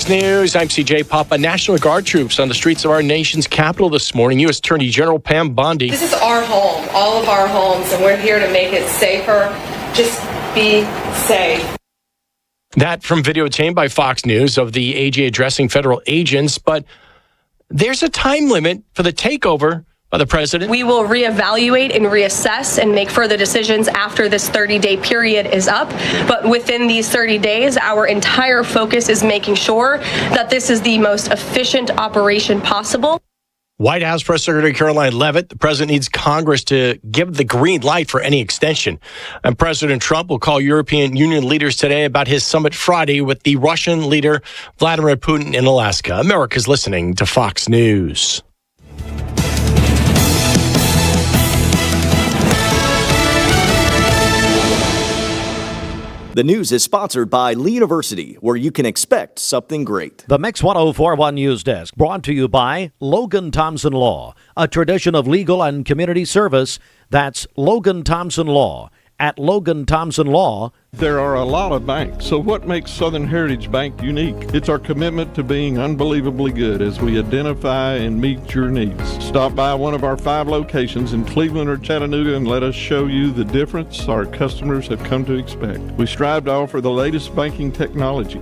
Fox News, I'm CJ Papa. National Guard troops on the streets of our nation's capital this morning. U.S. Attorney General Pam Bondi. This is our home, all of our homes, and we're here to make it safer. Just be safe. That from video obtained by Fox News of the AG addressing federal agents, but there's a time limit for the takeover by the president. We will reevaluate and reassess and make further decisions after this 30-day period is up. But within these 30 days, our entire focus is making sure that this is the most efficient operation possible. White House Press Secretary Caroline Leavitt, the president needs Congress to give the green light for any extension. And President Trump will call European Union leaders today about his summit Friday with the Russian leader Vladimir Putin in Alaska. America's listening to Fox News. The news is sponsored by Lee University, where you can expect something great. The Mix 1041 News Desk, brought to you by Logan Thompson Law, a tradition of legal and community service. That's Logan Thompson Law. At Logan Thompson Law. There are a lot of banks, so what makes Southern Heritage Bank unique? It's our commitment to being unbelievably good as we identify and meet your needs. Stop by one of our 5 locations in Cleveland or Chattanooga and let us show you the difference our customers have come to expect. We strive to offer the latest banking technology,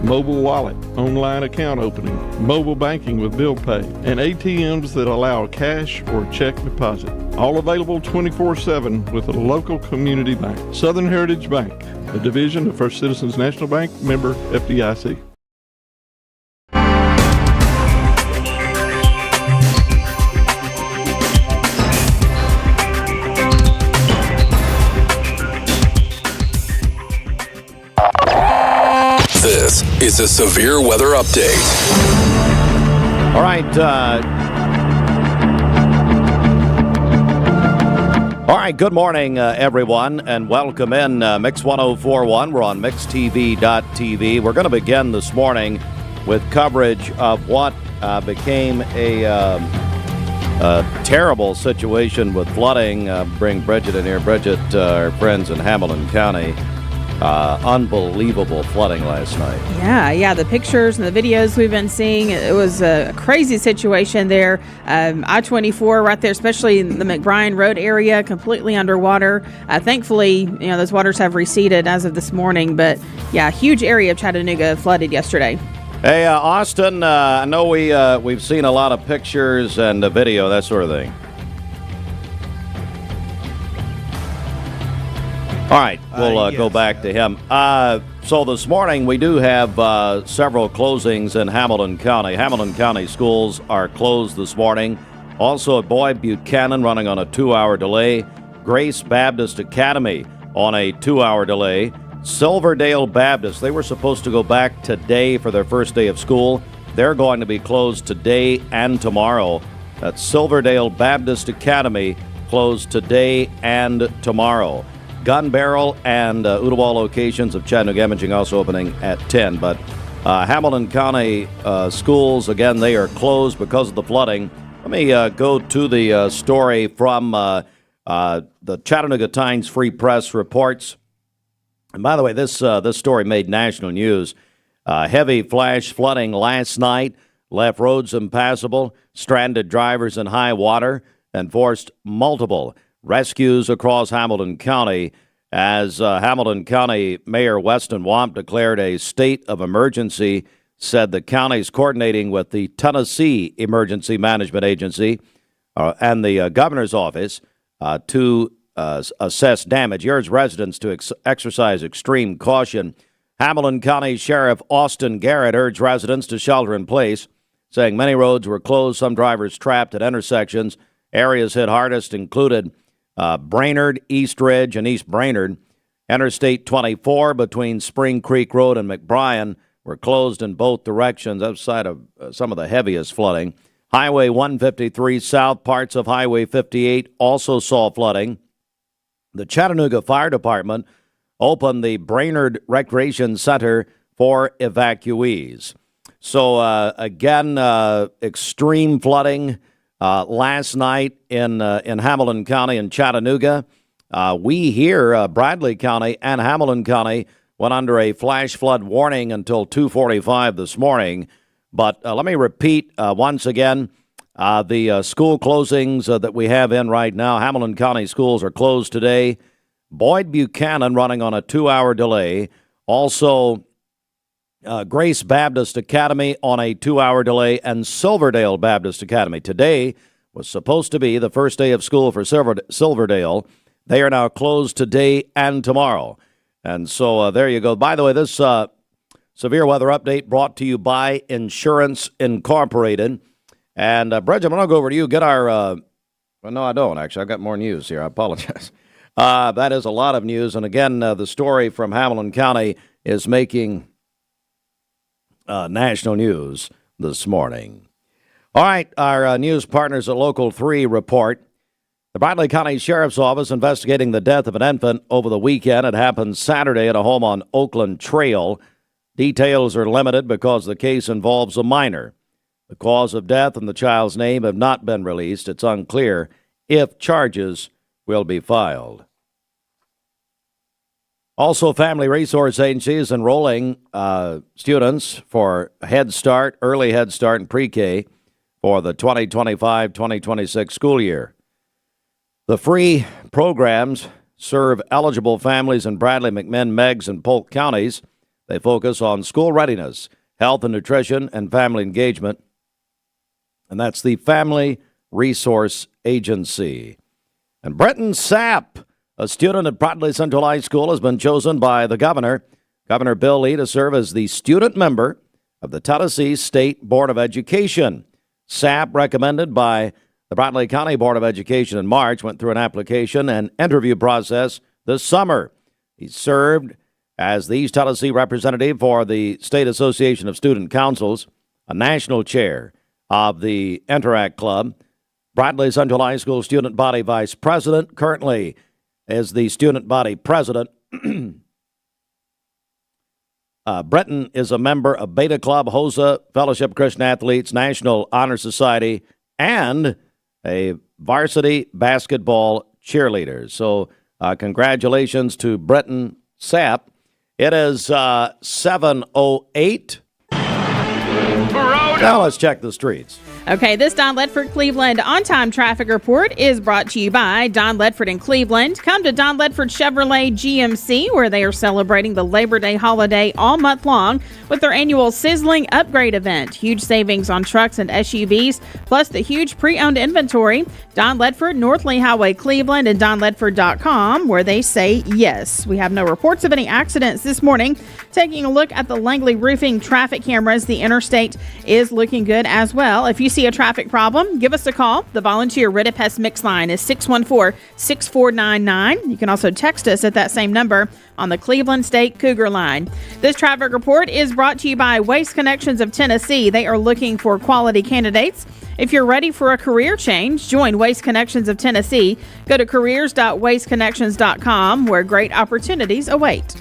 mobile wallet, online account opening, mobile banking with bill pay, and ATMs that allow cash or check deposit. All available 24/7 with a local community bank. Southern Heritage Bank, a division of First Citizens National Bank, member FDIC. This is a severe weather update. All right. All right, good morning, everyone, and welcome in Mix 1041. We're on MixTV.tv. We're going to begin this morning with coverage of what became a terrible situation with flooding. Bring Bridget in here. Bridget, our friends in Hamilton County. Unbelievable flooding last night. Yeah, the pictures and the videos we've been seeing, it was a crazy situation there. I-24 right there, especially in the McBrien Road area, completely underwater. Thankfully, those waters have receded as of this morning, but yeah, huge area of Chattanooga flooded yesterday. Hey, Austin, I know we've seen a lot of pictures and video, that sort of thing. All right, we'll go back to him. So this morning we do have several closings in Hamilton County. Hamilton County schools are closed this morning. Also at Boyd Buchanan running on a 2-hour delay. Grace Baptist Academy on a 2-hour delay. Silverdale Baptist, they were supposed to go back today for their first day of school. They're going to be closed today and tomorrow. That's Silverdale Baptist Academy closed today and tomorrow. Gun Barrel and Ottawa locations of Chattanooga Imaging also opening at 10. But Hamilton County schools, again, they are closed because of the flooding. Let me go to the story from the Chattanooga Times Free Press reports. And by the way, this story made national news. Heavy flash flooding last night left roads impassable, stranded drivers in high water, and forced multiple rescues across Hamilton County as Hamilton County Mayor Weston Wamp declared a state of emergency, said the county's coordinating with the Tennessee Emergency Management Agency and the governor's office to assess damage. He urged residents to exercise extreme caution. Hamilton County Sheriff Austin Garrett urged residents to shelter in place, saying many roads were closed, some drivers trapped at intersections. Areas hit hardest included Brainerd, East Ridge, and East Brainerd. Interstate 24 between Spring Creek Road and McBrien were closed in both directions outside of some of the heaviest flooding. Highway 153 south, parts of Highway 58 also saw flooding. The Chattanooga Fire Department opened the Brainerd Recreation Center for evacuees. So, again, extreme flooding last night in Hamilton County and Chattanooga. We here, Bradley County and Hamilton County, went under a flash flood warning until 2:45 this morning. But let me repeat once again, the school closings that we have in right now. Hamilton County schools are closed today. Boyd Buchanan running on a 2-hour delay. Also, Grace Baptist Academy on a 2-hour delay, and Silverdale Baptist Academy. Today was supposed to be the first day of school for Silverdale. They are now closed today and tomorrow. And so there you go. By the way, this severe weather update brought to you by Insurance Incorporated. And, Bridget, I'm going to go over to you. Get our, well, no, I don't, actually. I've got more news here. I apologize. That is a lot of news. And, again, the story from Hamilton County is making national news this morning. All right, our news partners at Local 3 report. The Bradley County Sheriff's Office investigating the death of an infant over the weekend. It happened Saturday at a home on Oakland Trail. Details are limited because the case involves a minor. The cause of death and the child's name have not been released. It's unclear if charges will be filed. Also, Family Resource Agency is enrolling students for Head Start, early Head Start, and pre-K for the 2025-2026 school year. The free programs serve eligible families in Bradley, McMinn, Meigs, and Polk counties. They focus on school readiness, health and nutrition, and family engagement. And that's the Family Resource Agency. And Brenton Sapp, a student at Bradley Central High School, has been chosen by the governor, Governor Bill Lee, to serve as the student member of the Tennessee State Board of Education. Sapp, recommended by the Bradley County Board of Education in March, went through an application and interview process this summer. He served as the East Tennessee representative for the State Association of Student Councils, a national chair of the Interact Club, Bradley Central High School Student Body Vice President, currently is the Student Body President. Brenton is a member of Beta Club, HOSA, Fellowship of Christian Athletes, National Honor Society, and a varsity basketball cheerleader. So congratulations to Brenton Sapp. It is 7:08. Now let's check the streets. Okay, this Don Ledford Cleveland on-time traffic report is brought to you by Don Ledford in Cleveland. Come to Don Ledford Chevrolet GMC, where they are celebrating the Labor Day holiday all month long with their annual Sizzling Upgrade event. Huge savings on trucks and SUVs, plus the huge pre-owned inventory. Don Ledford, North Lee Highway, Cleveland, and donledford.com, where they say yes. We have no reports of any accidents this morning. Taking a look at the Langley Roofing traffic cameras, the interstate is looking good as well. If you see a traffic problem, give us a call. The volunteer Ridipest Mix line is 614-6499. You can also text us at that same number on the Cleveland State Cougar line. This traffic report is brought to you by Waste Connections of Tennessee. They are looking for quality candidates. If you're ready for a career change, join Waste Connections of Tennessee. Go to careers.wasteconnections.com, where great opportunities await.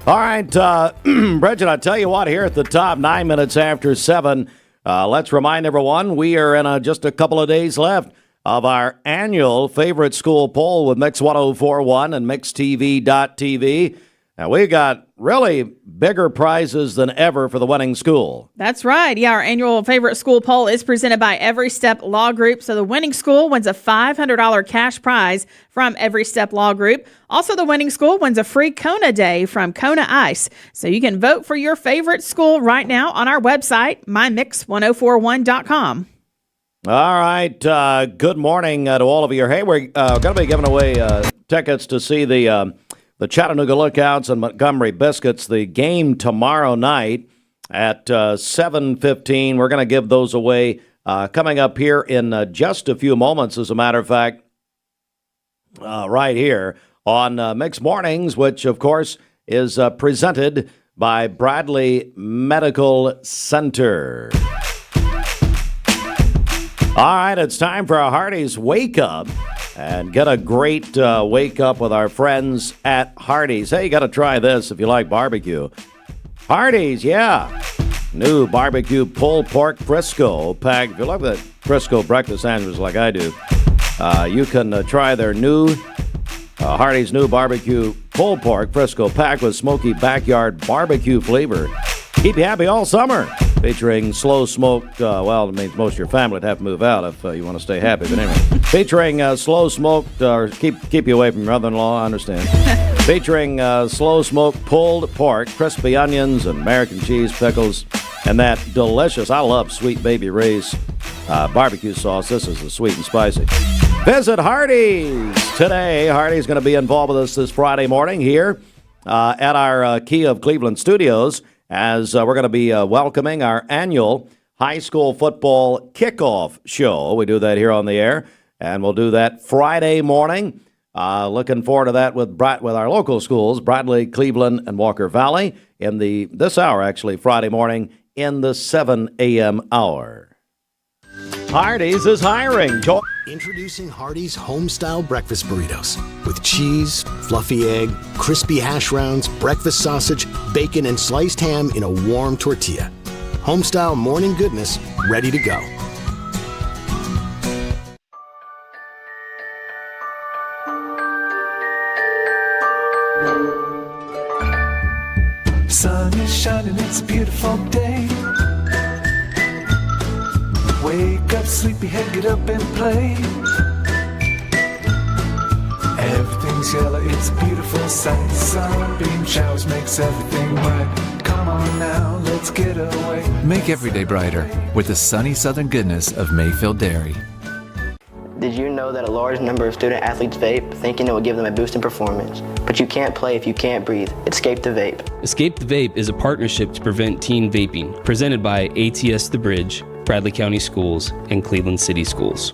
All right, Bridget, I tell you what, here at the top, 9 minutes after 7, let's remind everyone we are in just a couple of days left of our annual favorite school poll with Mix 104.1 and MixTV.tv. Now, we got really bigger prizes than ever for the winning school. That's right. Yeah, our annual favorite school poll is presented by Every Step Law Group. So the winning school wins a $500 cash prize from Every Step Law Group. Also, the winning school wins a free Kona Day from Kona Ice. So you can vote for your favorite school right now on our website, mymix1041.com. All right. Good morning to all of you. Hey, we're going to be giving away tickets to see the Chattanooga Lookouts and Montgomery Biscuits, the game tomorrow night at 7:15. We're going to give those away coming up here in just a few moments, as a matter of fact, right here on Mix Mornings, which, of course, is presented by Bradley Medical Center. All right, it's time for a Hardee's Wake Up. And get a great wake up with our friends at Hardee's. Hey, you got to try this if you like barbecue. Hardee's, yeah. New barbecue pulled pork Frisco pack. If you love that Frisco breakfast sandwich like I do, you can try their new Hardee's new barbecue pulled pork Frisco pack with smoky backyard barbecue flavor. Keep you happy all summer. Featuring slow smoked, well, it means most of your family would have to move out if you want to stay happy. But anyway, featuring slow smoked, or keep you away from your mother-in-law, I understand. Featuring slow smoked pulled pork, crispy onions, and American cheese, pickles, and that delicious, I love Sweet Baby Ray's barbecue sauce. This is the sweet and spicy. Visit Hardee's today. Hardee's going to be involved with us this Friday morning here at our Key of Cleveland studios, as we're going to be welcoming our annual high school football kickoff show. We do that here on the air, and we'll do that Friday morning. Looking forward to that with our local schools, Bradley, Cleveland, and Walker Valley, in this hour, actually, Friday morning in the 7 a.m. hour. Hardee's is hiring. Introducing Hardee's home-style breakfast burritos with cheese, fluffy egg, crispy hash browns, breakfast sausage, bacon, and sliced ham in a warm tortilla. Home-style morning goodness ready to go. Sun is shining, it's a beautiful day. Wake up, sleepyhead, get up and play. Everything's yellow, it's a beautiful sight. Sunbeam showers makes everything right. Come on now, let's get away. Make every day brighter with the sunny southern goodness of Mayfield Dairy. Did you know that a large number of student athletes vape, thinking it will give them a boost in performance? But you can't play if you can't breathe. Escape the Vape. Escape the Vape is a partnership to prevent teen vaping, presented by ATS The Bridge, Bradley County Schools, and Cleveland City Schools.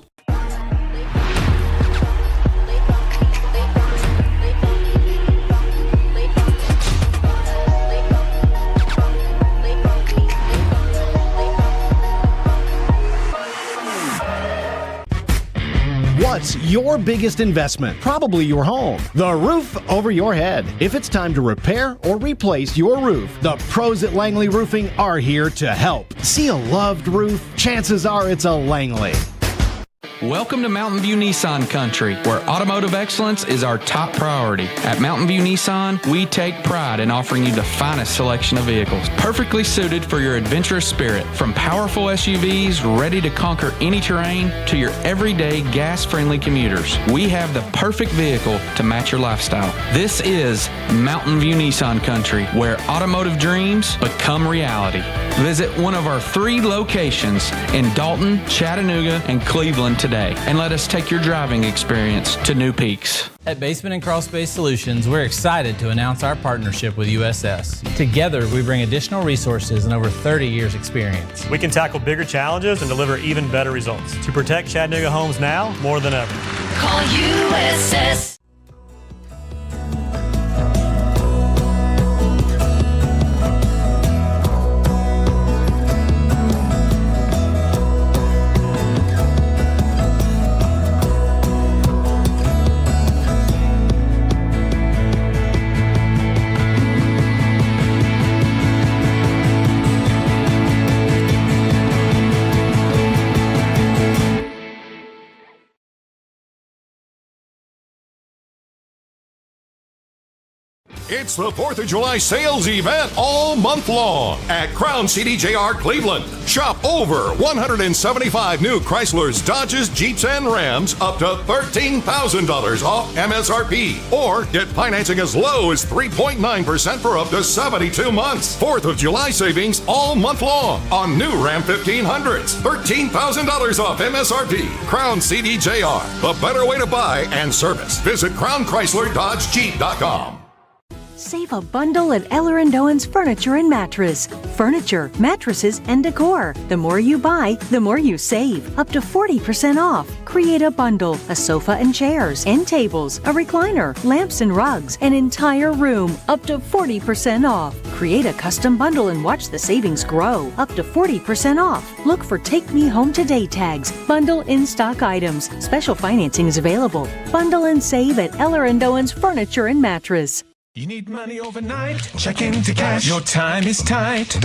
What's your biggest investment? Probably your home. The roof over your head. If it's time to repair or replace your roof, the pros at Langley Roofing are here to help. See a loved roof? Chances are it's a Langley. Welcome to Mountain View Nissan Country, where automotive excellence is our top priority. At Mountain View Nissan, we take pride in offering you the finest selection of vehicles, perfectly suited for your adventurous spirit. From powerful SUVs ready to conquer any terrain to your everyday gas-friendly commuters, we have the perfect vehicle to match your lifestyle. This is Mountain View Nissan Country, where automotive dreams become reality. Visit one of our 3 locations in Dalton, Chattanooga, and Cleveland today, and let us take your driving experience to new peaks. At Basement and Crawl Space Solutions, we're excited to announce our partnership with USS. Together, we bring additional resources and over 30 years experience. We can tackle bigger challenges and deliver even better results to protect Chattanooga homes now more than ever. Call USS. It's the 4th of July sales event all month long at Crown CDJR Cleveland. Shop over 175 new Chryslers, Dodges, Jeeps, and Rams up to $13,000 off MSRP. Or get financing as low as 3.9% for up to 72 months. 4th of July savings all month long on new Ram 1500s. $13,000 off MSRP. Crown CDJR, the better way to buy and service. Visit CrownChryslerDodgeJeep.com. Save a bundle at Eller & Owen's Furniture and Mattress. Furniture, mattresses, and decor. The more you buy, the more you save. Up to 40% off. Create a bundle, a sofa and chairs, end tables, a recliner, lamps and rugs, an entire room. Up to 40% off. Create a custom bundle and watch the savings grow. Up to 40% off. Look for Take Me Home Today tags. Bundle in-stock items. Special financing is available. Bundle and save at Eller & Owen's Furniture and Mattress. You need money overnight? Check into cash. Your time is tight.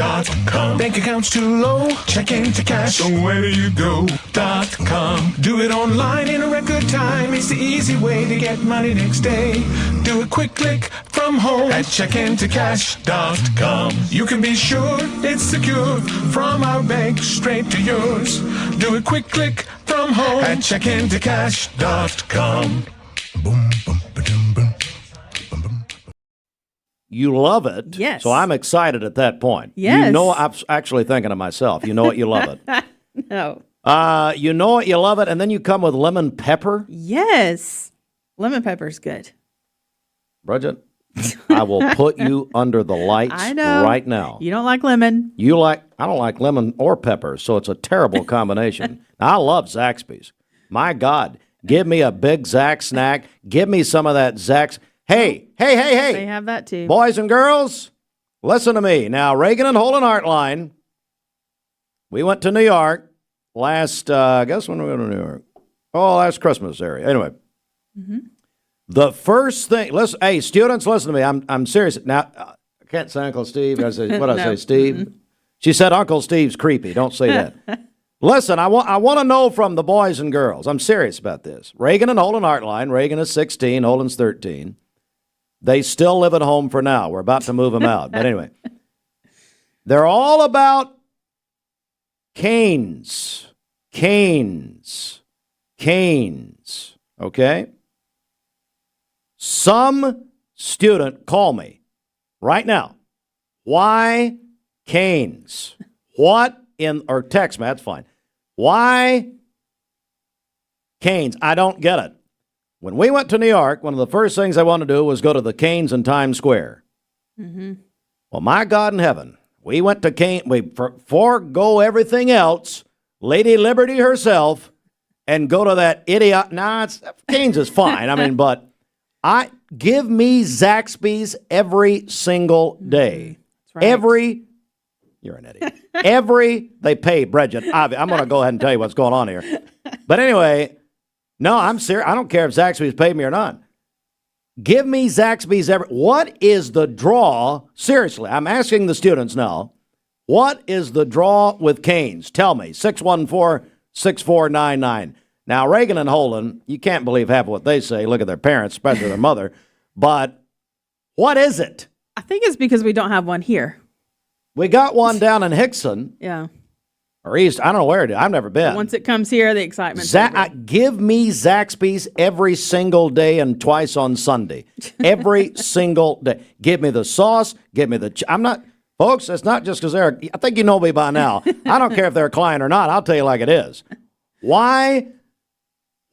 .com. Bank account's too low? Check into cash. So where do you go? checkingtocash.com. Do it online in a record time. It's the easy way to get money next day. Do a quick click from home at checkingtocash.com. You can be sure it's secure from our bank straight to yours. Do a quick click from home at checkingtocash.com. Boom, boom, ba-dum, boom. You love it. Yes. So I'm excited at that point. Yes. You know, I'm actually thinking to myself, you know what, you love it. No. You know what, you love it, and then you come with lemon pepper. Yes. Lemon pepper's good. Bridget, I will put you under the lights I know. right now. You don't like lemon. I don't like lemon or pepper, so it's a terrible combination. I love Zaxby's. My God, give me a big Zax snack. Give me some of that Zax. Hey. They have that too. Boys and girls, listen to me. Now, Reagan and Holden Artline, we went to New York last, I guess when we went to New York. Oh, last Christmas area. Anyway, the first thing, listen, hey, students, listen to me. I'm serious. Now, I can't say Uncle Steve. I say, what did I say, Steve? She said Uncle Steve's creepy. Don't say that. Listen, I want to know from the boys and girls. I'm serious about this. Reagan and Holden Artline. Reagan is 16. Holden's 13. They still live at home for now. We're about to move them out. But anyway, they're all about canes. Canes. Okay? Some student call me right now. Why canes? What or text me, that's fine. Why canes? I don't get it. When we went to New York, one of the first things I wanted to do was go to the Canes in Times Square. Well, my God in heaven, we went to Canes. We forego everything else, Lady Liberty herself, and go to that idiot. Canes is fine. I mean, but give me Zaxby's every single day. That's right. You're an idiot. They pay Bridget. I'm going to go ahead and tell you what's going on here. But anyway, no, I'm serious. I don't care if Zaxby's paid me or not. Give me Zaxby's what is the draw? Seriously, I'm asking the students now. What is the draw with Canes? Tell me. 614-6499. Now, Reagan and Holden, you can't believe half of what they say. Look at their parents, especially their mother. But what is it? I think it's because we don't have one here. We got one down in Hickson. Yeah. Or East. I don't know where it is. I've never been. Once it comes here, the excitement. Give me Zaxby's every single day and twice on Sunday. Every single day. Give me the sauce. Give me the... I'm not... Folks, it's not just because they're... I think you know me by now. I don't care if they're a client or not. I'll tell you like it is. Why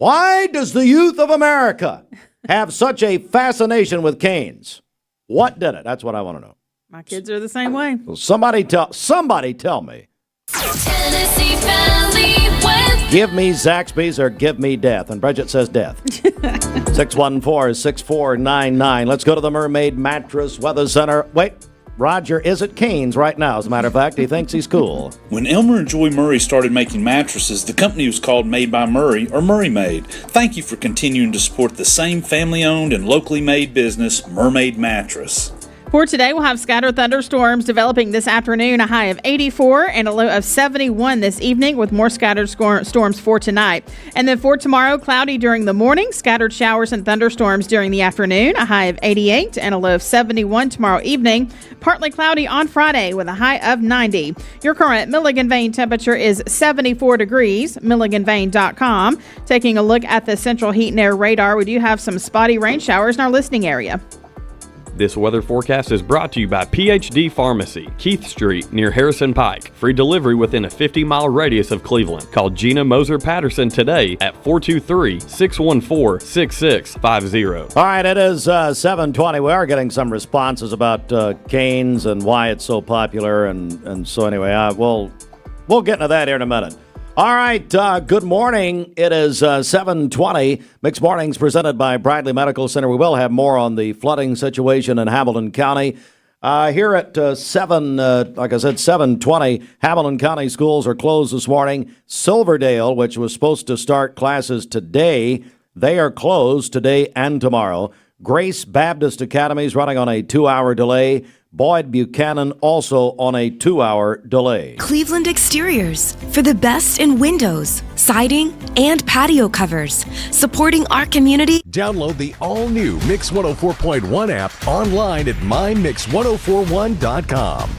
does the youth of America have such a fascination with Canes? What did it? That's what I want to know. My kids are the same way. Well, somebody tell me. Tennessee Valley West. Give me Zaxby's or give me death. And Bridget says death. 614-6499. Let's go to the Mermaid Mattress Weather Center. Wait, Roger is at Canes right now. As a matter of fact, he thinks he's cool. When Elmer and Joy Murray started making mattresses, the company was called Made by Murray or Murray Made. Thank you for continuing to support the same family-owned and locally made business, Mermaid Mattress. For today, we'll have scattered thunderstorms developing this afternoon, a high of 84 and a low of 71 this evening, with more scattered storms for tonight. And then for tomorrow, cloudy during the morning, scattered showers and thunderstorms during the afternoon, a high of 88 and a low of 71 tomorrow evening. Partly cloudy on Friday with a high of 90. Your current Milligan Vane temperature is 74 degrees, MilliganVane.com. Taking a look at the central heat and air radar, we do have some spotty rain showers in our listening area. This weather forecast is brought to you by PhD Pharmacy, Keith Street, near Harrison Pike. Free delivery within a 50-mile radius of Cleveland. Call Gina Moser Patterson today at 423-614-6650. All right, it is 7:20. We are getting some responses about Canes and why it's so popular. And so anyway, we'll get into that here in a minute. All right, good morning. It is 7:20. Mixed Mornings presented by Bradley Medical Center. We will have more on the flooding situation in Hamilton County. Here at 7:20, Hamilton County schools are closed this morning. Silverdale, which was supposed to start classes today, they are closed today and tomorrow. Grace Baptist Academy is running on a 2-hour delay. Boyd Buchanan also on a 2-hour delay. Cleveland Exteriors, for the best in windows, siding, and patio covers, supporting our community. Download the all-new Mix 104.1 app online at mymix1041.com.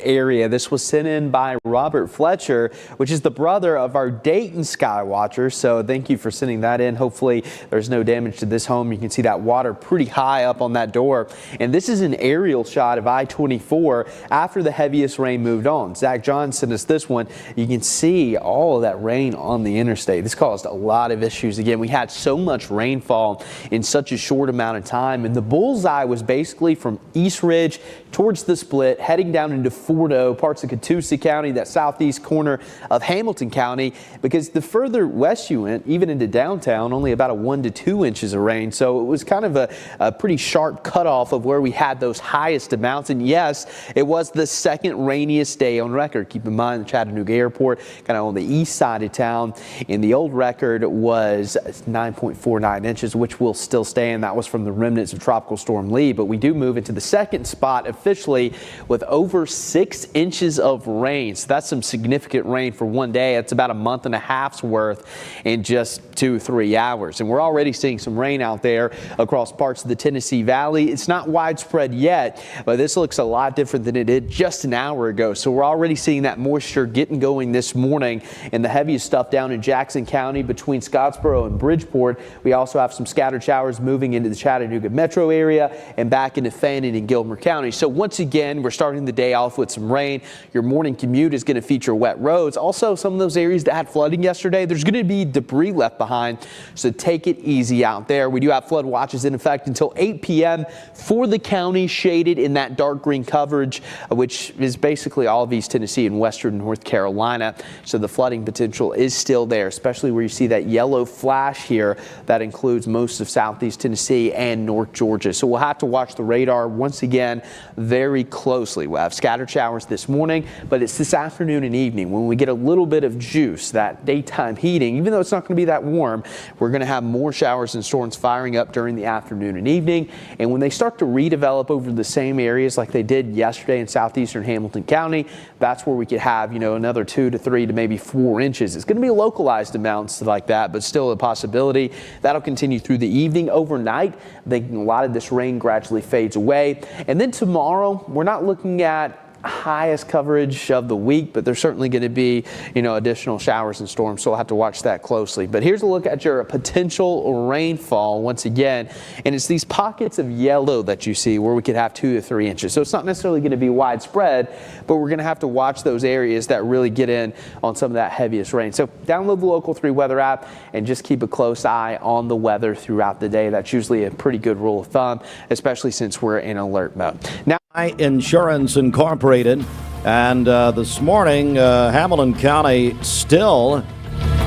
Area. This was sent in by Robert Fletcher, which is the brother of our Dayton Skywatcher. So thank you for sending that in. Hopefully there's no damage to this home. You can see that water pretty high up on that door. And this is an aerial shot of I-24 after the heaviest rain moved on. Zach John sent us this one. You can see all of that rain on the interstate. This caused a lot of issues. Again, we had so much rainfall in such a short amount of time. And the bullseye was basically from East Ridge towards the split, heading down into Fordo, parts of Catoosa County, that southeast corner of Hamilton County, because the further west you went, even into downtown, only about 1 to 2 inches of rain. So it was kind of a pretty sharp cutoff of where we had those highest amounts. And yes, it was the second rainiest day on record. Keep in mind the Chattanooga Airport, kind of on the east side of town, and the old record was 9.49 inches, which will still stand. That was from the remnants of Tropical Storm Lee. But we do move into the second spot officially with over 6 inches of rain. So that's some significant rain for one day. It's about a month and a half's worth in just 2-3 hours. And we're already seeing some rain out there across parts of the Tennessee Valley. It's not widespread yet, but this looks a lot different than it did just an hour ago. So we're already seeing that moisture getting going this morning, and the heaviest stuff down in Jackson County between Scottsboro and Bridgeport. We also have some scattered showers moving into the Chattanooga metro area and back into Fannin and Gilmer County. So once again, we're starting the day off with some rain. Your morning commute is going to feature wet roads. Also, some of those areas that had flooding yesterday, there's going to be debris left behind, so take it easy out there. We do have flood watches in effect until 8 p.m. for the county, shaded in that dark green coverage, which is basically all of East Tennessee and western North Carolina. So the flooding potential is still there, especially where you see that yellow flash here. That includes most of southeast Tennessee and North Georgia. So we'll have to watch the radar once again very closely. We'll have scattered showers this morning, but it's this afternoon and evening when we get a little bit of juice, that daytime heating. Even though it's not going to be that warm, we're going to have more showers and storms firing up during the afternoon and evening. And when they start to redevelop over the same areas like they did yesterday in southeastern Hamilton County, that's where we could have, another 2 to 3 to maybe 4 inches. It's going to be localized amounts like that, but still a possibility. That'll continue through the evening. Overnight, I think a lot of this rain gradually fades away. And then tomorrow, we're not looking at highest coverage of the week, but there's certainly going to be, additional showers and storms, so we'll have to watch that closely. But here's a look at your potential rainfall once again, and it's these pockets of yellow that you see where we could have 2 to 3 inches. So it's not necessarily going to be widespread, but we're going to have to watch those areas that really get in on some of that heaviest rain. So download the Local 3 weather app and just keep a close eye on the weather throughout the day. That's usually a pretty good rule of thumb, especially since we're in alert mode. Now, Insurance Incorporated, and this morning, Hamilton County still,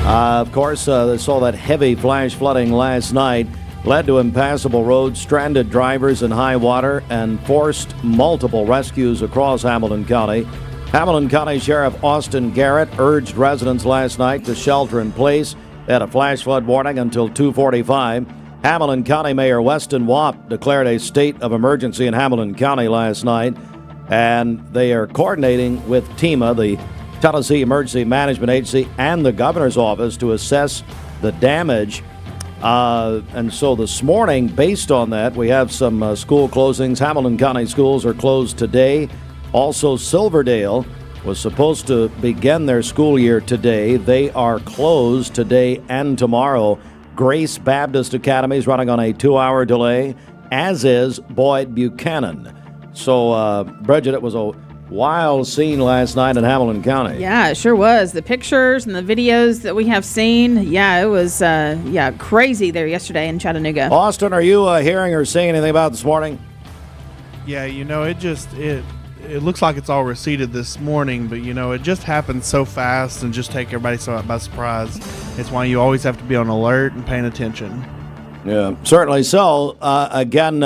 of course, they saw that heavy flash flooding last night, led to impassable roads, stranded drivers in high water, and forced multiple rescues across Hamilton County. Hamilton County Sheriff Austin Garrett urged residents last night to shelter in place at a flash flood warning until 2:45. Hamilton County Mayor Weston Wapp declared a state of emergency in Hamilton County last night, and they are coordinating with TEMA, the Tennessee Emergency Management Agency, and the governor's office to assess the damage. And so this morning, based on that, we have some school closings. Hamilton County schools are closed today. Also, Silverdale was supposed to begin their school year today. They are closed today and tomorrow. Grace Baptist Academy is running on a 2-hour delay, as is Boyd Buchanan. So, Bridget, it was a wild scene last night in Hamilton County. Yeah, it sure was. The pictures and the videos that we have seen, it was crazy there yesterday in Chattanooga. Austin, are you hearing or seeing anything about this morning? Yeah, it looks like it's all receded this morning, but it just happened so fast and just take everybody so by surprise. It's why you always have to be on alert and paying attention. Yeah, certainly so. Again,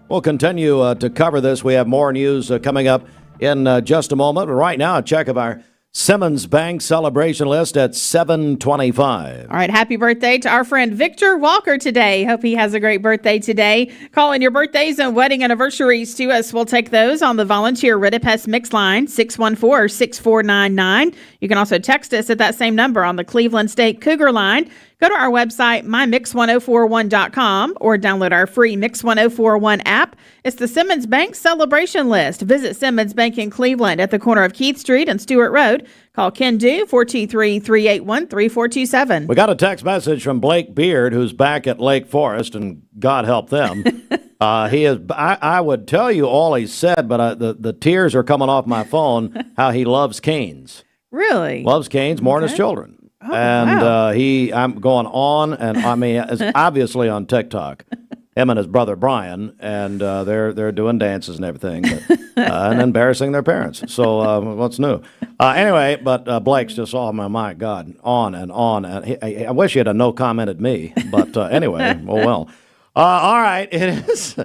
we'll continue to cover this. We have more news coming up in just a moment. But right now, a check of our Simmons Bank celebration list at 7:25. All right, happy birthday to our friend Victor Walker today. Hope he has a great birthday today. Call in your birthdays and wedding anniversaries to us. We'll take those on the volunteer Ridipest Mix line, 614-6499. You can also text us at that same number on the Cleveland State Cougar line. Go to our website, mymix1041.com, or download our free Mix 1041 app. It's the Simmons Bank celebration list. Visit Simmons Bank in Cleveland at the corner of Keith Street and Stewart Road. Call Ken Dew, 423-381-3427. We got a text message from Blake Beard, who's back at Lake Forest, and God help them. He is. I would tell you all he said, but the tears are coming off my phone, how he loves Canes. Really? Loves Canes more than his children. Oh, and wow. I'm going on, and I mean, it's obviously on TikTok. Him and his brother Brian, and they're doing dances and everything, but, and embarrassing their parents. So what's new? Anyway, but Blake's just, oh my God, on and on. And I wish he had no commented me, but anyway, oh well. All right, it is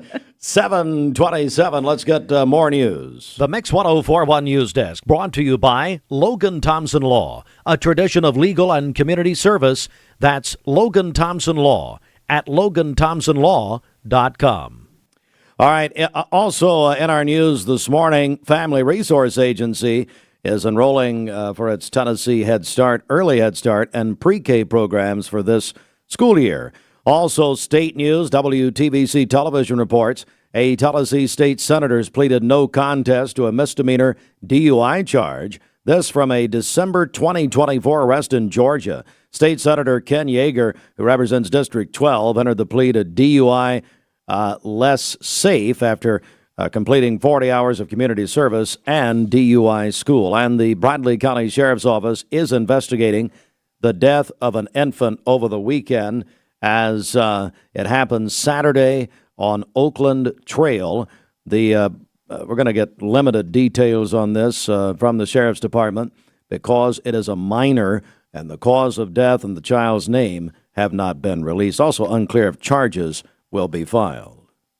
7:27. Let's get more news. The Mix 1041 News Desk, brought to you by Logan Thompson Law, a tradition of legal and community service. That's Logan Thompson Law at LoganThompsonLaw.com. All right, also in our news this morning, Family Resource Agency is enrolling for its Tennessee Head Start, Early Head Start, and Pre-K programs for this school year. Also, state news, WTVC television reports, a Tennessee state senator pleaded no contest to a misdemeanor DUI charge. This from a December 2024 arrest in Georgia. State Senator Ken Yeager, who represents District 12, entered the plea to DUI less safe after completing 40 hours of community service and DUI school. And the Bradley County Sheriff's Office is investigating the death of an infant over the weekend as it happened Saturday on Oakland Trail. We're going to get limited details on this from the Sheriff's Department because it is a minor and the cause of death and the child's name have not been released. Also unclear if charges will be filed.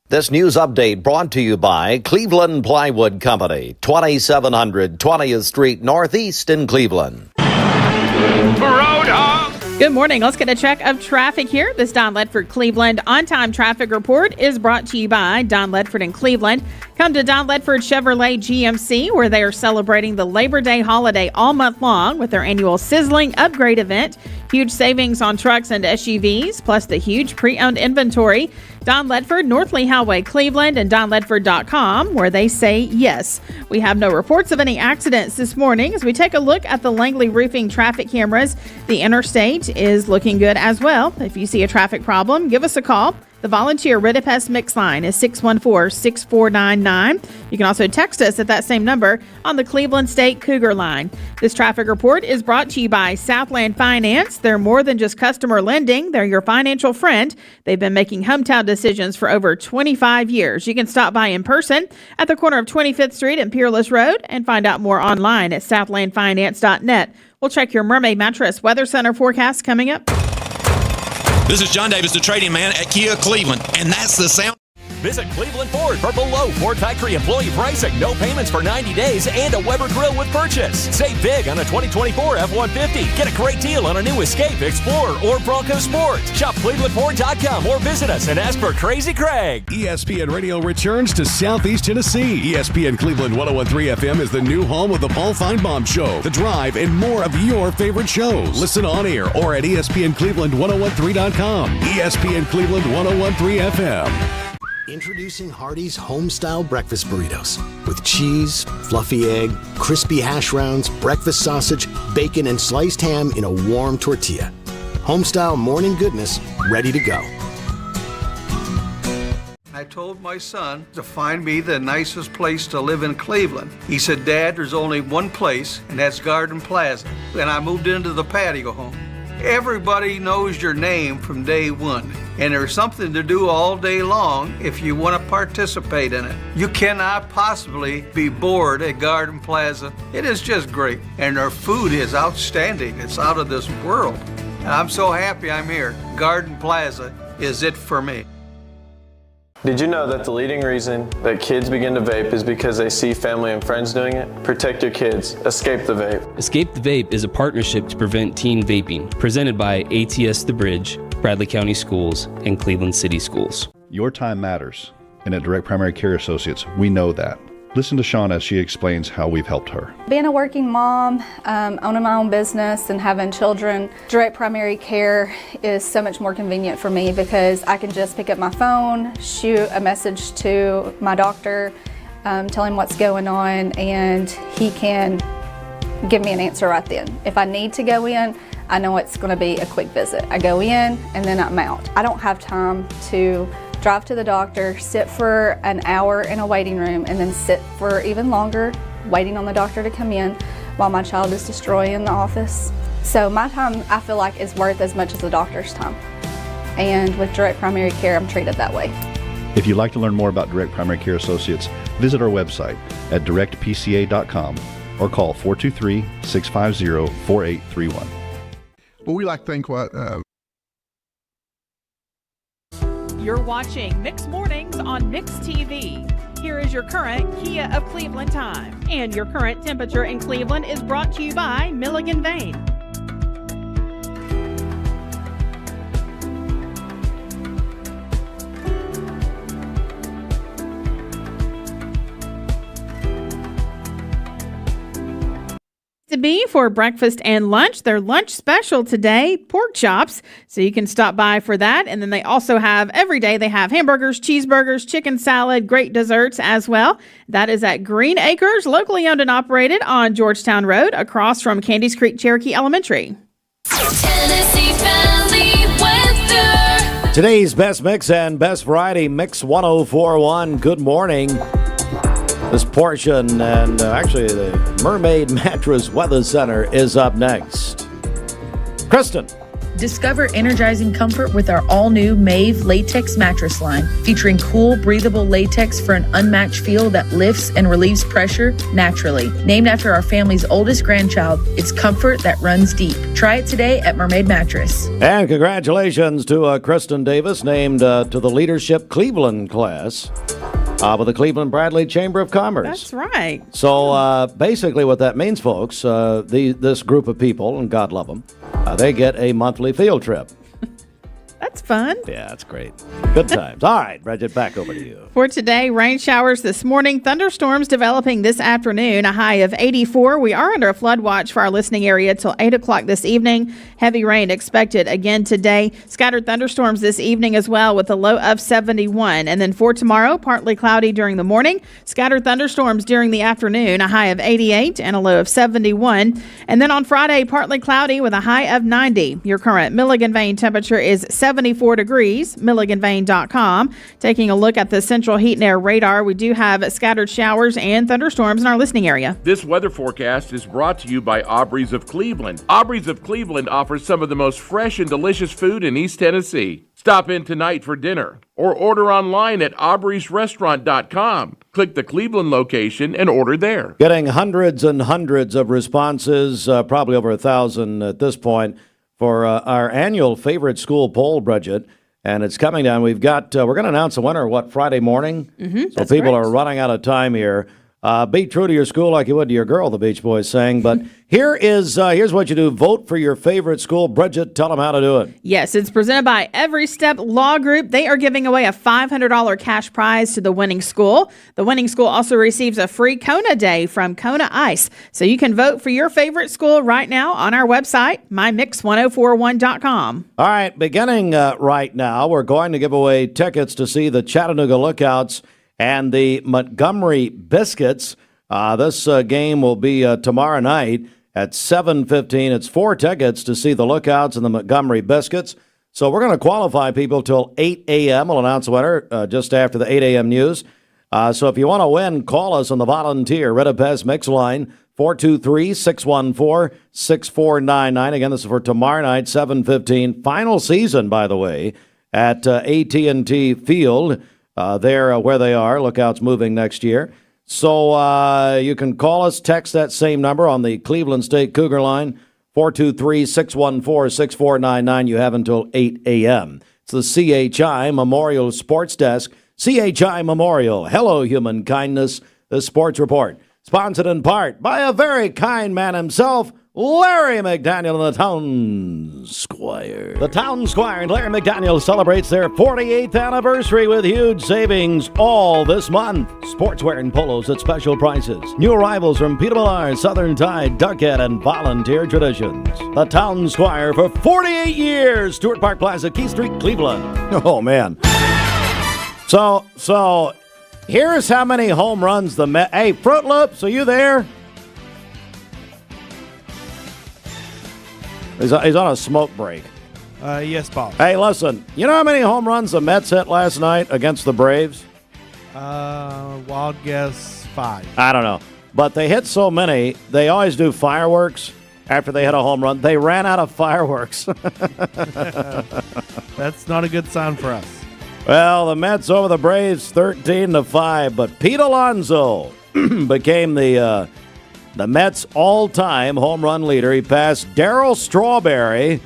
This news update brought to you by Cleveland Plywood Company, 2700 20th Street Northeast in Cleveland. Good morning. Let's get a check of traffic here. This Don Ledford Cleveland on-time traffic report is brought to you by Don Ledford in Cleveland. Come to Don Ledford Chevrolet GMC, where they are celebrating the Labor Day holiday all month long with their annual Sizzling Upgrade event. Huge savings on trucks and SUVs, plus the huge pre-owned inventory. Don Ledford, North Lee Highway, Cleveland, and DonLedford.com, where they say yes. We have no reports of any accidents this morning. As we take a look at the Langley Roofing traffic cameras, the interstate is looking good as well. If you see a traffic problem, give us a call. The volunteer Ridipest Mix line is 614-6499. You can also text us at that same number on the Cleveland State Cougar line. This traffic report is brought to you by Southland Finance. They're more than just customer lending. They're your financial friend. They've been making hometown decisions for over 25 years. You can stop by in person at the corner of 25th Street and Peerless Road and find out more online at southlandfinance.net. We'll check your Mermaid Mattress Weather Center forecast coming up. This is John Davis, the trading man at Kia Cleveland, and that's the sound. Visit Cleveland Ford for below Ford Factory employee pricing, no payments for 90 days, and a Weber grill with purchase. Save big on a 2024 F-150. Get a great deal on a new Escape, Explorer, or Bronco Sport. Shop ClevelandFord.com or visit us and ask for Crazy Craig. ESPN Radio returns to Southeast Tennessee. ESPN Cleveland 101.3 FM is the new home of the Paul Feinbaum Show, The Drive, and more of your favorite shows. Listen on air or at ESPNCleveland1013.com. ESPN Cleveland 101.3 FM. Introducing Hardee's Homestyle Breakfast Burritos with cheese, fluffy egg, crispy hash browns, breakfast sausage, bacon, and sliced ham in a warm tortilla. Homestyle morning goodness ready to go. I told my son to find me the nicest place to live in Cleveland. He said, Dad, there's only one place, and that's Garden Plaza. And I moved into the patio home. Everybody knows your name from day one, and there's something to do all day long if you want to participate in it. You cannot possibly be bored at Garden Plaza. It is just great, and their food is outstanding. It's out of this world. And I'm so happy I'm here. Garden Plaza is it for me. Did you know that the leading reason that kids begin to vape is because they see family and friends doing it? Protect your kids. Escape the vape. Escape the Vape is a partnership to prevent teen vaping, presented by ATS The Bridge, Bradley County Schools, and Cleveland City Schools. Your time matters, and at Direct Primary Care Associates, we know that. Listen to Shauna as she explains how we've helped her. Being a working mom, owning my own business and having children, Direct Primary Care is so much more convenient for me because I can just pick up my phone, shoot a message to my doctor, tell him what's going on, and he can give me an answer right then. If I need to go in, I know it's going to be a quick visit. I go in and then I'm out. I don't have time to drive to the doctor, sit for an hour in a waiting room, and then sit for even longer waiting on the doctor to come in while my child is destroying the office. So my time, I feel like, is worth as much as the doctor's time. And with Direct Primary Care, I'm treated that way. If you'd like to learn more about Direct Primary Care Associates, visit our website at directpca.com or call 423-650-4831. Well, we like to think what... You're watching Mix Mornings on Mix TV. Here is your current Kia of Cleveland time. And your current temperature in Cleveland is brought to you by Milligan Vane. To be for breakfast and lunch. Their lunch special today, pork chops. So you can stop by for that. And then they also have, every day they have hamburgers, cheeseburgers, chicken salad, great desserts as well. That is at Green Acres, locally owned and operated on Georgetown Road, across from Candies Creek Cherokee Elementary. Tennessee Valley weather. Today's best mix and best variety, Mix 1041. Good morning. This portion and actually the Mermaid Mattress Weather Center is up next. Kristen. Discover energizing comfort with our all-new Mave latex mattress line, featuring cool, breathable latex for an unmatched feel that lifts and relieves pressure naturally. Named after our family's oldest grandchild, it's comfort that runs deep. Try it today at Mermaid Mattress. And congratulations to Kristen Davis, named to the Leadership Cleveland class. With the Cleveland Bradley Chamber of Commerce. That's right. So basically what that means, folks, this group of people, and God love them, they get a monthly field trip. That's fun. Yeah, that's great. Good times. All right, Bridget, back over to you. For today, rain showers this morning, thunderstorms developing this afternoon, a high of 84. We are under a flood watch for our listening area till 8 o'clock this evening. Heavy rain expected again today. Scattered thunderstorms this evening as well with a low of 71. And then for tomorrow, partly cloudy during the morning, scattered thunderstorms during the afternoon, a high of 88 and a low of 71. And then on Friday, partly cloudy with a high of 90. Your current Milligan Vane temperature is 74 degrees, milliganvane.com. Taking a look at the central heat and air radar, we do have scattered showers and thunderstorms in our listening area. This weather forecast is brought to you by Aubrey's of Cleveland. Aubrey's of Cleveland offers some of the most fresh and delicious food in East Tennessee. Stop in tonight for dinner or order online at aubreysrestaurant.com. Click the Cleveland location and order there. Getting hundreds and hundreds of responses, probably over 1,000 at this point, for our annual favorite school poll, Bridget, and it's coming down. We're going to announce the winner, Friday morning? Mm-hmm, so people are running out of time here. Be true to your school like you would to your girl, the Beach Boys sang. But here's what you do. Vote for your favorite school. Bridget, tell them how to do it. Yes, it's presented by Every Step Law Group. They are giving away a $500 cash prize to the winning school. The winning school also receives a free Kona Day from Kona Ice. So you can vote for your favorite school right now on our website, mymix1041.com. All right, beginning right now, we're going to give away tickets to see the Chattanooga Lookouts and the Montgomery Biscuits. This game will be tomorrow night at 7:15. It's 4 tickets to see the Lookouts and the Montgomery Biscuits. So we're going to qualify people till 8 a.m. We'll announce the winner just after the 8 a.m. news. So if you want to win, call us on the volunteer Red Pez Mix line, 423-614-6499. Again, this is for tomorrow night, 7:15. Final season, by the way, at AT&T Field. There where they are. Lookouts moving next year. So you can call us, text that same number on the Cleveland State Cougar line, 423-614-6499. You have until 8 a.m. It's the CHI Memorial Sports Desk, CHI Memorial, Hello Human Kindness, the Sports Report. Sponsored in part by a very kind man himself, Larry McDaniel and the Town Squire. The Town Squire and Larry McDaniel celebrates their 48th anniversary with huge savings all this month. Sportswear and polos at special prices. New arrivals from Peter Millar, Southern Tide, Duckhead, and Volunteer Traditions. The Town Squire for 48 years. Stewart Park Plaza, Key Street, Cleveland. Oh, man. So here's how many home runs the Mets. Hey, Fruit Loops, are you there? He's on a smoke break. Yes, boss. Hey, listen, you know how many home runs the Mets hit last night against the Braves? Wild guess 5. I don't know. But they hit so many, they always do fireworks after they hit a home run. They ran out of fireworks. That's not a good sign for us. Well, the Mets over the Braves 13-5, but Pete Alonso became the Mets' all-time home run leader. He passed Darryl Strawberry,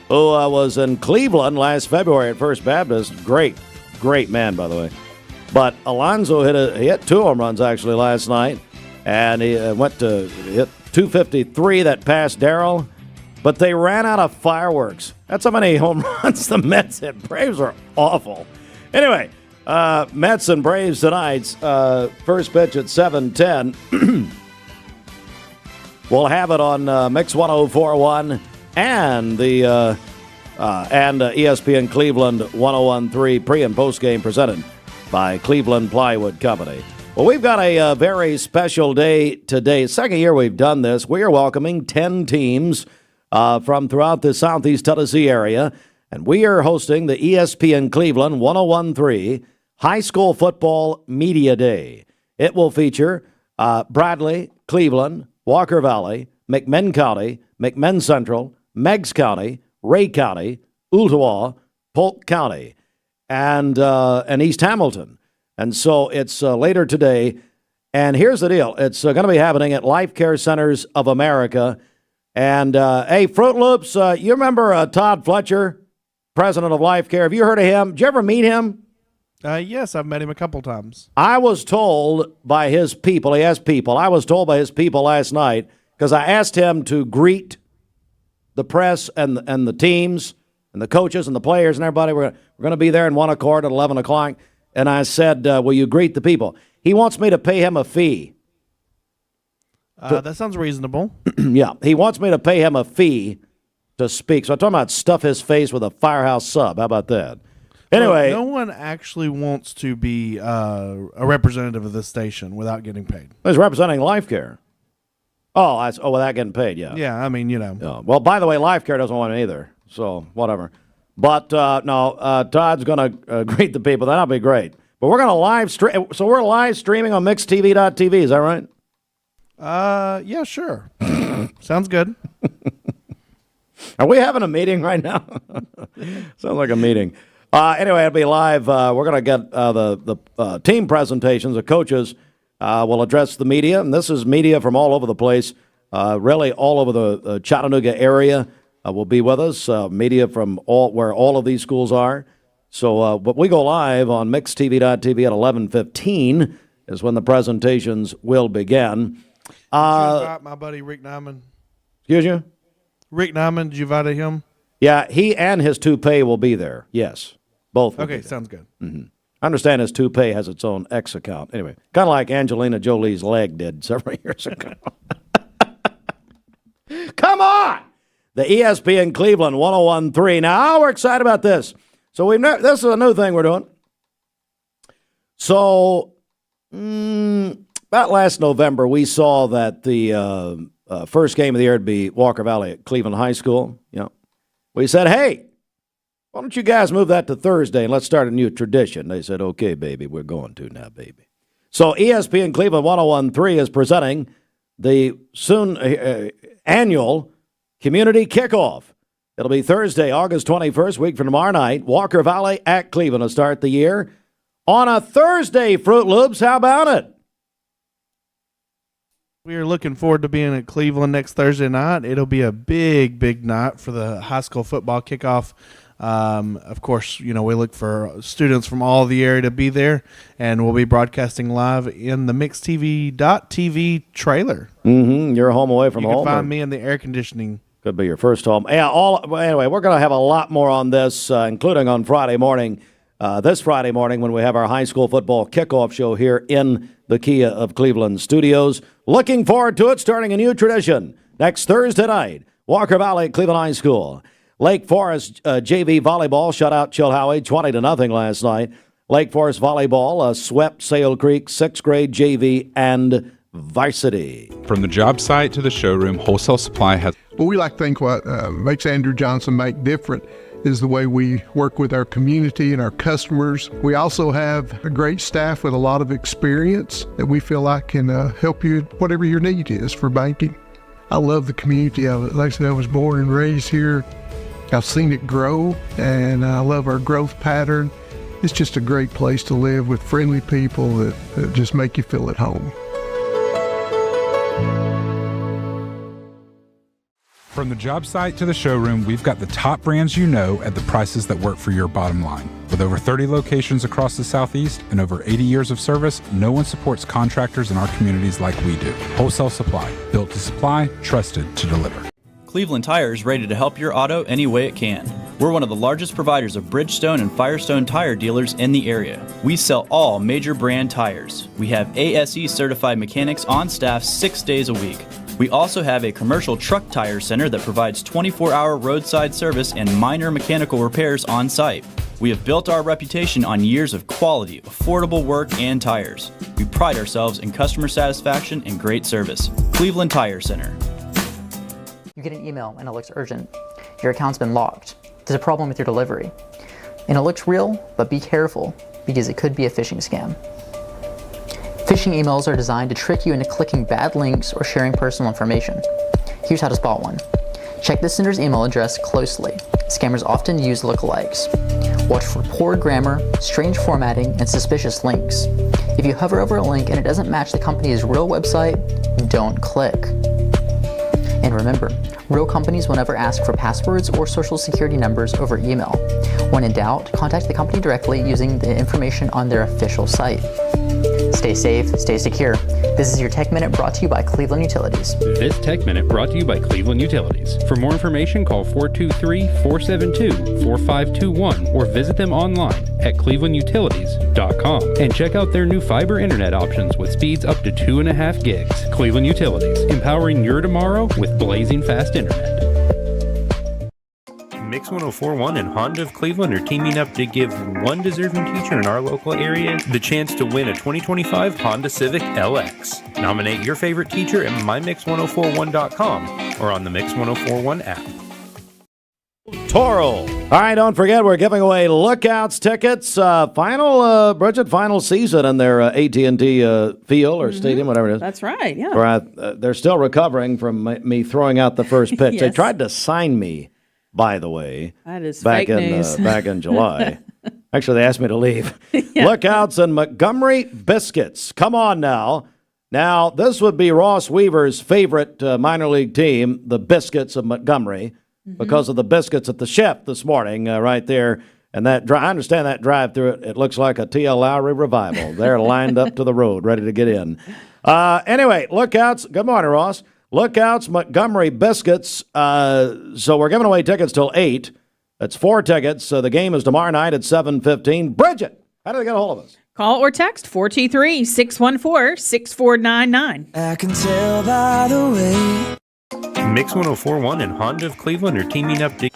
who was in Cleveland last February at First Baptist. Great man, by the way. But Alonso hit 2 home runs actually last night, and he hit 253 that passed Darryl. But they ran out of fireworks. That's how many home runs the Mets hit. Braves are awful. Anyway, Mets and Braves tonight's first pitch at 7:10. We'll have it on Mix 104.1 and the ESPN Cleveland 101.3 pre- and post-game presented by Cleveland Plywood Company. Well, we've got a very special day today. Second year we've done this. We are welcoming 10 teams from throughout the Southeast Tennessee area, and we are hosting the ESPN Cleveland 101.3 High School Football Media Day. It will feature Bradley, Cleveland, Walker Valley, McMinn County, McMinn Central, Meigs County, Ray County, Ooltewah, Polk County, and East Hamilton. And so it's later today. And here's the deal. It's going to be happening at Life Care Centers of America. And, hey, Fruit Loops, you remember Todd Fletcher, president of Life Care? Have you heard of him? Did you ever meet him? Yes, I've met him a couple times. I was told by his people, he has people, I was told by his people last night, because I asked him to greet the press and the teams and the coaches and the players and everybody. We're going to be there in 1 accord at 11 o'clock. And I said, will you greet the people? He wants me to pay him a fee. That sounds reasonable. Yeah, he wants me to pay him a fee to speak. So I'm talking about stuff his face with a Firehouse sub. How about that? Anyway. No one actually wants to be a representative of this station without getting paid. He's representing Life Care. Without getting paid, yeah. Yeah, I mean, you know. Well, by the way, Life Care doesn't want it either, so whatever. But, Todd's going to greet the people. That'll be great. But we're going to live stream. So we're live streaming on mixtv.tv. Is that right? Yeah, sure. Sounds good. Are we having a meeting right now? Sounds like a meeting. Anyway, it'll be live. We're going to get the team presentations. The coaches will address the media, and this is media from all over the place, really all over the Chattanooga area will be with us. Media from where all of these schools are. So, but we go live on mixtv.tv at 11:15 is when the presentations will begin. Did you invite my buddy Rick Nyman? Excuse you? Rick Nyman, did you invite him? Yeah, he and his toupee will be there. Yes, both. Okay, sounds good. Mm-hmm. I understand his toupee has its own X account. Anyway, kind of like Angelina Jolie's leg did several years ago. Come on! The ESPN Cleveland 101.3. Now, we're excited about this. So this is a new thing we're doing. So, about last November, we saw that the first game of the year would be Walker Valley at Cleveland High School. You know, we said, hey, why don't you guys move that to Thursday and let's start a new tradition? They said, okay, baby, we're going to now, baby. So ESPN Cleveland 101.3 is presenting the soon annual Community Kickoff. It'll be Thursday, August 21st, week from tomorrow night. Walker Valley at Cleveland to start the year. On a Thursday, Fruit Loops, how about it? We are looking forward to being at Cleveland next Thursday night. It'll be a big, big night for the high school football kickoff. Of course, we look for students from all the area to be there, and we'll be broadcasting live in the MixTV.tv trailer. You're home away from you home. You can find me in the air conditioning. Could be your first home. Yeah. Anyway, we're going to have a lot more on this, including on Friday morning. This Friday morning when we have our high school football kickoff show here in the Kia of Cleveland studios. Looking forward to it, starting a new tradition next Thursday night. Walker Valley, Cleveland High School. Lake Forest JV volleyball shut out Chilhowie 20-0 last night. Lake Forest volleyball swept Sale Creek 6th grade JV and varsity. From the job site to the showroom, Wholesale Supply has... Well, we like to think what makes Andrew Johnson make different is the way we work with our community and our customers. We also have a great staff with a lot of experience that we feel like can help you whatever your need is for banking. I love the community of it. Like I said, I was born and raised here. I've seen it grow, and I love our growth pattern. It's just a great place to live with friendly people that just make you feel at home. From the job site to the showroom, we've got the top brands you know at the prices that work for your bottom line. With over 30 locations across the Southeast and over 80 years of service, no one supports contractors in our communities like we do. Wholesale Supply, built to supply, trusted to deliver. Cleveland Tire is ready to help your auto any way it can. We're one of the largest providers of Bridgestone and Firestone tire dealers in the area. We sell all major brand tires. We have ASE certified mechanics on staff 6 days a week. We also have a commercial truck tire center that provides 24-hour roadside service and minor mechanical repairs on site. We have built our reputation on years of quality, affordable work and tires. We pride ourselves in customer satisfaction and great service. Cleveland Tire Center. You get an email and it looks urgent. Your account's been locked. There's a problem with your delivery. And it looks real, but be careful because it could be a phishing scam. Phishing emails are designed to trick you into clicking bad links or sharing personal information. Here's how to spot one. Check the sender's email address closely. Scammers often use lookalikes. Watch for poor grammar, strange formatting, and suspicious links. If you hover over a link and it doesn't match the company's real website, don't click. And remember, real companies will never ask for passwords or social security numbers over email. When in doubt, contact the company directly using the information on their official site. Stay safe, stay secure. This is your Tech Minute brought to you by Cleveland Utilities. This Tech Minute brought to you by Cleveland Utilities. For more information, call 423-472-4521 or visit them online at clevelandutilities.com and check out their new fiber internet options with speeds up to 2.5 gigs. Cleveland Utilities, empowering your tomorrow with blazing fast internet. Mix 104.1 and Honda of Cleveland are teaming up to give one deserving teacher in our local area the chance to win a 2025 Honda Civic LX. Nominate your favorite teacher at mymix1041.com or on the Mix 1041 app. Toro. All right, don't forget we're giving away Lookouts tickets. Final season in their AT&T field or stadium, whatever it is. That's right, yeah. They're still recovering from me throwing out the first pitch. Yes. They tried to sign me, by the way, that is back fake news. Back in July. Actually, they asked me to leave. Yeah. Lookouts and Montgomery Biscuits. Come on now. Now, this would be Ross Weaver's favorite minor league team, the Biscuits of Montgomery, because of the biscuits at the chef this morning right there. And I understand that drive through it looks like a T.L. Lowry revival. They're lined up to the road, ready to get in. Anyway, Lookouts. Good morning, Ross. Lookouts, Montgomery Biscuits. So we're giving away tickets till 8. That's 4 tickets. So the game is tomorrow night at 7:15. Bridget, how do they get a hold of us? Call or text 423-614-6499. I can tell by the way. Mix 104.1 and Honda of Cleveland are teaming up to...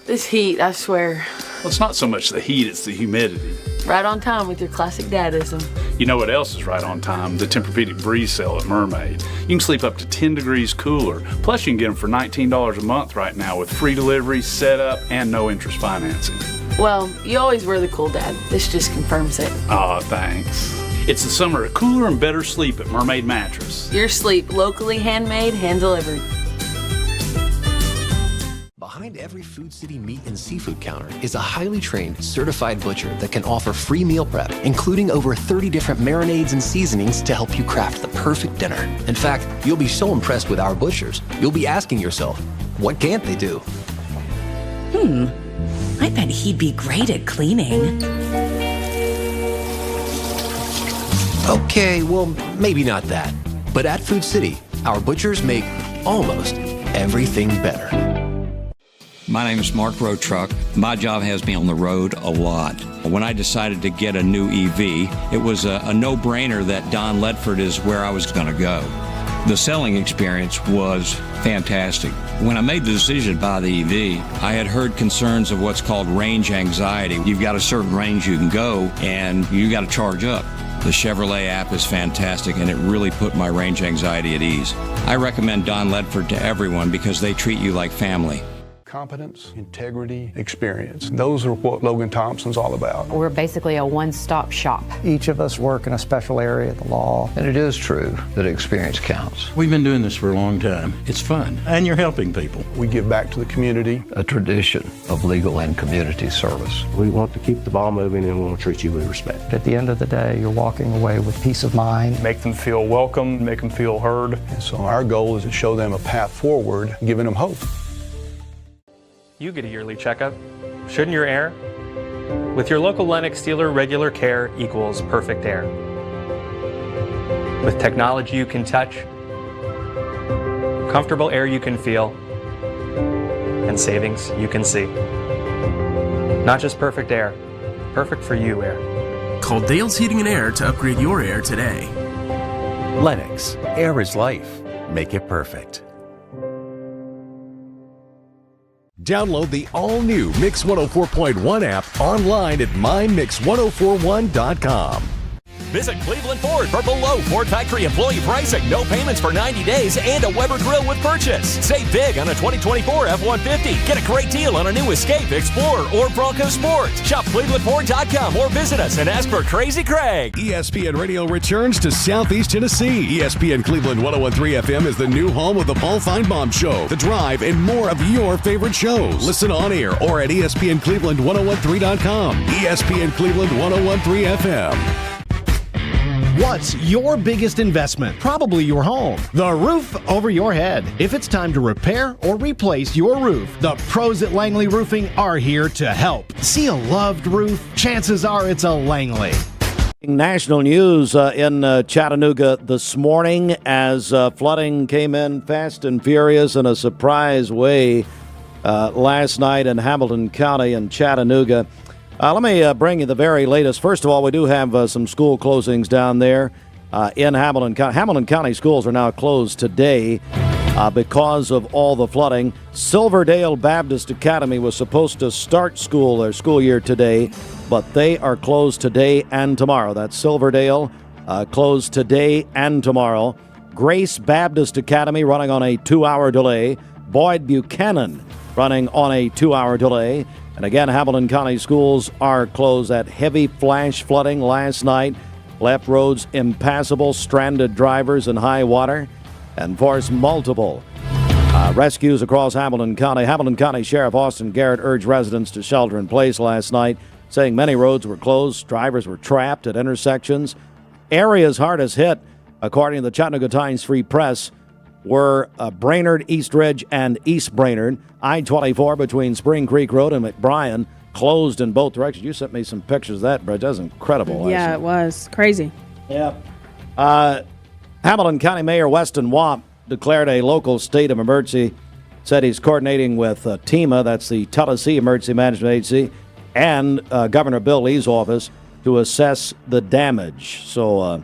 This heat, I swear. Well, it's not so much the heat, it's the humidity. Right on time with your classic dadism. You know what else is right on time? The Tempur-Pedic Breeze sale at Mermaid. You can sleep up to 10 degrees cooler. Plus, you can get them for $19 a month right now with free delivery, setup, and no interest financing. Well, you always were the cool dad. This just confirms it. Aw, thanks. It's the summer of cooler and better sleep at Mermaid Mattress. Your sleep, locally handmade, hand-delivered. Behind every Food City meat and seafood counter is a highly trained, certified butcher that can offer free meal prep, including over 30 different marinades and seasonings to help you craft the perfect dinner. In fact, you'll be so impressed with our butchers, you'll be asking yourself, what can't they do? he'd be great at cleaning. Okay, well, maybe not that. But at Food City, our butchers make almost everything better. My name is Mark Road Truck. My job has me on the road a lot. When I decided to get a new EV, it was a no-brainer that Don Ledford is where I was going to go. The selling experience was fantastic. When I made the decision to buy the EV, I had heard concerns of what's called range anxiety. You've got a certain range you can go, and you got to charge up. The Chevrolet app is fantastic, and it really put my range anxiety at ease. I recommend Don Ledford to everyone because they treat you like family. Competence, integrity, experience. Those are what Logan Thompson's all about. We're basically a one-stop shop. Each of us work in a special area of the law. And it is true that experience counts. We've been doing this for a long time. It's fun, and you're helping people. We give back to the community. A tradition of legal and community service. We want to keep the ball moving, and we want to treat you with respect. At the end of the day, you're walking away with peace of mind. Make them feel welcome, make them feel heard. And so our goal is to show them a path forward, giving them hope. You get a yearly checkup. Shouldn't your air? With your local Lennox dealer, regular care equals perfect air. With technology you can touch, comfortable air you can feel, and savings you can see. Not just perfect air, perfect for you air. Call Dale's Heating and Air to upgrade your air today. Lennox, air is life. Make it perfect. Download the all-new Mix 104.1 app online at mymix1041.com. Visit Cleveland Ford for below Ford factory employee pricing, no payments for 90 days, and a Weber grill with purchase. Save big on a 2024 F-150. Get a great deal on a new Escape, Explorer, or Bronco Sport. Shop ClevelandFord.com or visit us and ask for Crazy Craig. ESPN Radio returns to Southeast Tennessee. ESPN Cleveland 101.3 FM is the new home of the Paul Feinbaum Show, The Drive, and more of your favorite shows. Listen on air or at ESPNCleveland1013.com. ESPN Cleveland 101.3 FM. What's your biggest investment? Probably your home. The roof over your head. If it's time to repair or replace your roof, the pros at Langley Roofing are here to help. See a loved roof? Chances are it's a Langley. National news in Chattanooga this morning as flooding came in fast and furious in a surprise way last night in Hamilton County in Chattanooga. Let me bring you the very latest. First of all, we do have some school closings down there in Hamilton County. Hamilton County schools are now closed today because of all the flooding. Silverdale Baptist Academy was supposed to start their school year today, but they are closed today and tomorrow. That's Silverdale, closed today and tomorrow. Grace Baptist Academy running on a 2-hour delay. Boyd Buchanan running on a 2-hour delay. And again, Hamilton County schools are closed. That heavy flash flooding last night left roads impassable, stranded drivers in high water, and forced multiple rescues across Hamilton County. Hamilton County Sheriff Austin Garrett urged residents to shelter in place last night, saying many roads were closed, drivers were trapped at intersections. Areas hardest hit, according to the Chattanooga Times Free Press, were Brainerd, East Ridge, and East Brainerd. I-24 between Spring Creek Road and McBrien closed in both directions. You sent me some pictures of that bridge. That was incredible. Yeah, it was crazy. Yeah. Hamilton County Mayor Weston Wamp declared a local state of emergency, said he's coordinating with TEMA, that's the Tennessee Emergency Management Agency, and Governor Bill Lee's office to assess the damage. So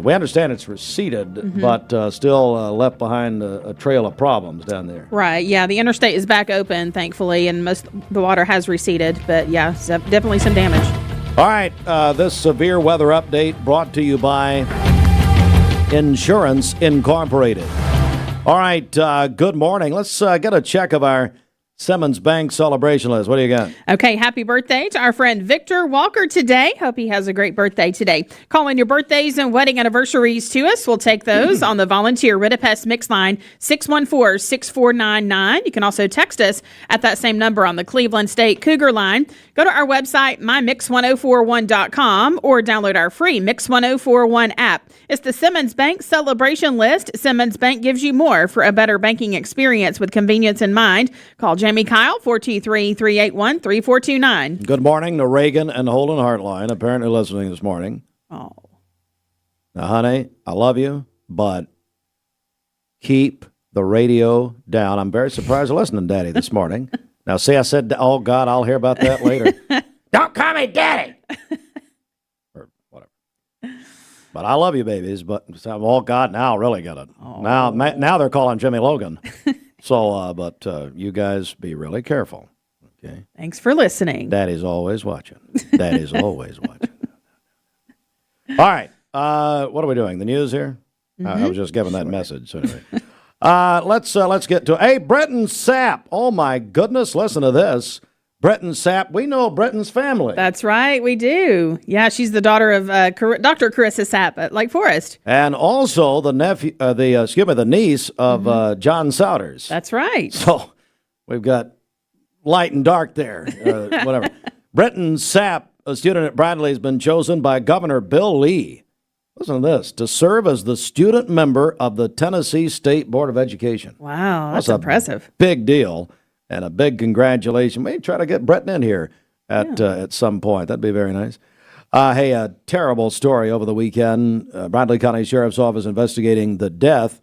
we understand it's receded, but still left behind a trail of problems down there. Right, yeah, the interstate is back open, thankfully, and most the water has receded, but yeah, definitely some damage. All right, this severe weather update brought to you by Insurance Incorporated. All right, good morning. Let's get a check of our Simmons Bank celebration list. What do you got? Okay, happy birthday to our friend Victor Walker today. Hope he has a great birthday today. Call in your birthdays and wedding anniversaries to us. We'll take those on the volunteer Ridipest mix line 614-6499. You can also text us at that same number on the Cleveland State Cougar line. Go to our website, mymix1041.com, or download our free Mix 1041 app. It's the Simmons Bank celebration list. Simmons Bank gives you more for a better banking experience with convenience in mind. Call Jamie Kyle, 423-381-3429. Good morning to Reagan and Holden Hartline, apparently listening this morning. Oh. Now, honey, I love you, but keep the radio down. I'm very surprised you're listening, Daddy, this morning. Now, see, I said, oh, God, I'll hear about that later. Don't call me Daddy! Or whatever. But I love you, babies, but, oh, God, now I really got it. Oh. Now they're calling Jimmy Logan. So, but you guys be really careful, okay? Thanks for listening. Daddy's always watching. Daddy's always watching. All right. What are we doing? The news here? Mm-hmm. I was just giving that message. So anyway. Let's get to hey, Bretton Sapp. Oh my goodness, listen to this. Bretton Sapp. We know Bretton's family. That's right, we do. Yeah, she's the daughter of Dr. Carissa Sapp at Lake Forest. And also the niece of John Souders. That's right. So we've got light and dark there. Whatever. Bretton Sapp, a student at Bradley, has been chosen by Governor Bill Lee. Listen to this, to serve as the student member of the Tennessee State Board of Education. Wow, that's impressive. Big deal and a big congratulations. Maybe try to get Bretton in here at some point. That'd be very nice. Hey, a terrible story over the weekend. Bradley County Sheriff's Office investigating the death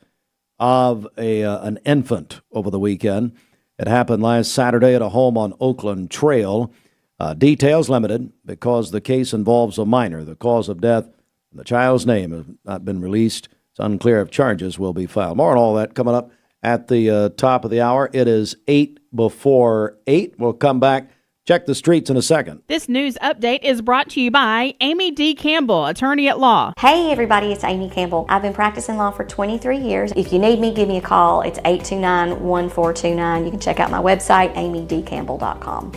of an infant over the weekend. It happened last Saturday at a home on Oakland Trail. Details limited because the case involves a minor. The cause of death and the child's name has not been released. It's unclear if charges will be filed. More on all that coming up at the top of the hour. It is 8:08. We'll come back, check the streets in a second. This news update is brought to you by Amy D. Campbell, attorney at law. Hey everybody, it's Amy Campbell. I've been practicing law for 23 years. If you need me, give me a call. It's 829-1429. You can check out my website, amydcampbell.com.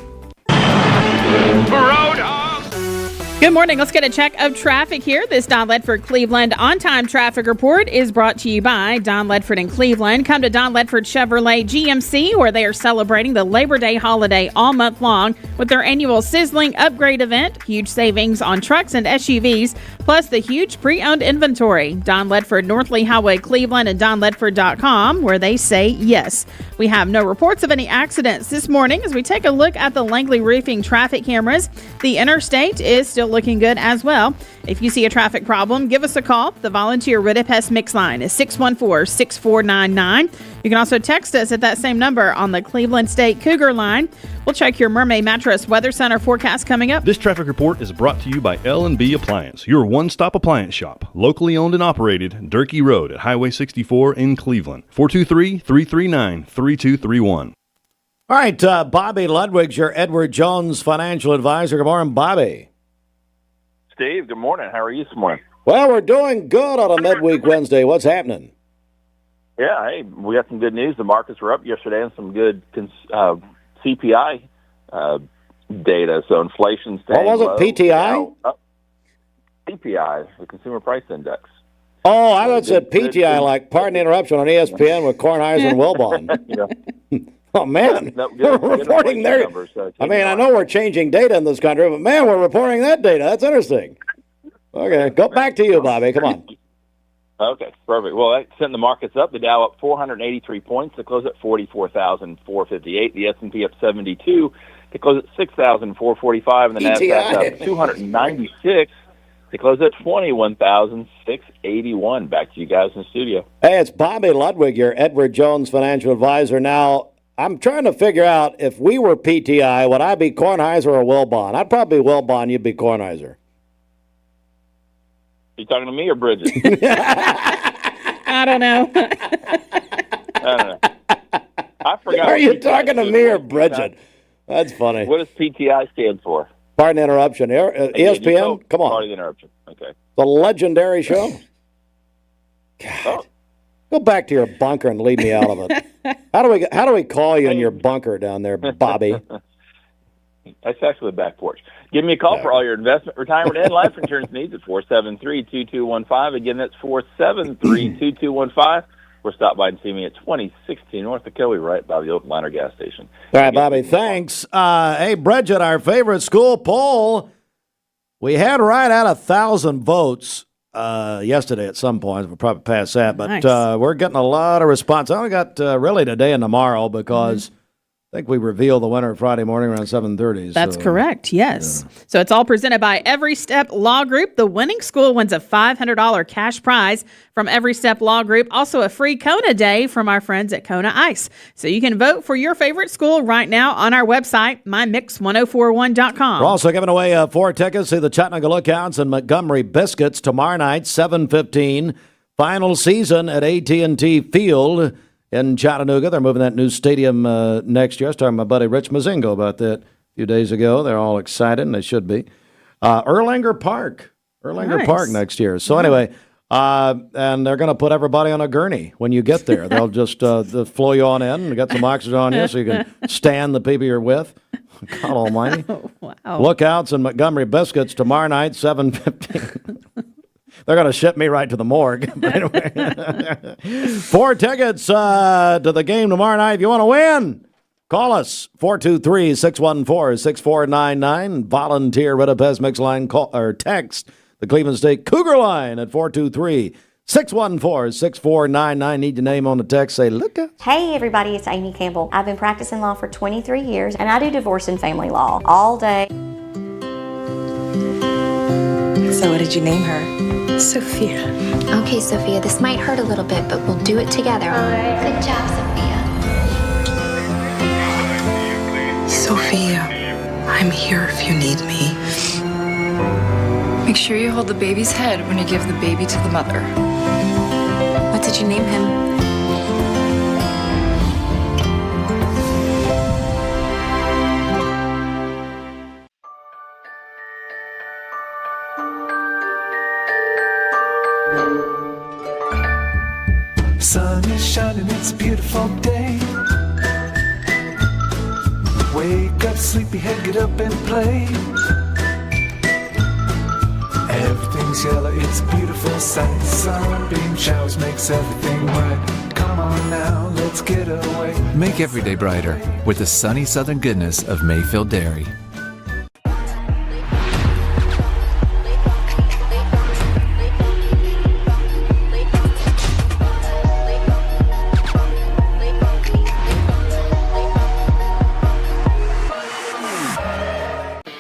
Good morning. Let's get a check of traffic here. This Don Ledford Cleveland on-time traffic report is brought to you by Don Ledford in Cleveland. Come to Don Ledford Chevrolet GMC, where they are celebrating the Labor Day holiday all month long with their annual Sizzling Upgrade event. Huge savings on trucks and SUVs, plus the huge pre-owned inventory. Don Ledford, North Lee Highway, Cleveland, and donledford.com, where they say yes. We have no reports of any accidents this morning as we take a look at the Langley Roofing traffic cameras. The interstate is still looking good as well. If you see a traffic problem, give us a call. The volunteer Ridipest mix line is 614-6499. You can also text us at that same number on the Cleveland State Cougar line. We'll check your Mermaid Mattress Weather Center forecast coming up. This traffic report is brought to you by L&B Appliance, your one-stop appliance shop, locally owned and operated, Durkee Road at Highway 64 in Cleveland. 423-339-3231. All right, Bobby Ludwig's your Edward Jones financial advisor. Good morning, Bobby. Steve, good morning. How are you this morning? Well, we're doing good on a midweek Wednesday. What's happening? Yeah, hey, we got some good news. The markets were up yesterday and some good CPI data. So inflation's staying low. What was it, PTI? CPI, the Consumer Price Index. Oh, I thought it said PTI, like pardon the interruption on ESPN with Kornheiser and Wilbon. Yeah. Oh, man, we're reporting their numbers. I mean, I know we're changing data in this country, but, man, we're reporting that data. That's interesting. Okay, go back to you, Bobby. Come on. Okay, perfect. Well, that sent the markets up. The Dow up 483 points to close at 44,458. The S&P up 72 to close at 6,445. And the NASDAQ up 296 to close at 21,681. Back to you guys in the studio. Hey, it's Bobby Ludwig, your Edward Jones financial advisor. Now, I'm trying to figure out if we were PTI, would I be Kornheiser or Wilbon? I'd probably be Wilbon, you'd be Kornheiser. You talking to me or Bridget? I don't know. I forgot. Are you talking to me or Bridget? That's funny. What does PTI stand for? Pardon the interruption. ESPN? Come on. Pardon the interruption. Okay. The legendary show? God. Oh. Go back to your bunker and leave me out of it. How do we call you in your bunker down there, Bobby? That's actually the back porch. Give me a call for all your investment, retirement, and life insurance needs at 473-2215. Again, that's 473-2215. Or stop by and see me at 2016 North Achille, right by the Oak Liner gas station. All right, Bobby, thanks. Hey, Bridget, our favorite school poll, we had right at 1,000 votes yesterday at some point. We'll probably pass that, but nice. We're getting a lot of response. I only got really today and tomorrow because think we reveal the winner Friday morning around 7:30. That's correct, yes. Yeah. So it's all presented by Every Step Law Group. The winning school wins a $500 cash prize from Every Step Law Group. Also a free Kona Day from our friends at Kona Ice. So you can vote for your favorite school right now on our website, mymix1041.com. We're also giving away 4 tickets to the Chattanooga Lookouts and Montgomery Biscuits tomorrow night, 7:15. Final season at AT&T Field in Chattanooga. They're moving that new stadium next year. I was talking to my buddy Rich Mazingo about that a few days ago. They're all excited, and they should be. Erlanger Park Park next year. So anyway, and they're going to put everybody on a gurney when you get there. They'll just they'll flow you on in and get some oxygen on you so you can stand the people you're with. God almighty. Wow. Lookouts and Montgomery Biscuits tomorrow night, 7:15. They're going to ship me right to the morgue. Anyway, 4 tickets to the game tomorrow night. If you want to win, call us, 423-614-6499. Volunteer Red Pez Mix line, call, or text the Cleveland State Cougar line at 423-614-6499. Need your name on the text. Say, look out. Hey, everybody, it's Amy Campbell. I've been practicing law for 23 years, and I do divorce and family law all day. So what did you name her? Sophia. Okay, Sophia, this might hurt a little bit, but we'll do it together. All right. Good job, Sophia, I'm here if you need me. Make sure you hold the baby's head when you give the baby to the mother. What did you name him? Sun is shining, it's a beautiful day. Wake up, sleepyhead, get up and play. Everything's yellow, it's a beautiful sight. Sunbeam showers makes everything right. Come on now, let's get away. Make every day brighter with the sunny southern goodness of Mayfield Dairy.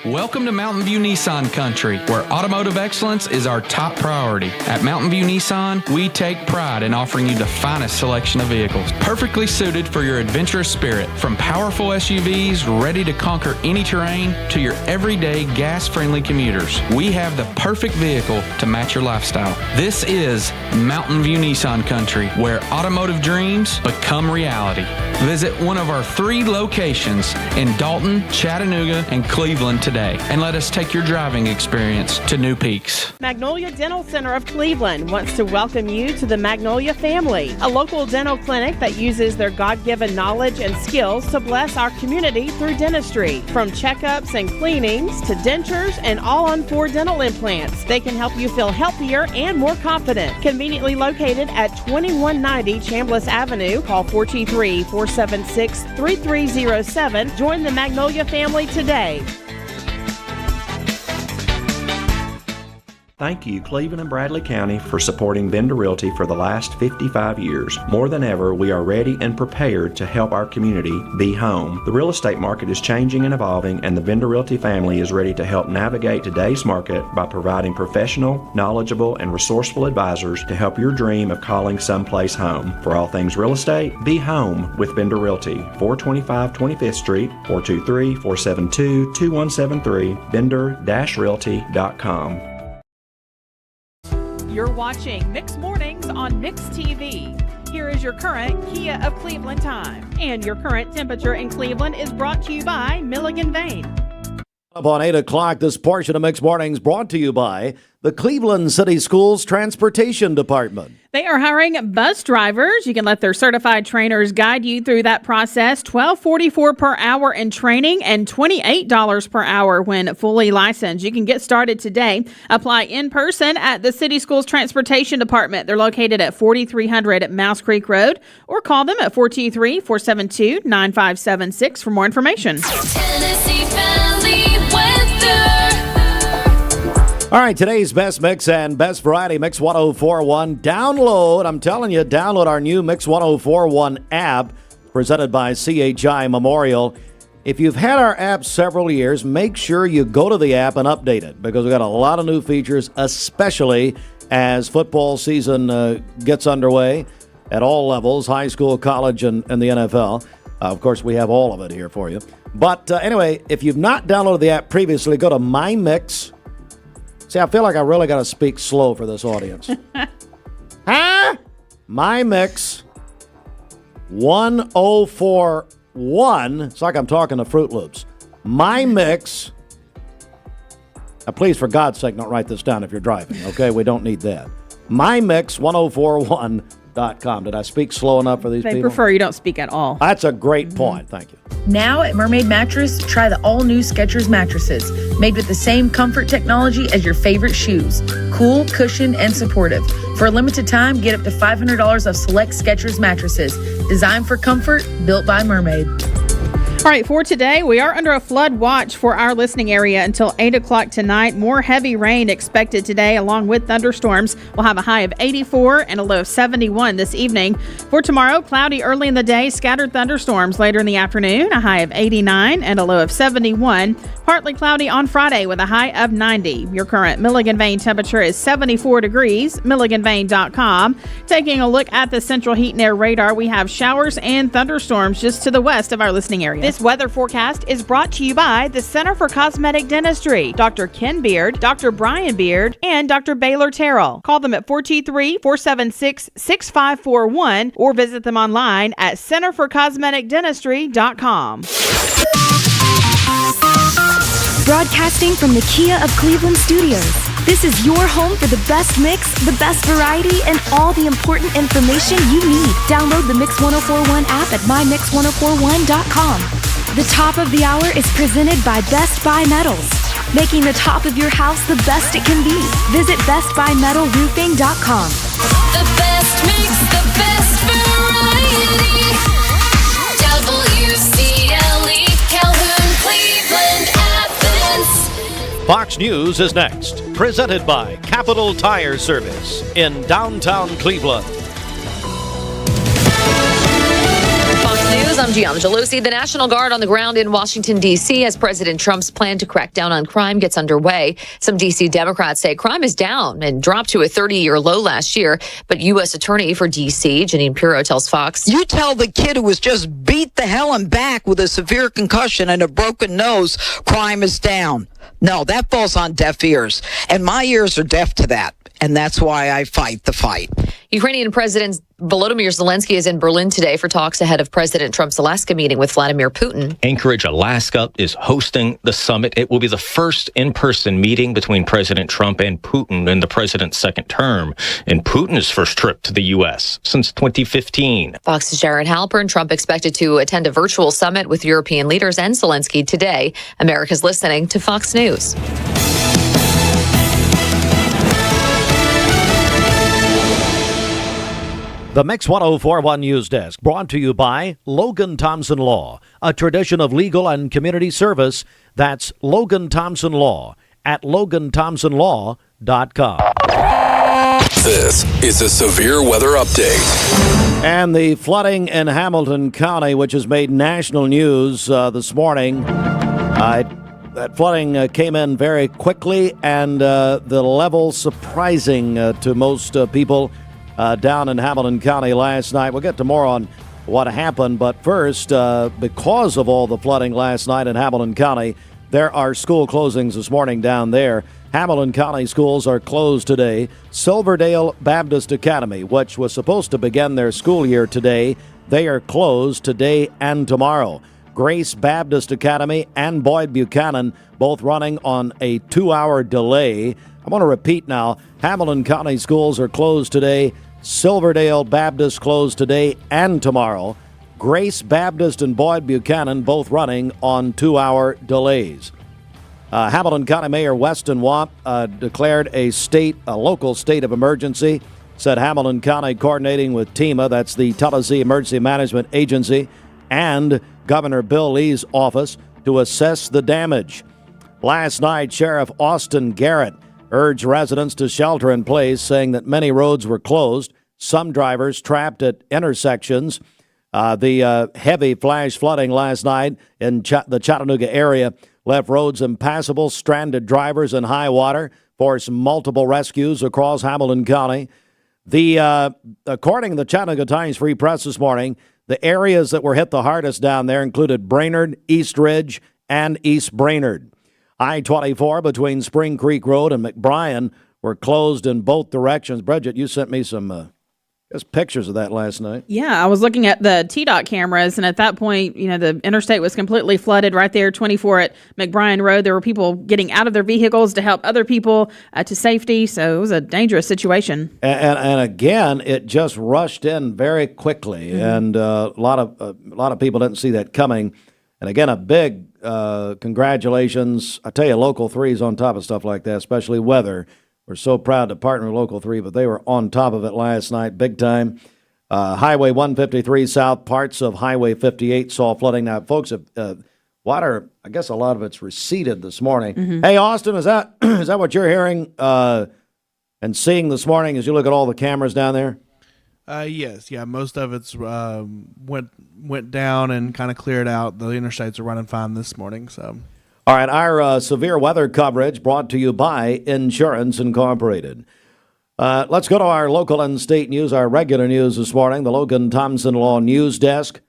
Welcome to Mountain View Nissan Country, where automotive excellence is our top priority. At Mountain View Nissan, we take pride in offering you the finest selection of vehicles, perfectly suited for your adventurous spirit. From powerful SUVs ready to conquer any terrain to your everyday gas-friendly commuters, we have the perfect vehicle to match your lifestyle. This is Mountain View Nissan Country, where automotive dreams become reality. Visit one of our 3 locations in Dalton, Chattanooga, and Cleveland today, and let us take your driving experience to new peaks. Magnolia Dental Center of Cleveland wants to welcome you to the Magnolia family, a local dental clinic that uses their God-given knowledge and skills to bless our community through dentistry. From checkups and cleanings to dentures and all-on-4 dental implants, they can help you feel healthier and more confident. Conveniently located at 2190 Chambliss Avenue, call 423-476-3307. Join the Magnolia family today. Thank you, Cleveland and Bradley County, for supporting Vendor Realty for the last 55 years. More than ever, we are ready and prepared to help our community be home. The real estate market is changing and evolving, and the Vendor Realty family is ready to help navigate today's market by providing professional, knowledgeable, and resourceful advisors to help your dream of calling someplace home. For all things real estate, be home with Vendor Realty, 425 25th Street, 423-472-2173, vendor-realty.com. You're watching Mix Mornings on Mix TV. Here is your current Kia of Cleveland time. And your current temperature in Cleveland is brought to you by Milligan Vane. Up on 8 o'clock, this portion of Mix Mornings brought to you by the Cleveland City Schools Transportation Department. They are hiring bus drivers. You can let their certified trainers guide you through that process. $12.44 per hour in training and $28 per hour when fully licensed. You can get started today. Apply in person at the City Schools Transportation Department. They're located at 4300 Mouse Creek Road, or call them at 423-472-9576 for more information. Tennessee Valley weather. All right, today's best mix and best variety, Mix 1041. Download, I'm telling you, download our new Mix 1041 app. presented by CHI Memorial. If you've had our app several years, make sure you go to the app and update it because we've got a lot of new features, especially as football season gets underway at all levels, high school, college, and the NFL. Of course, we have all of it here for you. But anyway, if you've not downloaded the app previously, go to My Mix. See, I feel like I really got to speak slow for this audience. Huh? My Mix 1041. It's like I'm talking to Fruit Loops. My Mix. Now, please, for God's sake, don't write this down if you're driving, okay? We don't need that. MyMix1041.com. Did I speak slow enough for these people? They prefer you don't speak at all. That's a great point. Thank you. Now at Mermaid Mattress, try the all-new Skechers mattresses, made with the same comfort technology as your favorite shoes. Cool, cushioned, and supportive. For a limited time, get up to $500 of select Skechers mattresses. Designed for comfort, built by Mermaid. All right, for today, we are under a flood watch for our listening area until 8 o'clock tonight. More heavy rain expected today, along with thunderstorms. We'll have a high of 84 and a low of 71 this evening. For tomorrow, cloudy early in the day, scattered thunderstorms later in the afternoon, a high of 89 and a low of 71. Partly cloudy on Friday with a high of 90. Your current Milligan Vane temperature is 74 degrees, MilliganVane.com. Taking a look at the central heat and air radar, we have showers and thunderstorms just to the west of our listening area. This weather forecast is brought to you by the Center for Cosmetic Dentistry, Dr. Ken Beard, Dr. Brian Beard, and Dr. Baylor Terrell. Call them at 423-476-6541 or visit them online at centerforcosmeticdentistry.com. Broadcasting from the Kia of Cleveland studios. This is your home for the best mix, the best variety, and all the important information you need. Download the Mix 1041 app at mymix1041.com. The top of the hour is presented by Best Buy Metals, making the top of your house the best it can be. Visit bestbuymetalroofing.com. The best mix, the best variety. WCLE, Calhoun, Cleveland, Athens. Fox News is next, presented by Capital Tire Service in downtown Cleveland. Fox News, I'm Gianna Gelosi. The National Guard on the ground in Washington, D.C. as President Trump's plan to crack down on crime gets underway. Some D.C. Democrats say crime is down and dropped to a 30-year low last year. But U.S. Attorney for D.C., Janine Pirro, tells Fox, "You tell the kid who was just beat the hell and back with a severe concussion and a broken nose, crime is down. No, that falls on deaf ears. And my ears are deaf to that. And that's why I fight the fight." Ukrainian President Volodymyr Zelensky is in Berlin today for talks ahead of President Trump's Alaska meeting with Vladimir Putin. Anchorage, Alaska is hosting the summit. It will be the first in-person meeting between President Trump and Putin in the president's second term, and Putin's first trip to the U.S. since 2015. Fox's Jared Halpern. Trump expected to attend a virtual summit with European leaders and Zelensky today. America's listening to Fox News. The Mix 1041 News Desk, brought to you by Logan Thompson Law, a tradition of legal and community service. That's Logan Thompson Law at LoganThompsonLaw.com. This is a severe weather update. And the flooding in Hamilton County, which has made national news this morning. That flooding came in very quickly, and the level surprising to most people down in Hamilton County last night. We'll get to more on what happened, but first, because of all the flooding last night in Hamilton County, there are school closings this morning down there. Hamilton County schools are closed today. Silverdale Baptist Academy, which was supposed to begin their school year today, they are closed today and tomorrow. Grace Baptist Academy and Boyd Buchanan, both running on a 2-hour delay. I want to repeat now, Hamilton County schools are closed today. Silverdale Baptist closed today and tomorrow. Grace Baptist and Boyd Buchanan both running on 2-hour delays. Hamilton County Mayor Weston Wamp declared a local state of emergency. Said Hamilton County coordinating with TEMA, that's the Tennessee Emergency Management Agency, and Governor Bill Lee's office to assess the damage. Last night, Sheriff Austin Garrett urged residents to shelter in place, saying that many roads were closed, some drivers trapped at intersections. The heavy flash flooding last night in the Chattanooga area left roads impassable, stranded drivers in high water, forced multiple rescues across Hamilton County. According to the Chattanooga Times Free Press this morning, the areas that were hit the hardest down there included Brainerd, East Ridge, and East Brainerd. I-24 between Spring Creek Road and McBrien were closed in both directions. Bridget, you sent me some pictures of that last night. Yeah, I was looking at the TDOT cameras, and at that point, the interstate was completely flooded right there, 24 at McBrien Road. There were people getting out of their vehicles to help other people to safety, so it was a dangerous situation. And again, it just rushed in very quickly, and a lot of people didn't see that coming. And again, a big congratulations. I tell you, Local 3 is on top of stuff like that, especially weather. We're so proud to partner with Local 3, but they were on top of it last night, big time. Highway 153 South, parts of Highway 58 saw flooding. Now, folks, water, I guess a lot of it's receded this morning. Hey, Austin, is that what you're hearing and seeing this morning as you look at all the cameras down there? Yes, most of it's went down and kind of cleared out. The interstates are running fine this morning, so... All right, our severe weather coverage brought to you by Insurance Incorporated. Let's go to our local and state news, our regular news this morning. The Logan Thompson Law News Desk.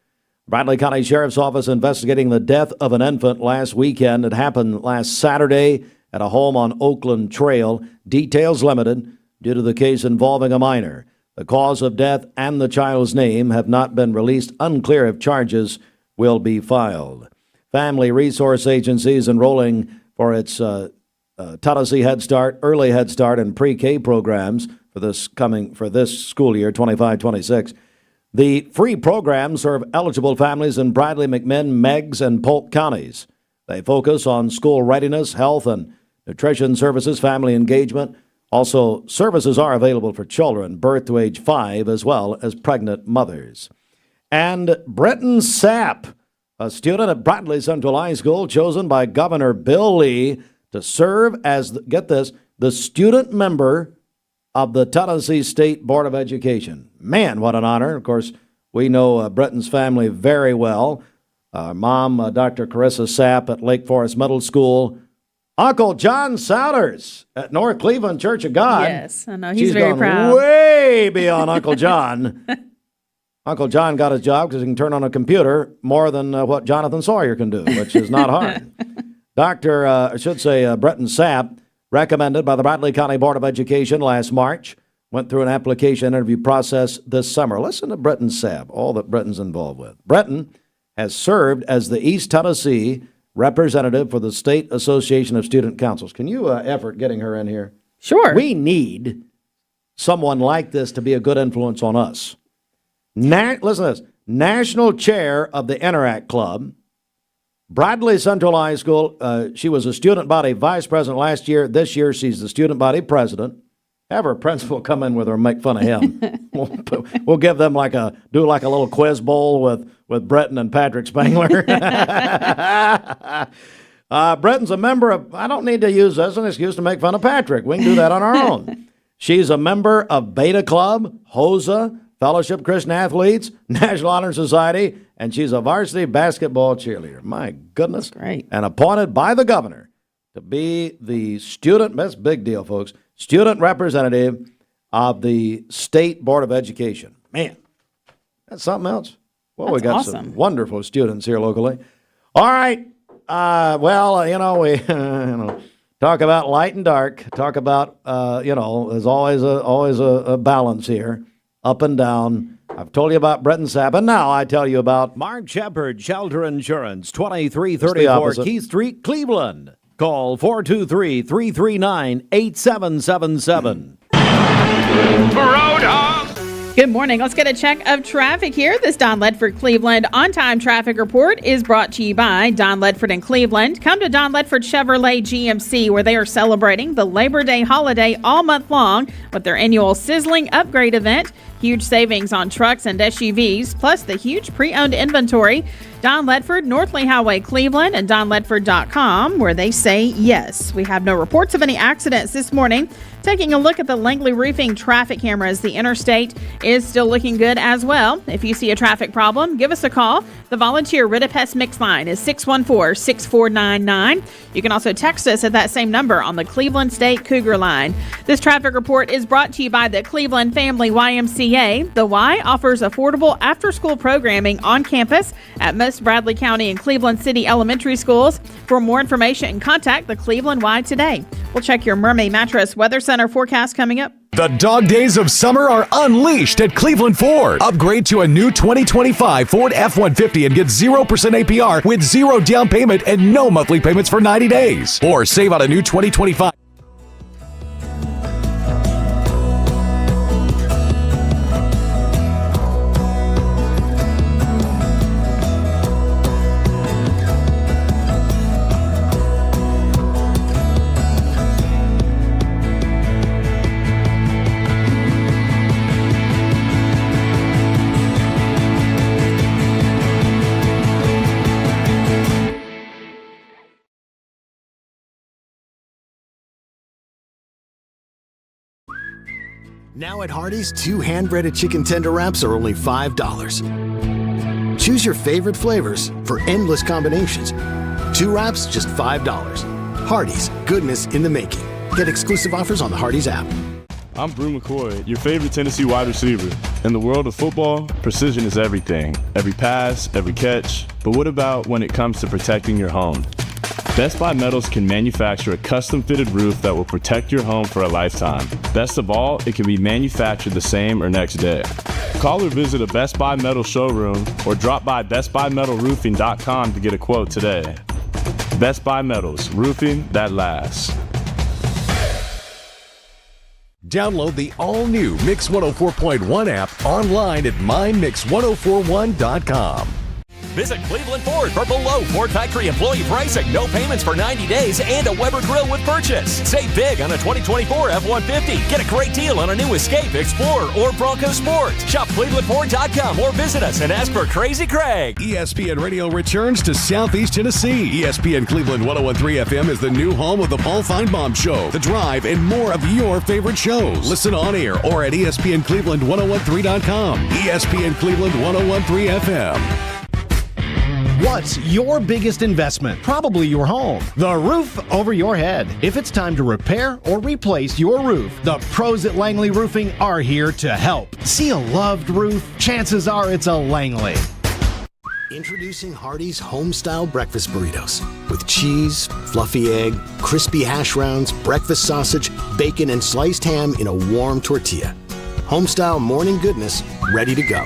Bradley County Sheriff's Office investigating the death of an infant last weekend. It happened last Saturday at a home on Oakland Trail. Details limited due to the case involving a minor. The cause of death and the child's name have not been released. Unclear if charges will be filed. Family Resource Agency is enrolling for its Tennessee Head Start, Early Head Start, and Pre-K programs for this school year, 25-26. The free programs serve eligible families in Bradley, McMinn, Meigs, and Polk counties. They focus on school readiness, health and nutrition services, family engagement. Also, services are available for children birth to age 5 as well as pregnant mothers. And Britton Sapp, a student at Bradley Central High School, chosen by Governor Bill Lee to serve as, get this, the student member of the Tennessee State Board of Education. Man, what an honor. Of course, we know Britton's family very well. Mom, Dr. Carissa Sapp at Lake Forest Middle School. Uncle John Souders at North Cleveland Church of God. Yes, I know. He's very proud. Way beyond Uncle John. Uncle John got his job because he can turn on a computer more than what Jonathan Sawyer can do, which is not hard. Britton Sapp, recommended by the Bradley County Board of Education last March, went through an application interview process this summer. Listen to Britton Sapp, all that Britton's involved with. Britton has served as the East Tennessee representative for the State Association of Student Councils. Can you effort getting her in here? Sure. We need someone like this to be a good influence on us. Listen to this. National chair of the Interact Club, Bradley Central High School. She was a student body vice president last year. This year, she's the student body president. Have her principal come in with her and make fun of him. We'll give them do a little quiz bowl with Britton and Patrick Spangler. Britton's a member of, I don't need to use this as an excuse to make fun of Patrick. We can do that on our own. She's a member of Beta Club, HOSA, Fellowship Christian Athletes, National Honor Society, and she's a varsity basketball cheerleader. My goodness. Great. And appointed by the governor to be the that's a big deal, folks, student representative of the State Board of Education. Man, that's something else. Well, we got some wonderful students here locally. All right. We talk about light and dark. Talk about, there's always a balance here. Up and down. I've told you about Britton Sapp, and now I tell you about Mark Shepard, Shelter Insurance, 2334 Keith Street, Cleveland. Call 423-339-8777. Good morning. Let's get a check of traffic here. This Don Ledford Cleveland on-time traffic report is brought to you by Don Ledford in Cleveland. Come to Don Ledford Chevrolet GMC, where they are celebrating the Labor Day holiday all month long with their annual Sizzling Upgrade event. Huge savings on trucks and SUVs, plus the huge pre-owned inventory. Don Ledford, Northley Highway, Cleveland, and DonLedford.com, where they say yes. We have no reports of any accidents this morning. Taking a look at the Langley Roofing traffic cameras, the interstate is still looking good as well. If you see a traffic problem, give us a call. The volunteer Rid-A-Pest Mix line is 614-6499. You can also text us at that same number on the Cleveland State Cougar line. This traffic report is brought to you by the Cleveland Family YMCA. The Y offers affordable after-school programming on campus at most Bradley County and Cleveland City elementary schools. For more information, contact the Cleveland Y today. We'll check your Mermaid Mattress Weather Center forecast coming up. The dog days of summer are unleashed at Cleveland Ford. Upgrade to a new 2025 Ford F-150 and get 0% APR with 0 down payment and no monthly payments for 90 days. Or save on a new 2025. Now at Hardee's, 2 hand-breaded chicken tender wraps are only $5. Choose your favorite flavors for endless combinations. 2 wraps, just $5. Hardee's, goodness in the making. Get exclusive offers on the Hardee's app. I'm Brew McCoy, your favorite Tennessee wide receiver. In the world of football, precision is everything. Every pass, every catch. But what about when it comes to protecting your home? Best Buy Metals can manufacture a custom-fitted roof that will protect your home for a lifetime. Best of all, it can be manufactured the same or next day. Call or visit a Best Buy Metal showroom or drop by bestbuymetalroofing.com to get a quote today. Best Buy Metals, roofing that lasts. Download the all-new Mix 104.1 app online at mymix1041.com. Visit Cleveland Ford for below Ford factory employee pricing, no payments for 90 days, and a Weber grill with purchase. Save big on a 2024 F-150. Get a great deal on a new Escape, Explorer, or Bronco Sport. Shop ClevelandFord.com or visit us and ask for Crazy Craig. ESPN Radio returns to Southeast Tennessee. ESPN Cleveland 101.3 FM is the new home of the Paul Feinbaum Show, The Drive, and more of your favorite shows. Listen on air or at ESPNCleveland1013.com. ESPN Cleveland 101.3 FM. What's your biggest investment? Probably your home. The roof over your head. If it's time to repair or replace your roof, the pros at Langley Roofing are here to help. See a loved roof? Chances are it's a Langley. Introducing Hardee's Homestyle Breakfast Burritos. With cheese, fluffy egg, crispy hash browns, breakfast sausage, bacon, and sliced ham in a warm tortilla. Homestyle morning goodness, ready to go.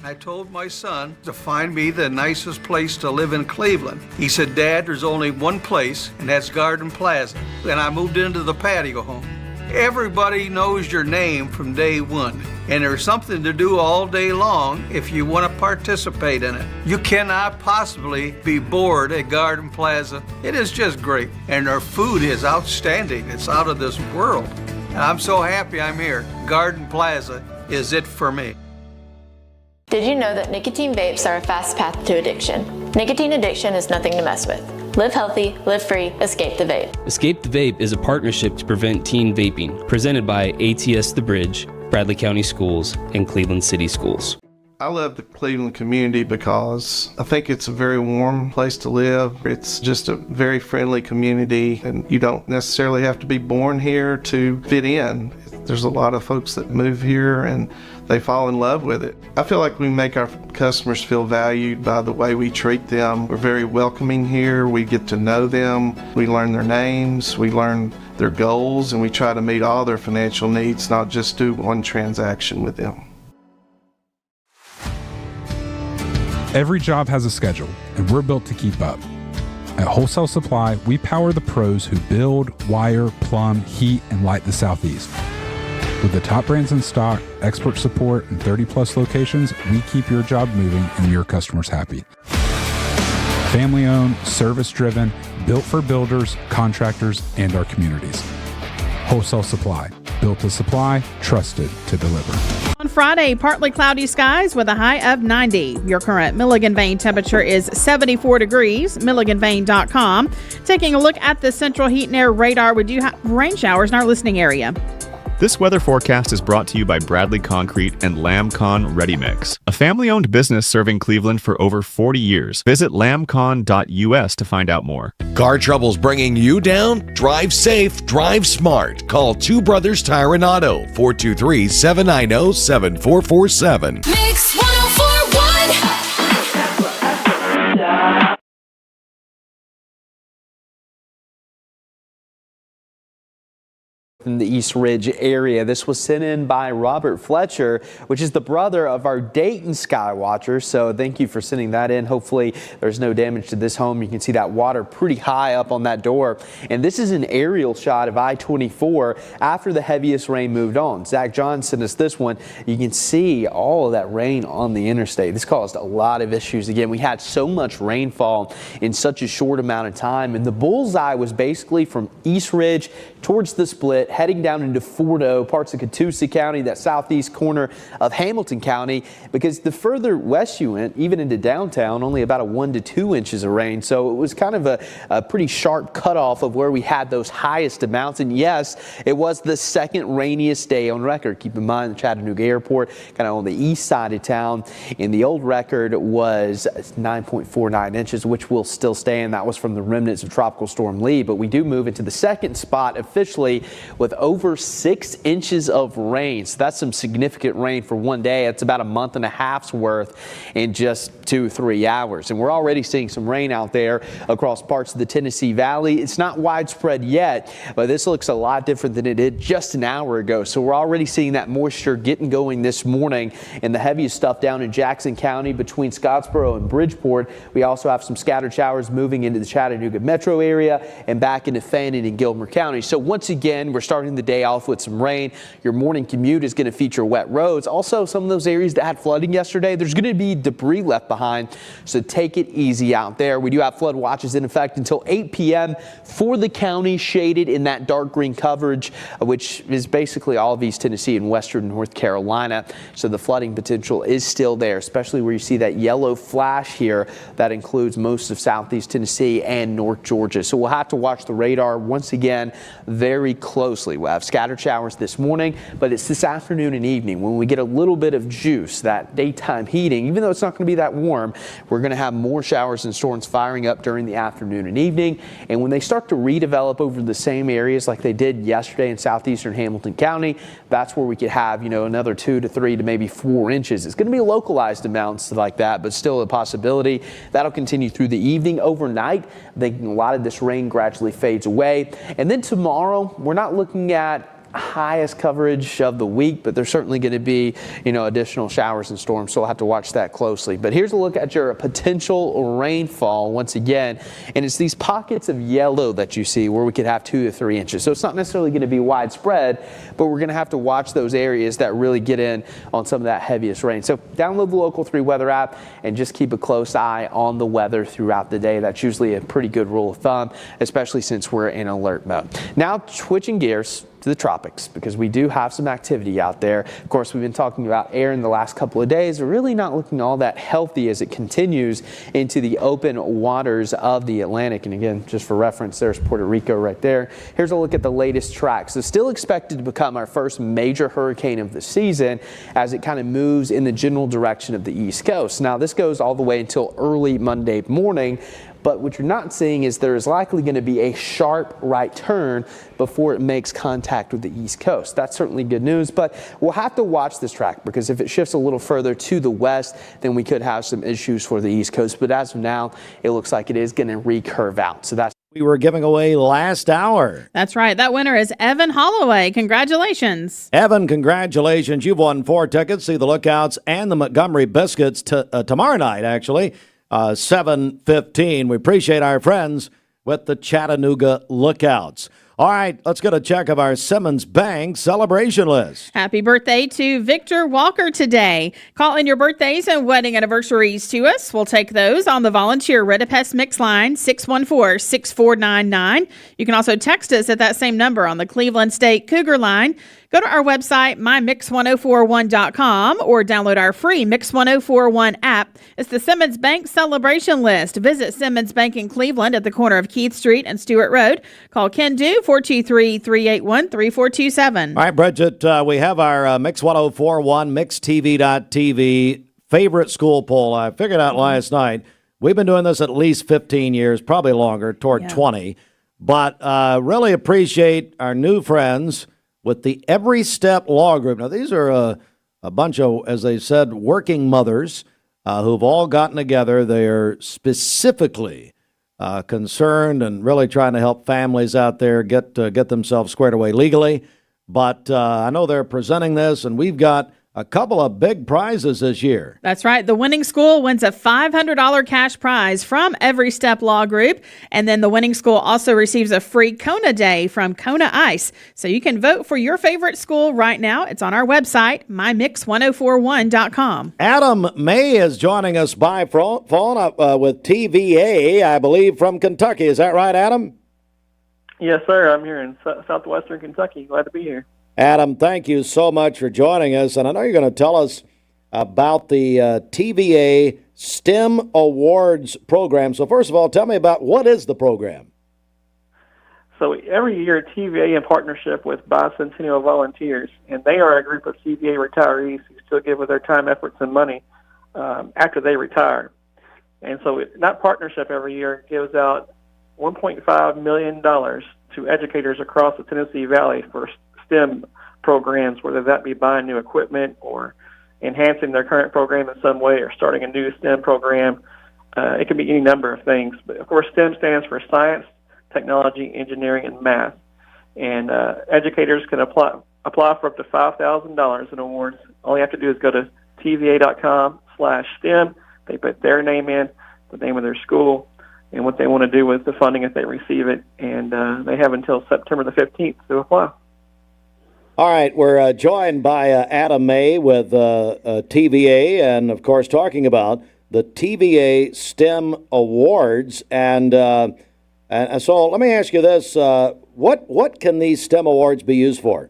I told my son to find me the nicest place to live in Cleveland. He said, Dad, there's only one place, and that's Garden Plaza. And I moved into the patio home. Everybody knows your name from day one, and there's something to do all day long if you want to participate in it. You cannot possibly be bored at Garden Plaza. It is just great, and their food is outstanding. It's out of this world. And I'm so happy I'm here. Garden Plaza is it for me. Did you know that nicotine vapes are a fast path to addiction? Nicotine addiction is nothing to mess with. Live healthy, live free, escape the vape. Escape the Vape is a partnership to prevent teen vaping, presented by ATS The Bridge, Bradley County Schools, and Cleveland City Schools. I love the Cleveland community because I think it's a very warm place to live. It's just a very friendly community, and you don't necessarily have to be born here to fit in. There's a lot of folks that move here and they fall in love with it. I feel like we make our customers feel valued by the way we treat them. We're very welcoming here. We get to know them. We learn their names. We learn their goals, and we try to meet all their financial needs, not just do one transaction with them. Every job has a schedule, and we're built to keep up. At Wholesale Supply, we power the pros who build, wire, plumb, heat, and light the Southeast. With the top brands in stock, expert support, and 30-plus locations, we keep your job moving and your customers happy. Family-owned, service-driven, built for builders, contractors, and our communities. Wholesale Supply. Built to supply, trusted to deliver. On Friday, partly cloudy skies with a high of 90. Your current Milligan Vane temperature is 74 degrees, milliganvane.com. Taking a look at the central heat and air radar, we do have rain showers in our listening area. This weather forecast is brought to you by Bradley Concrete and LambCon Ready Mix, a family-owned business serving Cleveland for over 40 years. Visit lambcon.us to find out more. Car troubles bringing you down? Drive safe, drive smart. Call Two Brothers Tire and Auto, 423-790-7447. Mix 1041. In the East Ridge area. This was sent in by Robert Fletcher, which is the brother of our Dayton Skywatcher. So thank you for sending that in. Hopefully there's no damage to this home. You can see that water pretty high up on that door. And this is an aerial shot of I-24 after the heaviest rain moved on. Zach John sent us this one. You can see all of that rain on the interstate. This caused a lot of issues. Again, we had so much rainfall in such a short amount of time. And the bullseye was basically from East Ridge towards the split, heading down into Fordo, parts of Catoosa County, that southeast corner of Hamilton County, because the further west you went, even into downtown, only about a 1 to 2 inches of rain. So it was kind of a pretty sharp cutoff of where we had those highest amounts. And yes, it was the second rainiest day on record. Keep in mind the Chattanooga Airport, kind of on the east side of town, and the old record was 9.49 inches, which will still stand. That was from the remnants of Tropical Storm Lee. But we do move into the second spot officially with over 6 inches of rain. So that's some significant rain for one day. It's about a month and a half's worth in just 2-3 hours. And we're already seeing some rain out there across parts of the Tennessee Valley. It's not widespread yet, but this looks a lot different than it did just an hour ago. So we're already seeing that moisture getting going this morning, and the heaviest stuff down in Jackson County between Scottsboro and Bridgeport. We also have some scattered showers moving into the Chattanooga metro area and back into Fannin and Gilmer County. So once again, we're starting the day off with some rain. Your morning commute is going to feature wet roads. Also, some of those areas that had flooding yesterday, there's going to be debris left behind, so take it easy out there. We do have flood watches in effect until 8 p.m. for the county, shaded in that dark green coverage, which is basically all of East Tennessee and western North Carolina. So the flooding potential is still there, especially where you see that yellow flash here. That includes most of southeast Tennessee and North Georgia. So we'll have to watch the radar once again very closely. We'll have scattered showers this morning, but it's this afternoon and evening when we get a little bit of juice, that daytime heating. Even though it's not going to be that warm, we're going to have more showers and storms firing up during the afternoon and evening. And when they start to redevelop over the same areas like they did yesterday in southeastern Hamilton County, that's where we could have, another 2 to 3 to maybe 4 inches. It's going to be localized amounts like that, but still a possibility. That'll continue through the evening. Overnight, I think a lot of this rain gradually fades away. And then tomorrow, we're not looking at highest coverage of the week, but there's certainly going to be, additional showers and storms, so we'll have to watch that closely. But here's a look at your potential rainfall once again, and it's these pockets of yellow that you see where we could have 2 to 3 inches. So it's not necessarily going to be widespread, but we're going to have to watch those areas that really get in on some of that heaviest rain. So download the Local 3 weather app and just keep a close eye on the weather throughout the day. That's usually a pretty good rule of thumb, especially since we're in alert mode. Now switching gears to the tropics, because we do have some activity out there. Of course, we've been talking about air in the last couple of days. We're really not looking all that healthy as it continues into the open waters of the Atlantic. And again, just for reference, there's Puerto Rico right there. Here's a look at the latest track. So still expected to become our first major hurricane of the season as it kind of moves in the general direction of the East Coast. Now, this goes all the way until early Monday morning. But what you're not seeing is there is likely going to be a sharp right turn before it makes contact with the East Coast. That's certainly good news, but we'll have to watch this track, because if it shifts a little further to the west, then we could have some issues for the East Coast. But as of now, it looks like it is going to recurve out. So that's we were giving away last hour. That's right. That winner is Evan Holloway. Congratulations. Evan, congratulations. You've won 4 tickets. See the Lookouts and the Montgomery Biscuits tomorrow night, actually. 7:15. We appreciate our friends with the Chattanooga Lookouts. All right, let's get a check of our Simmons Bank celebration list. Happy birthday to Victor Walker today. Call in your birthdays and wedding anniversaries to us. We'll take those on the volunteer Redipest Mix line, 614-6499. You can also text us at that same number on the Cleveland State Cougar line. Go to our website, mymix1041.com, or download our free Mix 1041 app. It's the Simmons Bank Celebration List. Visit Simmons Bank in Cleveland at the corner of Keith Street and Stewart Road. Call Ken Do, 423-381-3427. All right, Bridget, we have our Mix 1041, MixTV.tv favorite school poll. I figured out last night, we've been doing this at least 15 years, probably longer, toward 20. But really appreciate our new friends with the Every Step Law Group. Now, these are a bunch of, as they said, working mothers who've all gotten together. They are specifically concerned and really trying to help families out there get themselves squared away legally. But I know they're presenting this, and we've got a couple of big prizes this year. That's right. The winning school wins a $500 cash prize from Every Step Law Group. And then the winning school also receives a free Kona Day from Kona Ice. So you can vote for your favorite school right now. It's on our website, mymix1041.com. Adam May is joining us by phone with TVA, I believe, from Kentucky. Is that right, Adam? Yes, sir. I'm here in southwestern Kentucky. Glad to be here. Adam, thank you so much for joining us. And I know you're going to tell us about the TVA STEM Awards program. So first of all, tell me about what is the program? So every year, TVA in partnership with Bicentennial Volunteers, and they are a group of TVA retirees who still give of their time, efforts, and money after they retire. And so that partnership every year gives out $1.5 million to educators across the Tennessee Valley for STEM programs, whether that be buying new equipment or enhancing their current program in some way or starting a new STEM program. It can be any number of things. But, of course, STEM stands for science, technology, engineering, and math. And educators can apply for up to $5,000 in awards. All you have to do is go to tva.com/STEM. They put their name in, the name of their school, and what they want to do with the funding if they receive it. And they have until September the 15th to apply. All right, we're joined by Adam May with TVA, and of course talking about the TVA STEM Awards. And so let me ask you this: what can these STEM Awards be used for?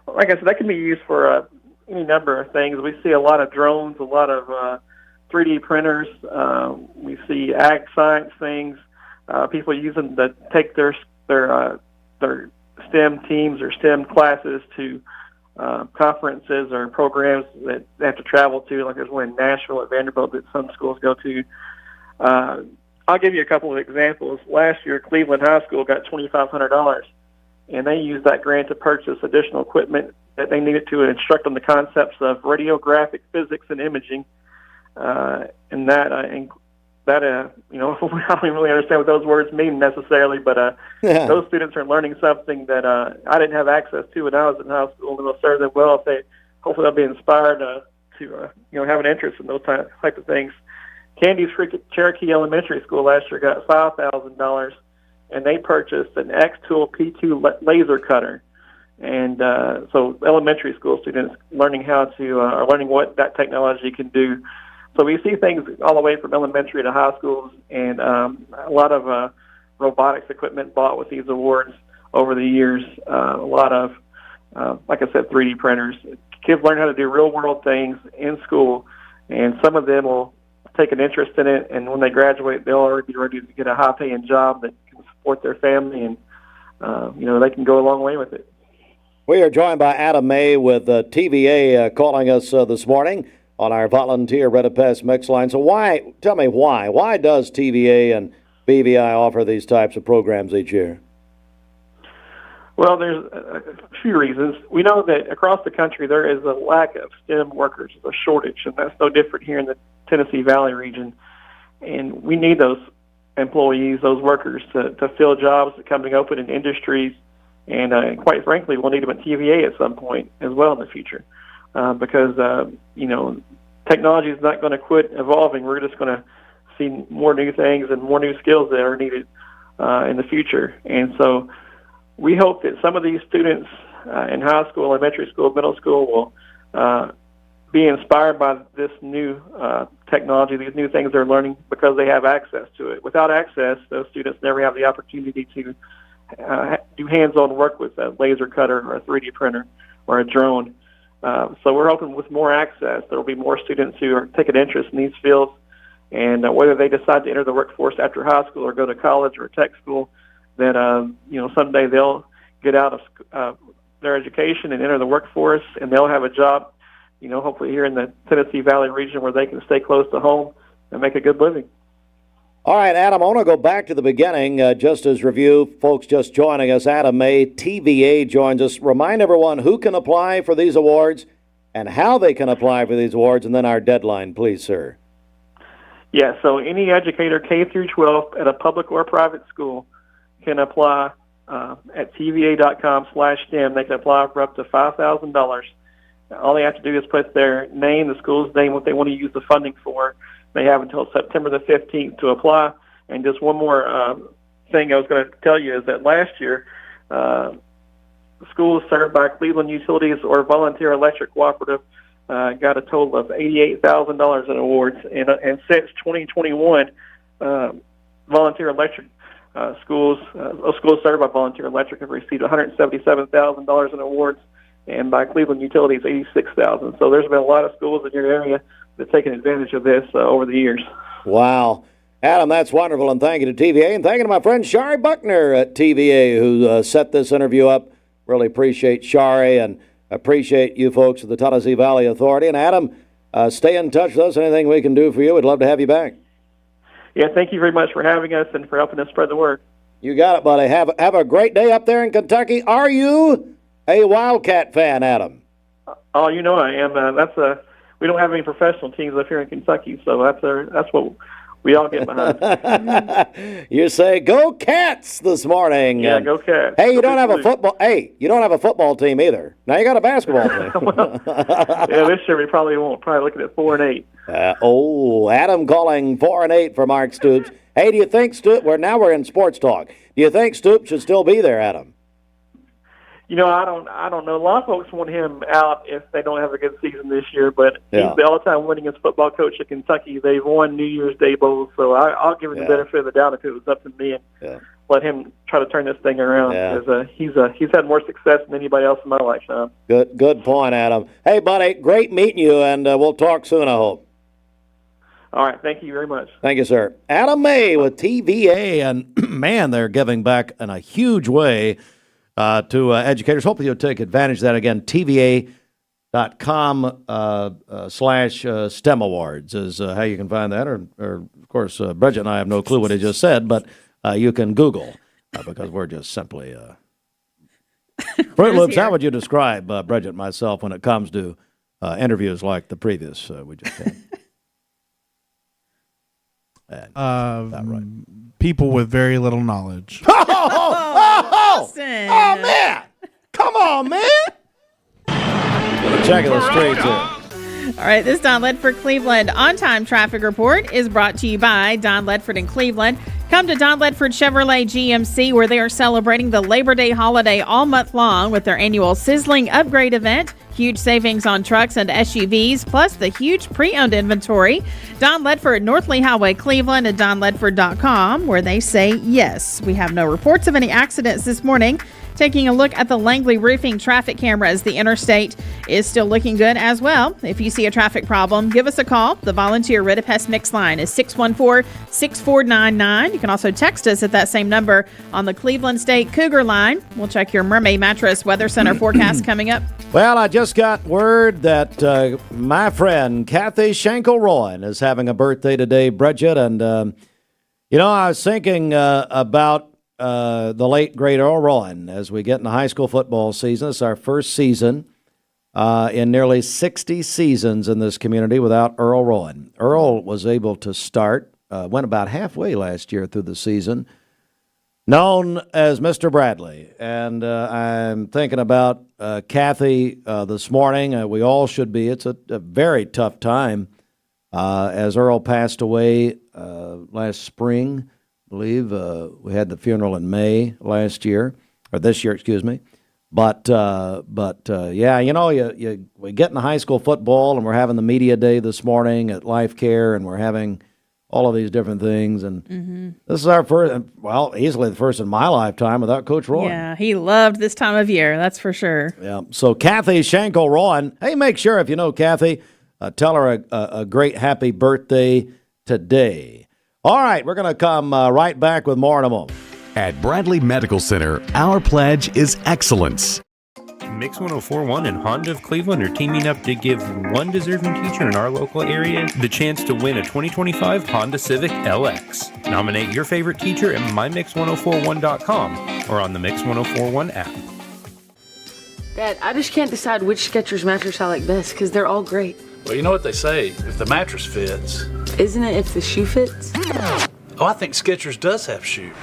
Like I said, that can be used for any number of things. We see a lot of drones, a lot of 3D printers. We see ag science things. People use them to take their STEM teams or STEM classes to conferences or programs that they have to travel to, like there's one in Nashville at Vanderbilt that some schools go to. I'll give you a couple of examples. Last year, Cleveland High School got $2,500, and they used that grant to purchase additional equipment that they needed to instruct on the concepts of radiographic physics and imaging, and that I don't really understand what those words mean necessarily, but those students are learning something that I didn't have access to when I was in high school, and it'll serve them well if hopefully they'll be inspired to have an interest in those type of things. Candy's Cherokee Elementary School last year got $5,000, and they purchased an X-Tool P2 laser cutter. And so elementary school students learning are learning what that technology can do. So we see things all the way from elementary to high schools, and a lot of robotics equipment bought with these awards over the years. A lot of, like I said, 3D printers. Kids learn how to do real-world things in school, and some of them will take an interest in it, and when they graduate, they'll already be ready to get a high-paying job that can support their family, and they can go a long way with it. We are joined by Adam May with TVA calling us this morning on our volunteer Reddit Pass mix line. So tell me why? Why does TVA and BVI offer these types of programs each year? Well, there's a few reasons. We know that across the country there is a lack of STEM workers, a shortage, and that's no different here in the Tennessee Valley region. And we need those employees, those workers, to fill jobs that come to open in industries. And quite frankly, we'll need them at TVA at some point as well in the future. Because technology is not going to quit evolving. We're just going to see more new things and more new skills that are needed in the future. And so we hope that some of these students in high school, elementary school, middle school will be inspired by this new technology, these new things they're learning, because they have access to it. Without access, those students never have the opportunity to do hands-on work with a laser cutter or a 3D printer or a drone. So we're hoping with more access, there will be more students who are taking interest in these fields, and whether they decide to enter the workforce after high school or go to college or tech school, that someday they'll get out of their education and enter the workforce, and they'll have a job, hopefully here in the Tennessee Valley region where they can stay close to home and make a good living. All right, Adam, I want to go back to the beginning, just as review, folks just joining us. Adam May, TVA, joins us. Remind everyone who can apply for these awards and how they can apply for these awards, and then our deadline, please, sir. Yeah, so any educator K through 12 at a public or private school can apply at tva.com/STEM. They can apply for up to $5,000. All they have to do is put their name, the school's name, what they want to use the funding for. They have until September the 15th to apply. And just one more thing I was going to tell you is that last year, schools served by Cleveland Utilities or Volunteer Electric Cooperative got a total of $88,000 in awards. And since 2021, Volunteer Electric schools served by Volunteer Electric have received $177,000 in awards, and by Cleveland Utilities, $86,000. So there's been a lot of schools in your area that taken advantage of this over the years. Wow. Adam, that's wonderful, and thank you to TVA, and thank you to my friend Shari Buckner at TVA who set this interview up. Really appreciate Shari and appreciate you folks at the Tennessee Valley Authority. And Adam, stay in touch with us. Anything we can do for you, we'd love to have you back. Yeah, thank you very much for having us and for helping us spread the word. You got it, buddy. Have a great day up there in Kentucky. Are you a Wildcat fan, Adam? Oh, I am. We don't have any professional teams up here in Kentucky, so that's what we all get behind. You say go Cats this morning. Yeah, go Cats. Hey, you don't have a football. Hey, you don't have a football team either. Now you got a basketball team. Yeah, this year we probably won't. Probably looking at 4-8. Adam calling 4-8 for Mark Stoops. Hey, do you think Stoops? We're in sports talk. Do you think Stoops should still be there, Adam? I don't know. A lot of folks want him out if they don't have a good season this year, but he's the all-time winningest football coach at Kentucky. They've won New Year's Day bowls, so I'll give him the benefit of the doubt if it was up to me and let him try to turn this thing around because he's had more success than anybody else in my lifetime. Good point, Adam. Hey, buddy, great meeting you, and we'll talk soon, I hope. All right, thank you very much. Thank you, sir. Adam May with TVA, and man, they're giving back in a huge way to educators. Hopefully you'll take advantage of that. Again, TVA.com/STEM Awards is how you can find that. Or of course, Bridget and I have no clue what he just said, but you can Google because we're just simply Fruit Loops. How would you describe Bridget and myself when it comes to interviews like the previous we just had? Right. People with very little knowledge. Oh, man. Come on, man. Check the streets here. All right, this Don Ledford Cleveland on-time traffic report is brought to you by Don Ledford in Cleveland. Come to Don Ledford Chevrolet GMC where they are celebrating the Labor Day holiday all month long with their annual Sizzling Upgrade event. Huge savings on trucks and SUVs, plus the huge pre-owned inventory. Don Ledford, North Lee Highway, Cleveland, and donledford.com, where they say yes. We have no reports of any accidents this morning. Taking a look at the Langley Roofing traffic cameras, the interstate is still looking good as well. If you see a traffic problem, give us a call. The volunteer Rid of Pest Mix line is 614-6499. You can also text us at that same number on the Cleveland State Cougar line. We'll check your Mermaid Mattress Weather Center forecast coming up. Well, I just got word that my friend Kathy Schenkel-Rowan is having a birthday today, Bridget. And, I was thinking about the late, great Earl Rowan as we get in the high school football season. It's our first season in nearly 60 seasons in this community without Earl Rowan. Earl was able to start, went about halfway last year through the season, known as Mr. Bradley. And I'm thinking about Kathy this morning. We all should be. It's a very tough time as Earl passed away last spring. I believe we had the funeral in May last year, or this year, excuse me. But yeah, we get in the high school football, and we're having the media day this morning at Life Care, and we're having all of these different things. And this is our first, well, easily the first in my lifetime without Coach Rowan. Yeah, he loved this time of year, that's for sure. Yeah. So Kathy Schenkel-Rowan, hey, make sure if you know Kathy, tell her a great happy birthday today. All right, we're going to come right back with more in a moment. At Bradley Medical Center, our pledge is excellence. Mix 104.1 and Honda of Cleveland are teaming up to give one deserving teacher in our local area the chance to win a 2025 Honda Civic LX. Nominate your favorite teacher at mymix1041.com or on the Mix 1041 app. Dad, I just can't decide which Skechers mattress I like best because they're all great. Well, you know what they say, if the mattress fits. Isn't it if the shoe fits? Oh, I think Skechers does have shoes.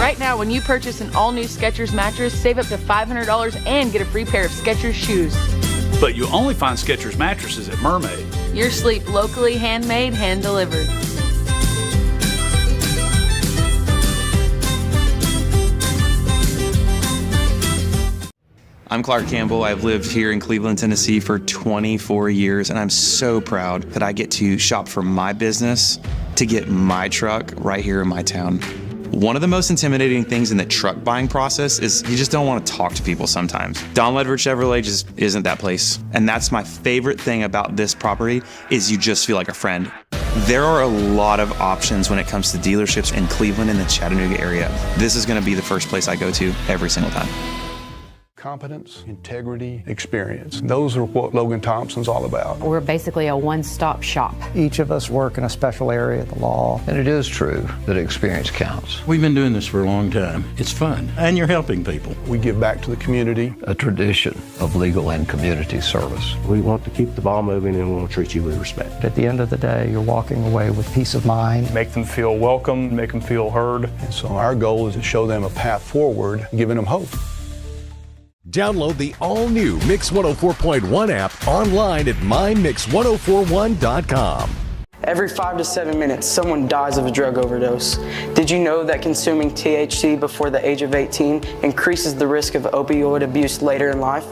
Right now, when you purchase an all-new Skechers mattress, save up to $500 and get a free pair of Skechers shoes. But you only find Skechers mattresses at Mermaid. Your sleep locally handmade, hand-delivered. I'm Clark Campbell. I've lived here in Cleveland, Tennessee for 24 years, and I'm so proud that I get to shop for my business to get my truck right here in my town. One of the most intimidating things in the truck buying process is you just don't want to talk to people sometimes. Don Ledford Chevrolet just isn't that place. And that's my favorite thing about this property is you just feel like a friend. There are a lot of options when it comes to dealerships in Cleveland and the Chattanooga area. This is going to be the first place I go to every single time. Competence, integrity, experience. Those are what Logan Thompson's all about. We're basically a one-stop shop. Each of us work in a special area of the law. And it is true that experience counts. We've been doing this for a long time. It's fun, and you're helping people. We give back to the community. A tradition of legal and community service. We want to keep the ball moving and we want to treat you with respect. At the end of the day, you're walking away with peace of mind. Make them feel welcome, make them feel heard. And so our goal is to show them a path forward, giving them hope. Download the all-new Mix 104.1 app online at mymix1041.com. Every 5 to 7 minutes, someone dies of a drug overdose. Did you know that consuming THC before the age of 18 increases the risk of opioid abuse later in life?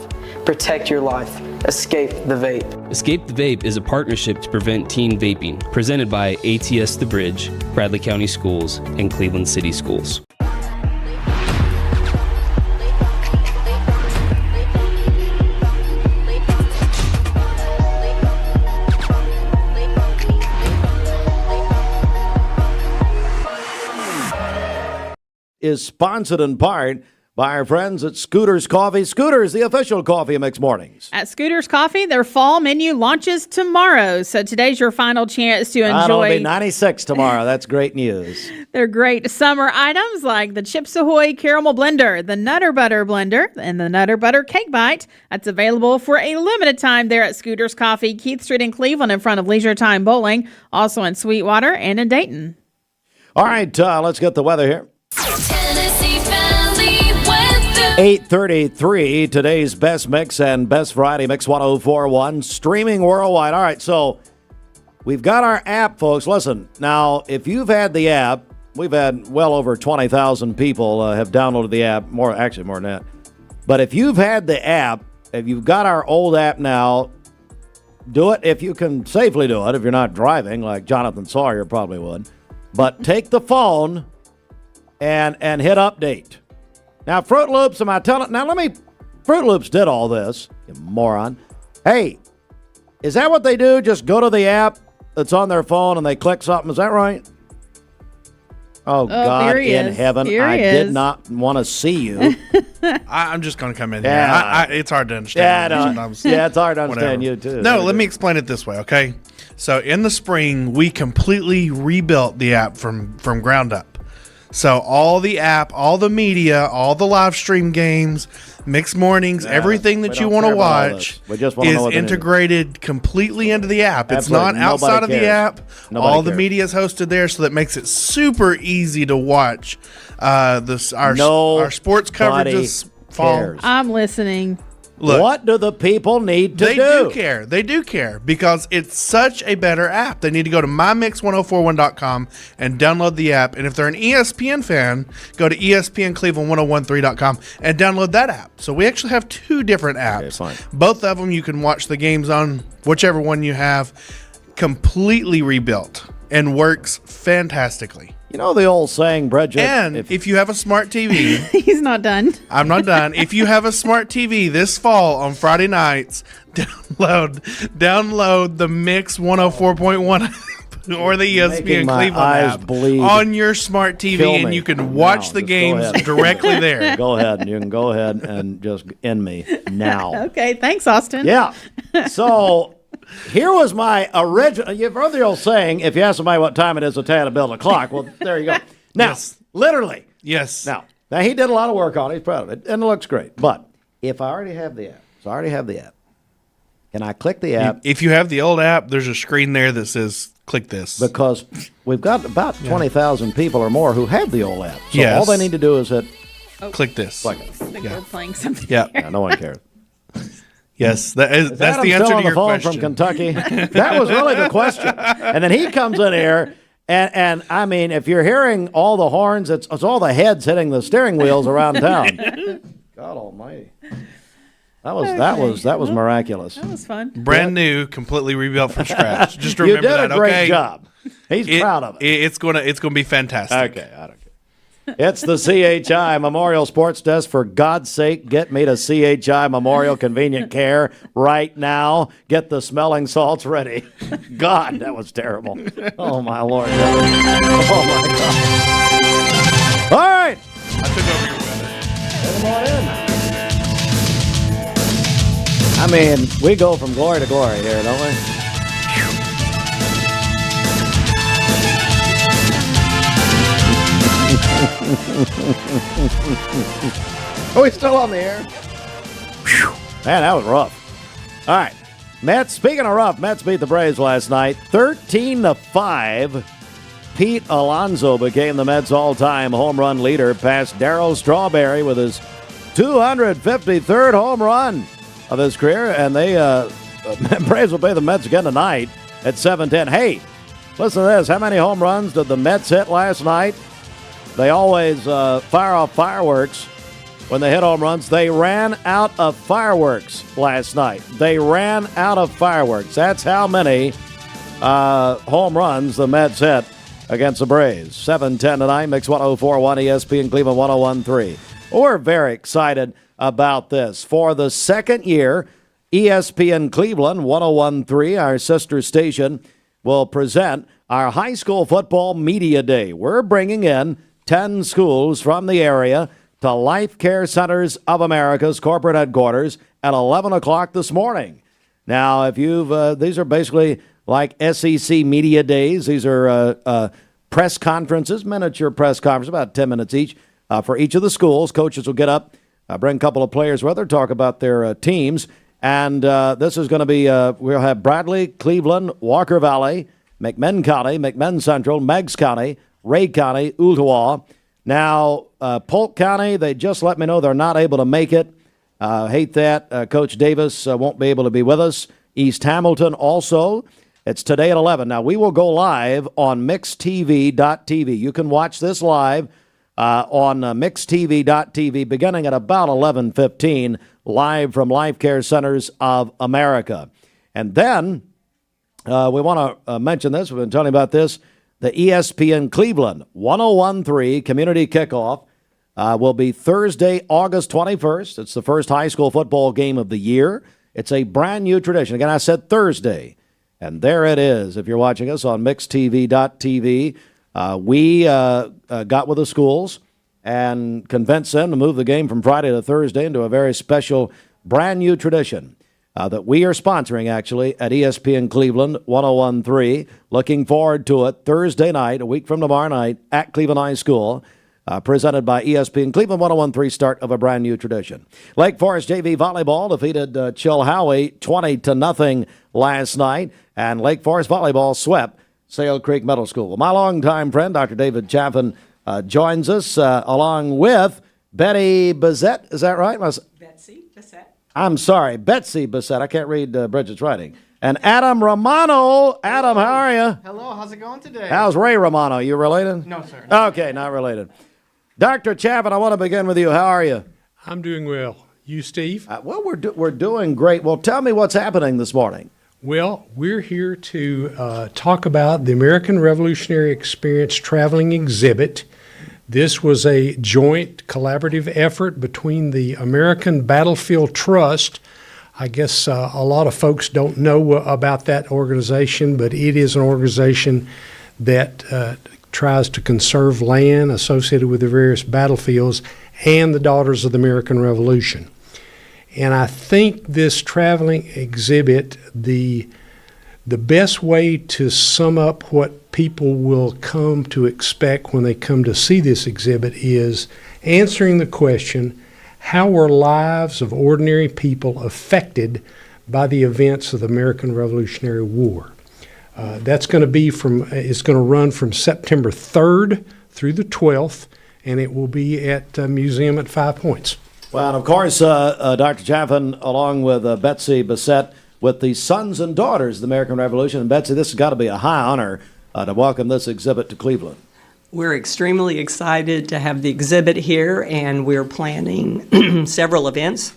Protect your life. Escape the Vape. Escape the Vape is a partnership to prevent teen vaping, presented by ATS The Bridge, Bradley County Schools, and Cleveland City Schools. Is sponsored in part by our friends at Scooter's Coffee. Scooter's, the official coffee of Mix Mornings. At Scooter's Coffee, their fall menu launches tomorrow. So today's your final chance to enjoy. It'll be 96 tomorrow. That's great news. They're great summer items like the Chips Ahoy Caramel Blender, the Nutter Butter Blender, and the Nutter Butter Cake Bite. That's available for a limited time there at Scooter's Coffee, Keith Street in Cleveland in front of Leisure Time Bowling, also in Sweetwater and in Dayton. All right, let's get the weather here. Tennessee Valley weather. 8:33, today's best mix and best variety mix 1041, streaming worldwide. All right, so we've got our app, folks. Listen, now, if you've had the app, we've had well over 20,000 people have downloaded the app, more than that. But if you've had the app, if you've got our old app now, do it if you can safely do it, if you're not driving, like Jonathan Sawyer probably would. But take the phone and hit update. Now, Fruit Loops, Fruit Loops did all this, you moron. Hey, is that what they do? Just go to the app that's on their phone and they click something? Is that right? Oh God in heaven, I did not want to see you. I'm just going to come in here. It's hard to understand. It's hard to understand you too. No, let me explain it this way, okay? So in the spring, we completely rebuilt the app from ground up. So all the app, all the media, all the live stream games, Mixed Mornings, everything that you want to watch is integrated completely into the app. It's not outside of the app. All the media is hosted there, so that makes it super easy to watch our sports coverage this fall. I'm listening. Look, what do the people need to do? They do care. They do care because it's such a better app. They need to go to mymix1041.com and download the app. And if they're an ESPN fan, go to ESPNCleveland1013.com and download that app. So we actually have two different apps. Okay, fine. Both of them you can watch the games on, whichever one you have, completely rebuilt. and works fantastically. You know the old saying, Bridget? And if you have a smart TV, He's not done. I'm not done. If you have a smart TV this fall on Friday nights, download the Mix 104.1 or the ESPN Cleveland app on your smart TV, and you can watch the games directly there. Go ahead. You can go ahead and just end me now. Okay, thanks, Austin. Yeah. So here was my original. You've heard the old saying, if you ask somebody what time it is, they'll tell you to build a clock. Well, there you go. Now, literally. Yes. Now, he did a lot of work on it. He's proud of it, and it looks great. But if I already have the app, can I click the app? If you have the old app, there's a screen there that says click this. Because we've got about 20,000 people or more who have the old app. So Yes. all they need to do is hit click this. Click it. I think we're playing something. Yeah. No one cares. Yes, that's the answer still to on your the phone question. from Kentucky? That was really the question. And then he comes in here, and I mean, if you're hearing all the horns, it's all the heads hitting the steering wheels around town. God Almighty, that was miraculous. That was fun. Brand new, completely rebuilt from scratch. Just remember You did that. a great Okay? job. He's proud of it. It's gonna be fantastic. Okay, I don't care. It's the CHI Memorial Sports Desk. For God's sake, get me to CHI Memorial Convenient Care right now. Get the smelling salts ready. God, that was terrible. Oh, my Lord. Oh, my God. All right. I took over your weather. I mean, we go from glory to glory here, don't we? Are we still on the air? Man, that was rough. All right. Mets, speaking of rough, Mets beat the Braves last night 13-5. Pete Alonso became the Mets' all-time home run leader, past Darryl Strawberry with his 253rd home run of his career. And they Braves will play the Mets again tonight at 7:10. Hey, listen to this. How many home runs did the Mets hit last night? They always fire off fireworks when they hit home runs. They ran out of fireworks last night. They ran out of fireworks. That's how many home runs the Mets hit against the Braves. 7:10 tonight, Mix 104.1 ESPN Cleveland 101.3. We're very excited about this. For the second year, ESPN Cleveland 101.3, our sister station, will present our high school football media day. We're bringing in 10 schools from the area to Life Care Centers of America's corporate headquarters at 11 o'clock this morning. Now, if these are basically like SEC media days. These are press conferences, miniature press conferences, about 10 minutes each for each of the schools. Coaches will get up, bring a couple of players with her, talk about their teams. And this is going to be, we'll have Bradley, Cleveland, Walker Valley, McMinn County, McMinn Central, Meigs County, Ray County, Ooltewah. Now, Polk County, they just let me know they're not able to make it. Hate that. Coach Davis won't be able to be with us. East Hamilton also. It's today at 11. Now, we will go live on mixtv.tv. You can watch this live on mixtv.tv beginning at about 11:15, live from Life Care Centers of America. And then we want to mention this. We've been telling you about this. The ESPN Cleveland 101.3 Community Kickoff will be Thursday, August 21st. It's the first high school football game of the year. It's a brand new tradition. Again, I said Thursday. And there it is. If you're watching us on mixtv.tv, we got with the schools and convinced them to move the game from Friday to Thursday into a very special brand new tradition that we are sponsoring, actually, at ESPN Cleveland 101.3. Looking forward to it Thursday night, a week from tomorrow night, at Cleveland High School, presented by ESPN Cleveland 101.3, start of a brand new tradition. Lake Forest JV Volleyball defeated Chilhowie 20-0 last night, and Lake Forest Volleyball swept Sale Creek Middle School. Well, my longtime friend, Dr. David Chaffin, joins us along with Betty Bassette. Is that right? Betsy Bassette. I'm sorry, Betsy Bassette. I can't read Bridget's writing. And Adam Romano. Adam, how are you? Hello, how's it going today? How's Ray Romano? You related? No, sir. Okay, not related. Dr. Chaffin, I want to begin with you. How are you? I'm doing well. You, Steve? Well, we're doing great. Well, tell me what's happening this morning. Well, we're here to talk about the American Revolutionary Experience Traveling Exhibit. This was a joint collaborative effort between the American Battlefield Trust. I guess a lot of folks don't know about that organization, but it is an organization that tries to conserve land associated with the various battlefields and the Daughters of the American Revolution. And I think this traveling exhibit, the best way to sum up what people will come to expect when they come to see this exhibit is answering the question, how were lives of ordinary people affected by the events of the American Revolutionary War? That's going to be it's going to run from September 3rd through the 12th, and it will be at Museum at 5 Points. Well, and of course, Dr. Chaffin, along with Betsy Bassette, with the Sons and Daughters of the American Revolution. And Betsy, this has got to be a high honor to welcome this exhibit to Cleveland. We're extremely excited to have the exhibit here, and we're planning several events.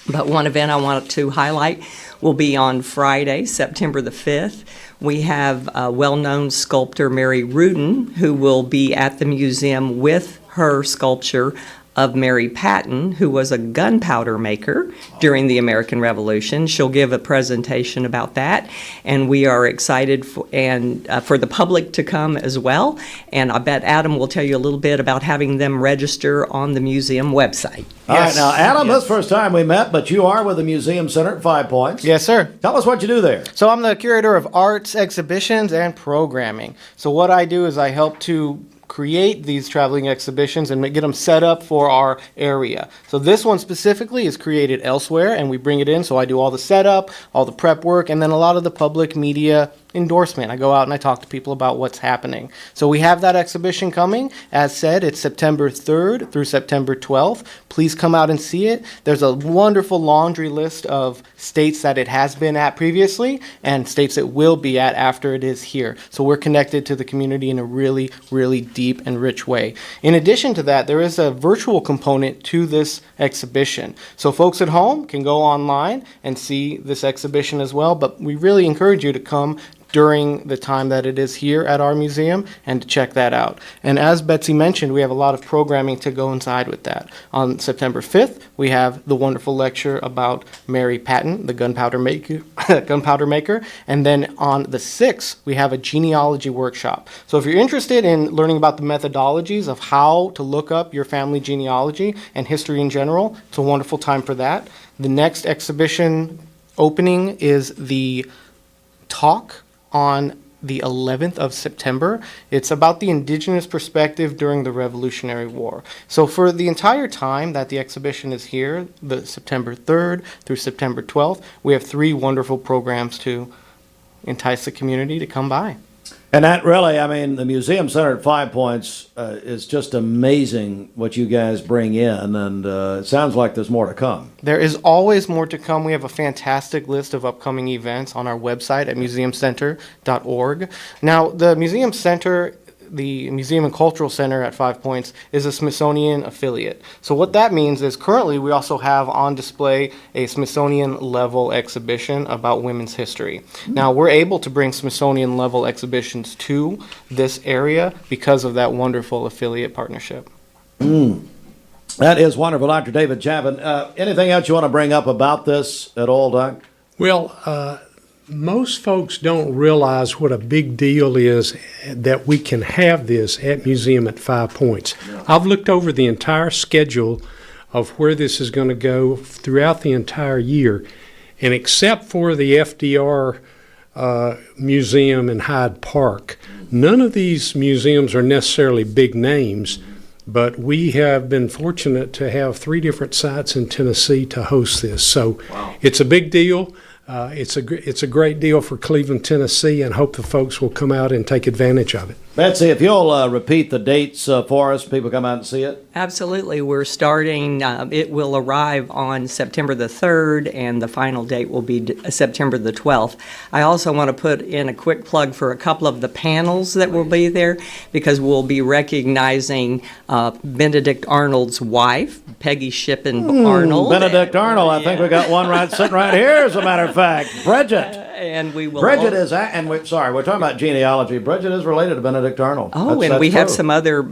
But one event I want to highlight will be on Friday, September the 5th. We have well-known sculptor Mary Rudin, who will be at the museum with her sculpture of Mary Patton, who was a gunpowder maker during the American Revolution. She'll give a presentation about that, and we are excited for the public to come as well. And I bet Adam will tell you a little bit about having them register on the museum website. All right, now, Adam, this is the first time we met, but you are with the Museum Center at 5 Points. Yes, sir. Tell us what you do there. So I'm the curator of arts, exhibitions, and programming. So what I do is I help to create these traveling exhibitions and get them set up for our area. So this one specifically is created elsewhere, and we bring it in. So I do all the setup, all the prep work, and then a lot of the public media endorsement. I go out and I talk to people about what's happening. So we have that exhibition coming. As said, it's September 3rd through September 12th. Please come out and see it. There's a wonderful laundry list of states that it has been at previously and states it will be at after it is here. So we're connected to the community in a really, really deep and rich way. In addition to that, there is a virtual component to this exhibition. So folks at home can go online and see this exhibition as well, but we really encourage you to come during the time that it is here at our museum and to check that out. And as Betsy mentioned, we have a lot of programming to go inside with that. On September 5th, we have the wonderful lecture about Mary Patton, the gunpowder maker. And then on the 6th, we have a genealogy workshop. So if you're interested in learning about the methodologies of how to look up your family genealogy and history in general, it's a wonderful time for that. The next exhibition opening is the talk on the 11th of September. It's about the indigenous perspective during the Revolutionary War. So for the entire time that the exhibition is here, the September 3rd through September 12th, we have 3 wonderful programs to entice the community to come by. And that really, I mean, the Museum Center at 5 Points is just amazing what you guys bring in, and it sounds like there's more to come. There is always more to come. We have a fantastic list of upcoming events on our website at museumcenter.org. Now, the Museum Center, the Museum and Cultural Center at 5 Points, is a Smithsonian affiliate. So what that means is currently we also have on display a Smithsonian level exhibition about women's history. Now we're able to bring Smithsonian level exhibitions to this area because of that wonderful affiliate partnership. That is wonderful, Dr. David Chaffin. Anything else you want to bring up about this at all, Doc? Well, most folks don't realize what a big deal is that we can have this at Museum at 5 Points. I've looked over the entire schedule of where this is going to go throughout the entire year, and except for the FDR Museum in Hyde Park, none of these museums are necessarily big names, but we have been fortunate to have 3 different sites in Tennessee to host this. So It's a big deal. It's a great deal for Cleveland, Tennessee, and hope the folks will come out and take advantage of it. Betsy, if you'll repeat the dates for us, people come out and see it. Absolutely. We're starting, it will arrive on September the 3rd, and the final date will be September the 12th. I also want to put in a quick plug for a couple of the panels that will be there, because we'll be recognizing Benedict Arnold's wife, Peggy Shippen Arnold. Benedict Arnold. I think we got one sitting right here, as a matter of fact. Bridget. And we will. Bridget is, we're talking about genealogy. Bridget is related to Benedict Arnold. Oh, and we have some other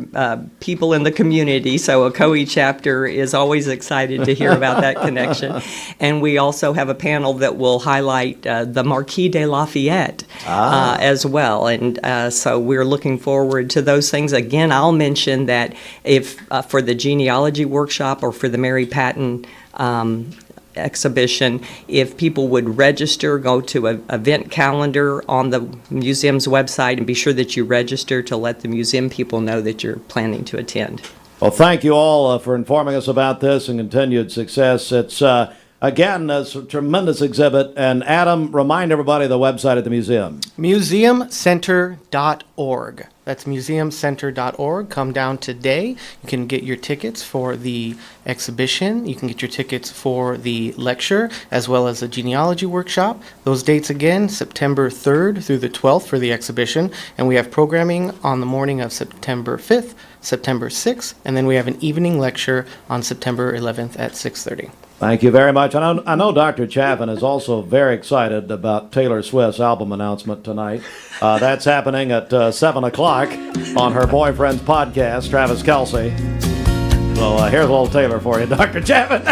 people in the community, so Ocoee chapter is always excited to hear about that connection. And we also have a panel that will highlight the Marquis de Lafayette as well. And so we're looking forward to those things. Again, I'll mention that if for the genealogy workshop or for the Mary Patton exhibition, if people would register, go to an event calendar on the museum's website and be sure that you register to let the museum people know that you're planning to attend. Well, thank you all for informing us about this and continued success. It's, again, it's a tremendous exhibit. And Adam, remind everybody of the website at the museum. Museumcenter.org. That's museumcenter.org. Come down today. You can get your tickets for the exhibition. You can get your tickets for the lecture as well as the genealogy workshop. Those dates again, September 3rd through the 12th for the exhibition. And we have programming on the morning of September 5th, September 6th, and then we have an evening lecture on September 11th at 6:30. Thank you very much. I know Dr. Chaffin is also very excited about Taylor Swift's album announcement tonight. That's happening at 7 o'clock on her boyfriend's podcast, Travis Kelce. So here's a little Taylor for you, Dr. Chaffin.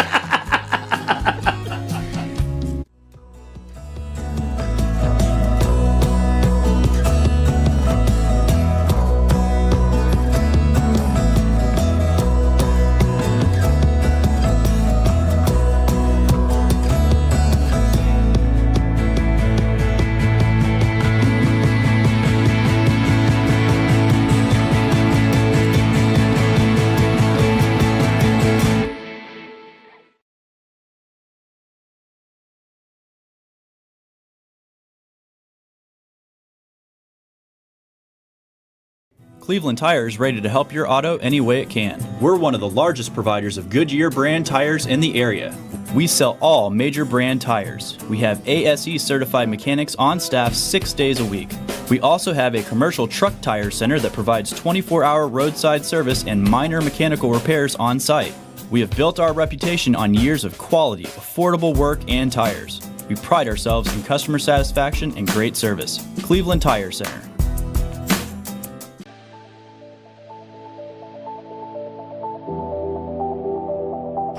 Cleveland Tire is ready to help your auto any way it can. We're one of the largest providers of Goodyear brand tires in the area. We sell all major brand tires. We have ASE certified mechanics on staff 6 days a week. We also have a commercial truck tire center that provides 24-hour roadside service and minor mechanical repairs on site. We have built our reputation on years of quality, affordable work and tires. We pride ourselves in customer satisfaction and great service. Cleveland Tire Center.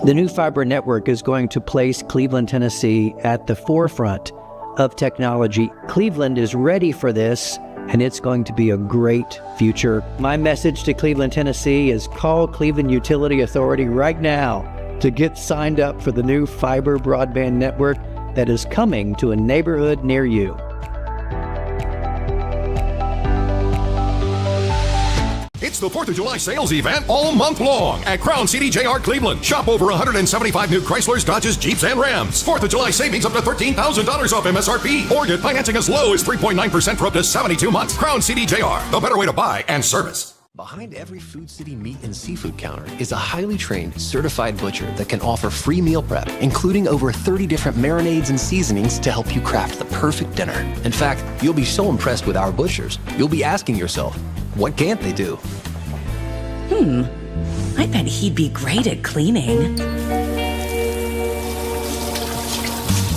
The new fiber network is going to place Cleveland, Tennessee at the forefront of technology. Cleveland is ready for this, and it's going to be a great future. My message to Cleveland, Tennessee is call Cleveland Utility Authority right now to get signed up for the new fiber broadband network that is coming to a neighborhood near you. It's the 4th of July sales event all month long at Crown CDJR Cleveland. Shop over 175 new Chryslers, Dodges, Jeeps, and Rams. 4th of July savings up to $13,000 off MSRP. Or get financing as low as 3.9% for up to 72 months. Crown CDJR, the better way to buy and service. Behind every Food City meat and seafood counter is a highly trained, certified butcher that can offer free meal prep, including over 30 different marinades and seasonings to help you craft the perfect dinner. In fact, you'll be so impressed with our butchers, you'll be asking yourself, what can't they do? I bet he'd be great at cleaning.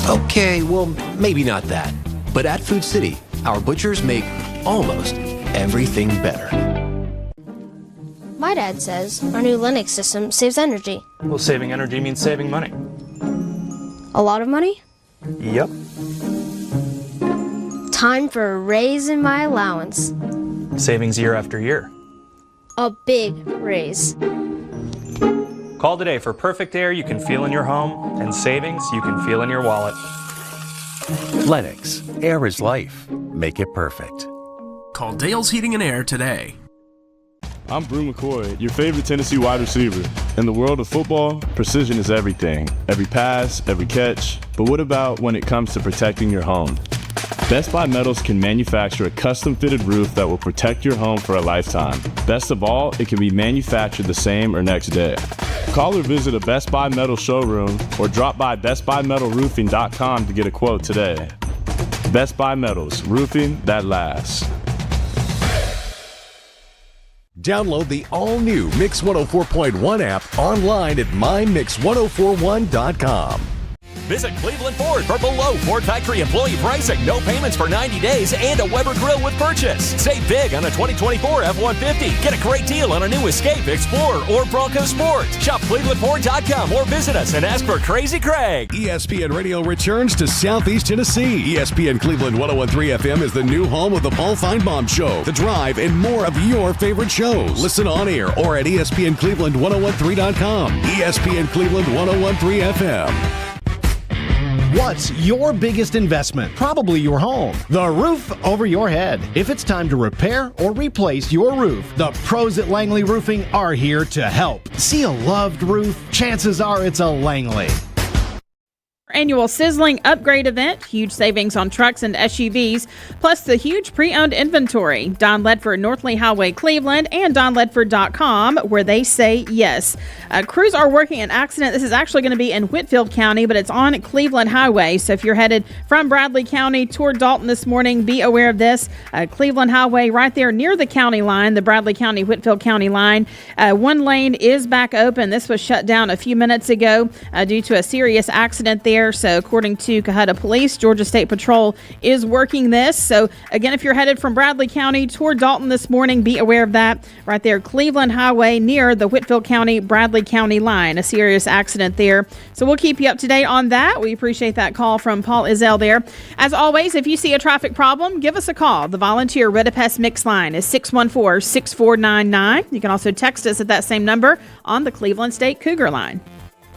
Okay, well, maybe not that. But at Food City, our butchers make almost everything better. My dad says our new Linux system saves energy. Well, saving energy means saving money. A lot of money? Yep. Time for a raise in my allowance. Savings year after year. A big raise. Call today for perfect air you can feel in your home and savings you can feel in your wallet. Lennox. Air is life. Make it perfect. Call Dale's Heating and Air today. I'm Brew McCoy, your favorite Tennessee wide receiver. In the world of football, precision is everything. Every pass, every catch. But what about when it comes to protecting your home? Best Buy Metals can manufacture a custom-fitted roof that will protect your home for a lifetime. Best of all, it can be manufactured the same or next day. Call or visit a Best Buy Metal showroom or drop by bestbuymetalroofing.com to get a quote today. Best Buy Metals, roofing that lasts. Download the all-new Mix 104.1 app online at mymix1041.com. Visit Cleveland Ford for below Ford factory employee pricing, no payments for 90 days, and a Weber grill with purchase. Save big on a 2024 F-150. Get a great deal on a new Escape, Explorer, or Bronco Sport. Shop ClevelandFord.com or visit us and ask for Crazy Craig. ESPN Radio returns to Southeast Tennessee. ESPN Cleveland 101.3 FM is the new home of the Paul Feinbaum Show, The Drive, and more of your favorite shows. Listen on air or at ESPNCleveland1013.com. ESPN Cleveland 101.3 FM. What's your biggest investment? Probably your home. The roof over your head. If it's time to repair or replace your roof, the pros at Langley Roofing are here to help. See a loved roof? Chances are it's a Langley. Annual sizzling upgrade event, huge savings on trucks and SUVs, plus the huge pre-owned inventory. Don Ledford, North Lee Highway, Cleveland, and donledford.com, where they say yes. Crews are working an accident. This is actually going to be in Whitfield County, but it's on Cleveland Highway. So if you're headed from Bradley County toward Dalton this morning, be aware of this. Cleveland Highway right there near the county line, the Bradley County, Whitfield County line. One lane is back open. This was shut down a few minutes ago due to a serious accident there. So according to Cahutta Police, Georgia State Patrol is working this. So again, if you're headed from Bradley County toward Dalton this morning, be aware of that. Right there, Cleveland Highway near the Whitfield County, Bradley County line. A serious accident there. So we'll keep you up to date on that. We appreciate that call from Paul Izell there. As always, if you see a traffic problem, give us a call. The volunteer Red-A-Pest Mix line is 614-6499. You can also text us at that same number on the Cleveland State Cougar line.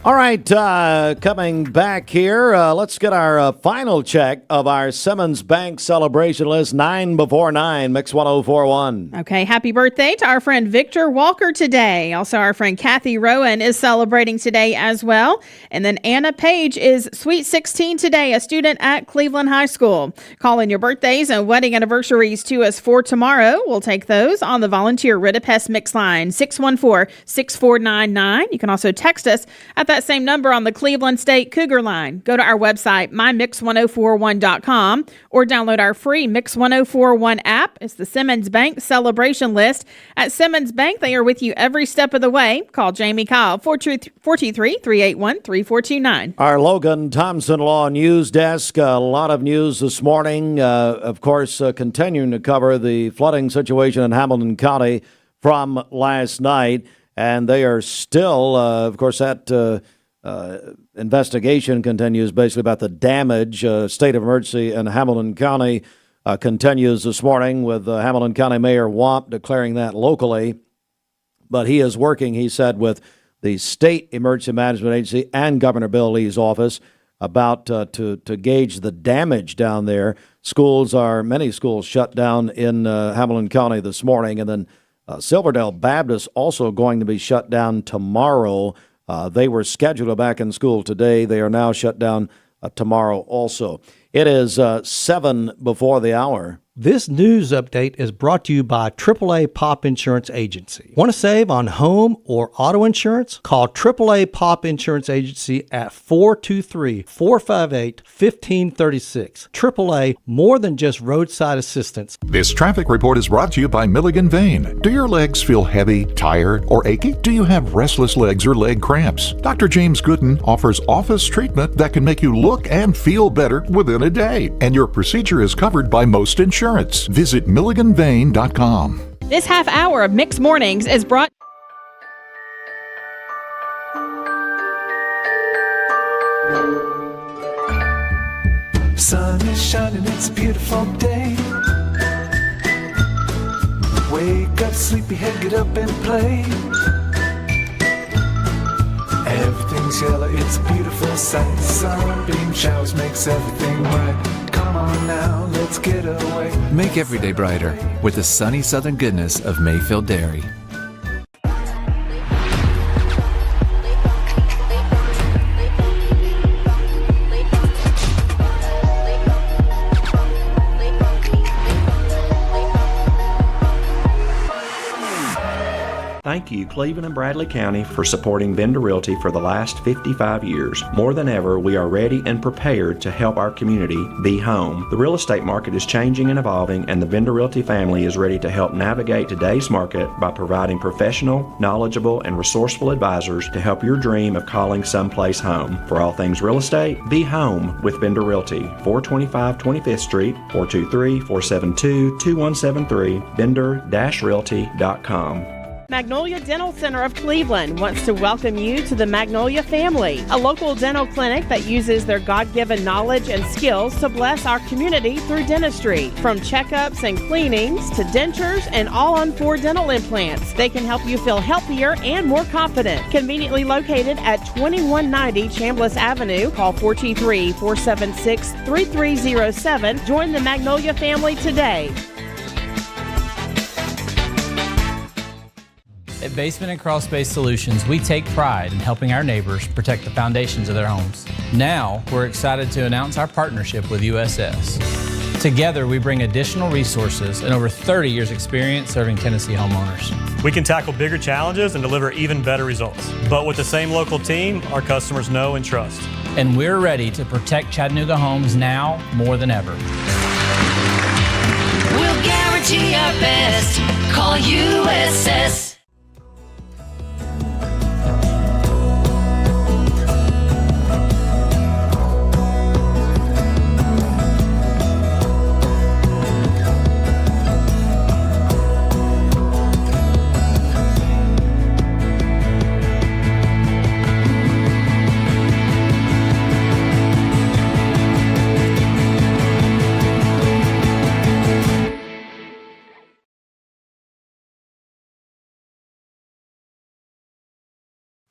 All right, coming back here, let's get our final check of our Simmons Bank celebration list, 9 before 9, Mix 1041. Okay, happy birthday to our friend Victor Walker today. Also, our friend Kathy Rowan is celebrating today as well. And then Anna Page is Sweet 16 today, a student at Cleveland High School. Call in your birthdays and wedding anniversaries to us for tomorrow. We'll take those on the volunteer Rid-A-Pest Mix line, 614-6499. You can also text us at that same number on the Cleveland State Cougar line. Go to our website, mymix1041.com, or download our free Mix 1041 app. It's the Simmons Bank celebration list. At Simmons Bank, they are with you every step of the way. Call Jamie Kyle, 423-381-3429. Our Logan Thompson Law News Desk, a lot of news this morning. Of course, continuing to cover the flooding situation in Hamilton County from last night. And they are still, of course, that investigation continues basically about the damage. State of emergency in Hamilton County continues this morning with Hamilton County Mayor Wamp declaring that locally. But he is working, he said, with the State Emergency Management Agency and Governor Bill Lee's office about to gauge the damage down there. Many schools shut down in Hamilton County this morning, and then Silverdale Baptist also going to be shut down tomorrow. They were scheduled to be back in school today. They are now shut down tomorrow also. It is 7 before the hour. This news update is brought to you by AAA Pop Insurance Agency. Want to save on home or auto insurance? Call AAA Pop Insurance Agency at 423-458-1536. AAA, more than just roadside assistance. This traffic report is brought to you by Milligan Vein. Do your legs feel heavy, tired, or achy? Do you have restless legs or leg cramps? Dr. James Gooden offers office treatment that can make you look and feel better within a day. And your procedure is covered by most insurance. Visit MilliganVein.com. This half hour of Mixed Mornings is brought. Sun is shining, it's a beautiful day. Wake up, sleepyhead, get up and play. Everything's yellow, it's a beautiful sight. Sunbeam showers makes everything bright. Come on now, let's get away. Make every day brighter with the sunny southern goodness of Mayfield Dairy. Thank you, Cleveland and Bradley County, for supporting Vendor Realty for the last 55 years. More than ever, we are ready and prepared to help our community be home. The real estate market is changing and evolving, and the Vendor Realty family is ready to help navigate today's market by providing professional, knowledgeable, and resourceful advisors to help your dream of calling someplace home. For all things real estate, be home with Vendor Realty, 425 25th Street, 423-472-2173, vendor-realty.com. Magnolia Dental Center of Cleveland wants to welcome you to the Magnolia family, a local dental clinic that uses their God-given knowledge and skills to bless our community through dentistry. From checkups and cleanings to dentures and all-on-4 dental implants, they can help you feel healthier and more confident. Conveniently located at 2190 Chambliss Avenue, call 423-476-3307. Join the Magnolia family today. At Basement and Crawl Space Solutions, we take pride in helping our neighbors protect the foundations of their homes. Now, we're excited to announce our partnership with USS. Together, we bring additional resources and over 30 years experience serving Tennessee homeowners. We can tackle bigger challenges and deliver even better results. But with the same local team, our customers know and trust. And we're ready to protect Chattanooga homes now more than ever. We'll guarantee our best. Call USS.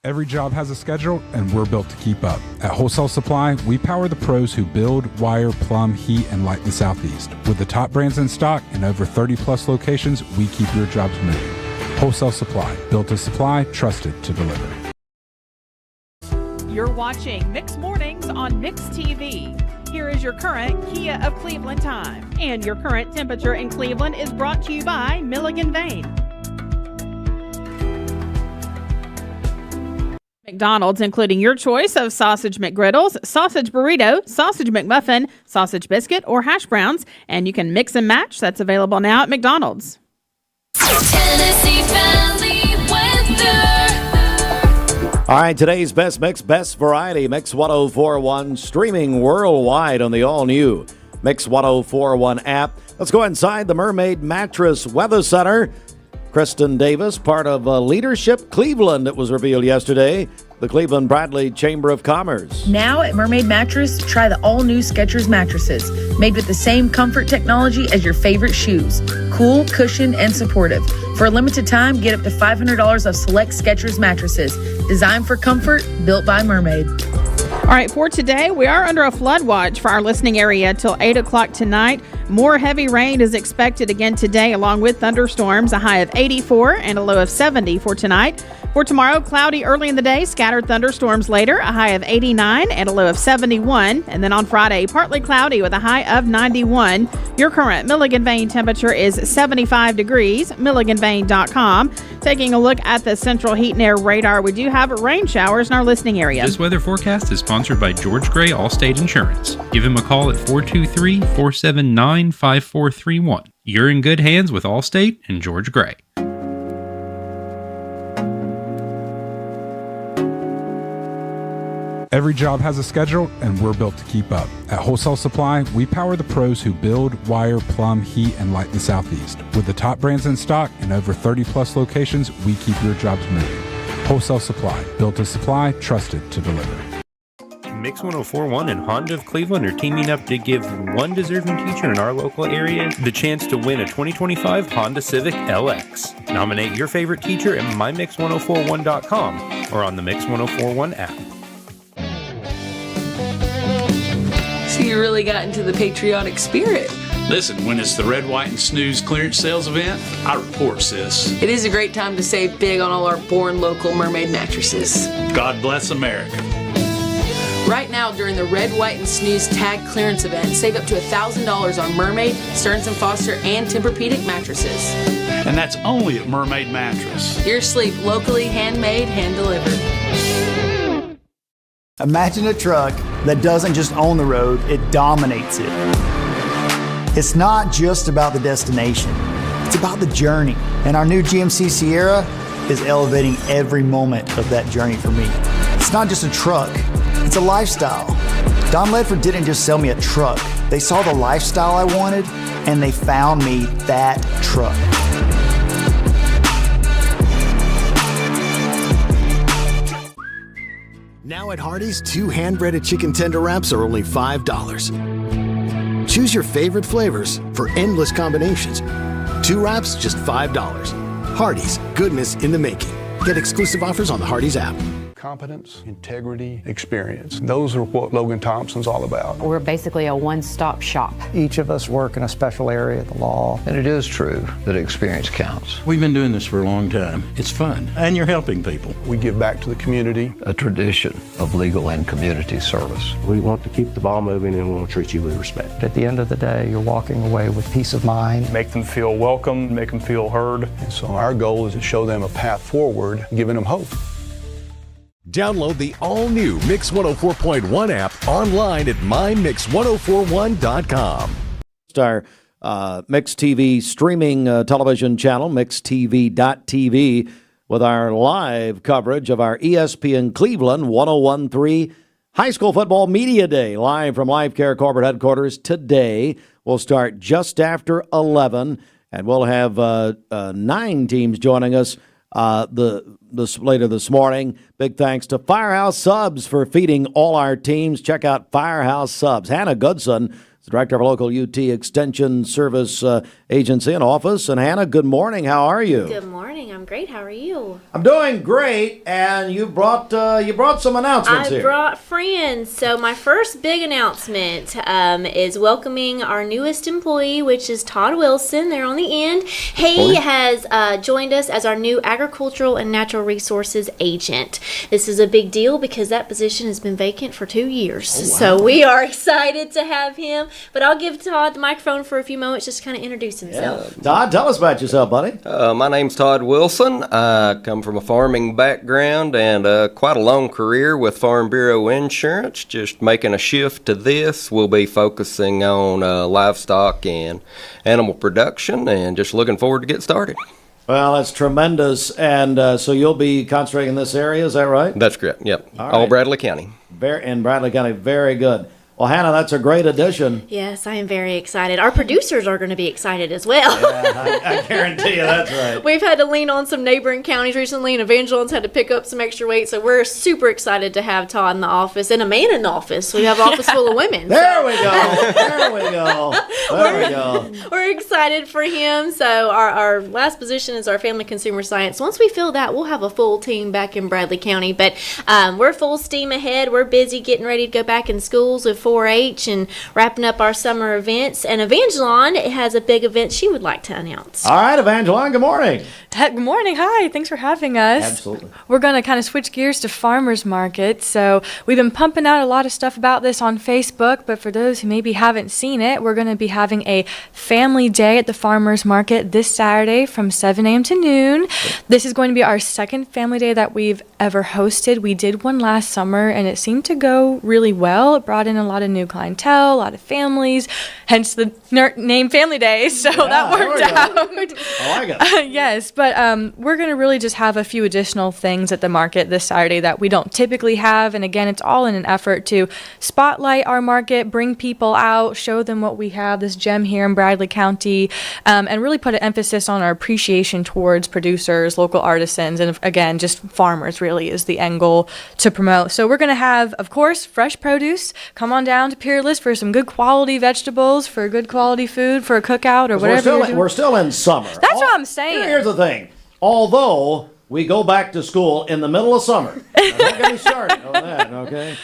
Every job has a schedule, and we're built to keep up. At Wholesale Supply, we power the pros who build, wire, plumb, heat, and light the Southeast. With the top brands in stock and over 30-plus locations, we keep your jobs moving. Wholesale Supply, built to supply, trusted to deliver. You're watching Mix Mornings on Mix TV. Here is your current Kia of Cleveland time. And your current temperature in Cleveland is brought to you by Milligan Vane. McDonald's, including your choice of sausage McGriddles, sausage burrito, sausage McMuffin, sausage biscuit, or hash browns. And you can mix and match. That's available now at McDonald's. Tennessee Valley weather. All right, today's best mix, best variety, Mix 1041, streaming worldwide on the all-new Mix 1041 app. Let's go inside the Mermaid Mattress Weather Center. Kristen Davis, part of Leadership Cleveland, that was revealed yesterday. The Cleveland Bradley Chamber of Commerce. Now at Mermaid Mattress, try the all-new Skechers mattresses, made with the same comfort technology as your favorite shoes. Cool, cushioned, and supportive. For a limited time, get up to $500 of select Skechers mattresses. Designed for comfort, built by Mermaid. All right, for today, we are under a flood watch for our listening area till 8 o'clock tonight. More heavy rain is expected again today, along with thunderstorms, a high of 84 and a low of 70 for tonight. For tomorrow, cloudy early in the day, scattered thunderstorms later, a high of 89 and a low of 71. And then on Friday, partly cloudy with a high of 91. Your current Milligan Vane temperature is 75 degrees, milliganvane.com. Taking a look at the central heat and air radar, we do have rain showers in our listening area. This weather forecast is sponsored by George Gray Allstate Insurance. Give him a call at 423-479-5431. You're in good hands with Allstate and George Gray. Every job has a schedule, and we're built to keep up. At Wholesale Supply, we power the pros who build, wire, plumb, heat, and light the Southeast. With the top brands in stock and over 30-plus locations, we keep your jobs moving. Wholesale Supply, built to supply, trusted to deliver. Mix 1041 and Honda of Cleveland are teaming up to give one deserving teacher in our local area the chance to win a 2025 Honda Civic LX. Nominate your favorite teacher at mymix1041.com or on the Mix 1041 app. So you really got into the patriotic spirit. Listen, when it's the Red, White, and Snooze clearance sales event, I report, sis. It is a great time to save big on all our born local Mermaid mattresses. God bless America. Right now, during the Red, White, and Snooze Tag Clearance Event, save up to $1,000 on Mermaid, Stearns & Foster, and Tempur-Pedic mattresses. And that's only at Mermaid Mattress. Your sleep locally, handmade, hand-delivered. Imagine a truck that doesn't just own the road, it dominates it. It's not just about the destination, it's about the journey. And our new GMC Sierra is elevating every moment of that journey for me. It's not just a truck, it's a lifestyle. Don Ledford didn't just sell me a truck. They saw the lifestyle I wanted, and they found me that truck. Now at Hardee's, 2 hand-breaded chicken tender wraps are only $5. Choose your favorite flavors for endless combinations. 2 wraps, just $5. Hardee's, goodness in the making. Get exclusive offers on the Hardee's app. Competence, integrity, experience. Those are what Logan Thompson's all about. We're basically a one-stop shop. Each of us work in a special area of the law. And it is true that experience counts. We've been doing this for a long time. It's fun, and you're helping people. We give back to the community. A tradition of legal and community service. We want to keep the ball moving, and we want to treat you with respect. At the end of the day, you're walking away with peace of mind. Make them feel welcome, make them feel heard. And so our goal is to show them a path forward, giving them hope. Download the all-new Mix 104.1 app online at mymix1041.com. Our Mix TV streaming television channel, mixtv.tv, with our live coverage of our ESPN Cleveland 101.3 High School Football Media Day, live from Life Care Corporate Headquarters today. We'll start just after 11, and we'll have 9 teams joining us later this morning. Big thanks to Firehouse Subs for feeding all our teams. Check out Firehouse Subs. Hannah Goodson is the director of a local UT Extension Service Agency and Office. And Hannah, good morning. How are you? Good morning. I'm great. How are you? I'm doing great. And you brought some announcements here. I brought friends. So my first big announcement is welcoming our newest employee, which is Todd Wilson. There on the end. He has joined us as our new agricultural and natural resources agent. This is a big deal because that position has been vacant for 2 years. Oh, wow. So we are excited to have him. But I'll give Todd the microphone for a few moments just to kind of introduce himself. Yeah. Todd, tell us about yourself, buddy. My name's Todd Wilson. I come from a farming background and quite a long career with Farm Bureau Insurance. Just making a shift to this. We'll be focusing on livestock and animal production and just looking forward to get started. Well, that's tremendous. And so you'll be concentrating in this area, is that right? That's correct, yep. All right. Bradley County. In Bradley County, very good. Well, Hannah, that's a great addition. Yes, I am very excited. Our producers are going to be excited as well. Yeah, I guarantee you that's right. We've had to lean on some neighboring counties recently, and Evangelon's had to pick up some extra weight, so we're super excited to have Todd in the office and a man in the office. We have an office full of women. There we go. There we go. There we go. We're excited for him. So our last position is our family consumer science. Once we fill that, we'll have a full team back in Bradley County. But we're full steam ahead. We're busy getting ready to go back in schools with 4-H and wrapping up our summer events. And Evangelon has a big event she would like to announce. All right, Evangelon, good morning. Good morning. Hi. Thanks for having us. Absolutely. We're going to kind of switch gears to farmers market. So we've been pumping out a lot of stuff about this on Facebook, but for those who maybe haven't seen it, we're going to be having a family day at the farmers market this Saturday from 7 a.m. to noon. This is going to be our second family day that we've ever hosted. We did one last summer, and it seemed to go really well. It brought in a lot of new clientele, a lot of families, hence the name Family Day. So that worked out. I like it. Yes, but we're going to really just have a few additional things at the market this Saturday that we don't typically have. And again, it's all in an effort to spotlight our market, bring people out, show them what we have, this gem here in Bradley County, and really put an emphasis on our appreciation towards producers, local artisans, and again, just farmers really is the end goal to promote. So we're going to have, of course, fresh produce. Come on down to Peerless for some good quality vegetables, for good quality food, for a cookout or whatever. We're still in summer. That's what I'm saying. Here's the thing. Although we go back to school in the middle of summer. Don't get me started on that, okay?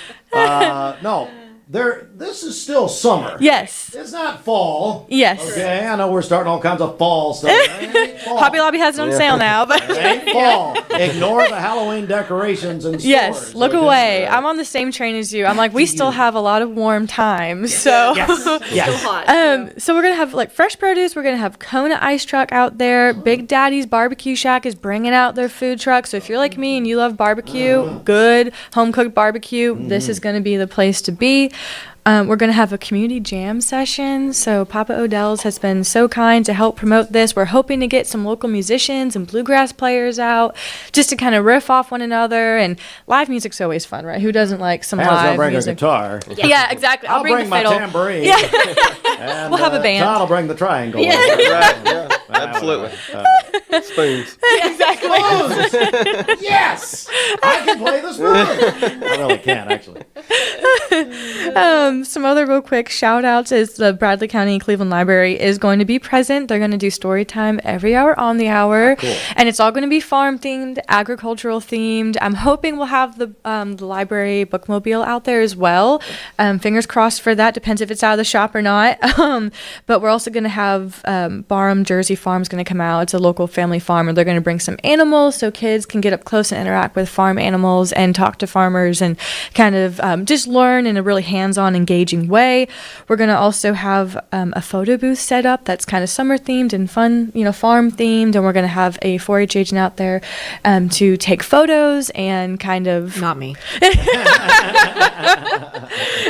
No, this is still summer. Yes. It's not fall. Yes. Okay, I know we're starting all kinds of fall stuff. It ain't fall. Hobby Lobby has it on sale now, but It ain't fall. Ignore the Halloween decorations and stores. yes, look away. I'm on the same train as you. I'm like, we still have a lot of warm times, so Yes. Hot. so we're gonna have like fresh produce. We're gonna have Kona Ice Truck out there. Big Daddy's Barbecue Shack is bringing out their food truck. So if you're like me and you love barbecue, good home cooked barbecue, this is gonna be the place to be. We're going to have a community jam session. So Papa Odell's has been so kind to help promote this. We're hoping to get some local musicians and bluegrass players out just to kind of riff off one another. And live music's always fun, right? Who doesn't like some Hannah's gonna live bring music? a guitar. Yeah, exactly. I'll bring the my fiddle. tambourine. Yeah. And, We'll have a band. Todd will bring the triangle. Yeah. Right, yeah, absolutely. Spoons. Exactly. Yes! I can play this spoon. I really can't, actually. Some other real quick shout outs is the Bradley County Cleveland Library is going to be present. They're going to do story time every hour on the hour. Cool. And it's all going to be farm themed, agricultural themed. I'm hoping we'll have the library bookmobile out there as well. Fingers crossed for that. Depends if it's out of the shop or not. But we're also going to have Barham Jersey Farm's going to come out. It's a local family farm, and they're going to bring some animals so kids can get up close and interact with farm animals and talk to farmers and kind of just learn in a really hands-on, engaging way. We're going to also have a photo booth set up that's kind of summer themed and fun, farm themed, and we're going to have a 4-H agent out there to take photos and kind of Not me.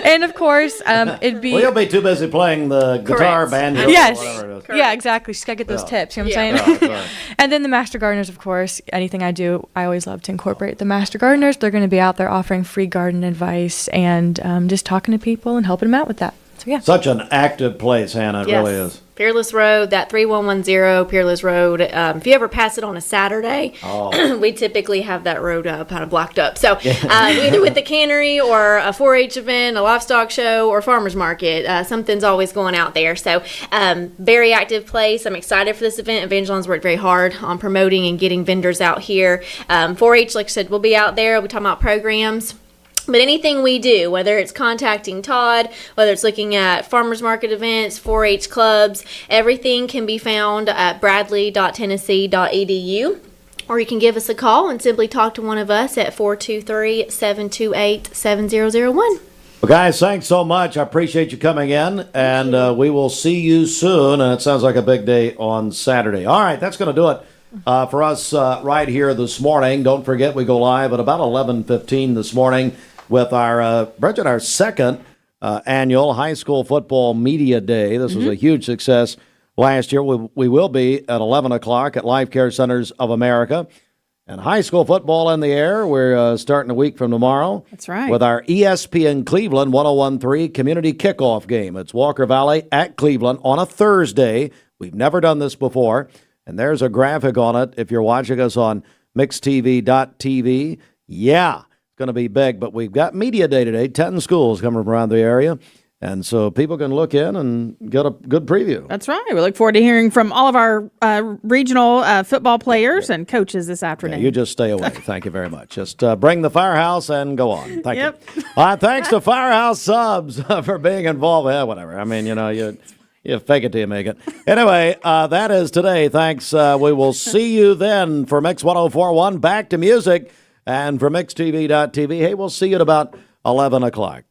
and of course it'd be Well, you'll be too busy playing the guitar, Correct. banjo, yes, or whatever it is. yeah, exactly. She's got to get those tips. You know what I'm Yeah. saying? Right. And then the Master Gardeners, of course. Anything I do, I always love to incorporate the Master Gardeners. They're going to be out there offering free garden advice and just talking to people and helping them out with that. So yeah. Such an active place, Hannah. It Yes. really is. Peerless Road, that 3110 Peerless Road. If you ever pass it on a Saturday, we typically have that road kind of blocked up. So either with the cannery or a 4-H event, a livestock show, or farmer's market, something's always going out there. So very active place. I'm excited for this event. Evangelon's worked very hard on promoting and getting vendors out here. 4-H, like I said, we'll be out there. We're talking about programs. But anything we do, whether it's contacting Todd, whether it's looking at farmers market events, 4-H clubs, everything can be found at bradley.tennessee.edu. Or you can give us a call and simply talk to one of us at 423-728-7001. Well, guys, thanks so much. I appreciate you coming in, and we will see you soon. And it sounds like a big day on Saturday. All right, that's going to do it for us right here this morning. Don't forget, we go live at about 11:15 this morning with our Bridget, our second annual high school football media day. This was a huge success last year. We will be at 11 o'clock at Life Care Centers of America. And high school football in the air. We're starting a week from tomorrow. That's right. With our ESPN Cleveland 1013 community kickoff game. It's Walker Valley at Cleveland on a Thursday. We've never done this before. And there's a graphic on it if you're watching us on mixtv.tv. Yeah, it's going to be big. But we've got media day today, 10 schools coming from around the area. And so people can look in and get a good preview. That's right. We look forward to hearing from all of our regional football players and coaches this afternoon. Yeah, you just stay away. Thank you very much. Just bring the Firehouse and go on. Thank you. Thanks to Firehouse Subs for being involved. Yeah, whatever. I mean, you fake it till you make it. Anyway, that is today. Thanks. We will see you then for Mix 1041. Back to music. And for MixTV.tv, hey, we'll see you at about 11 o'clock.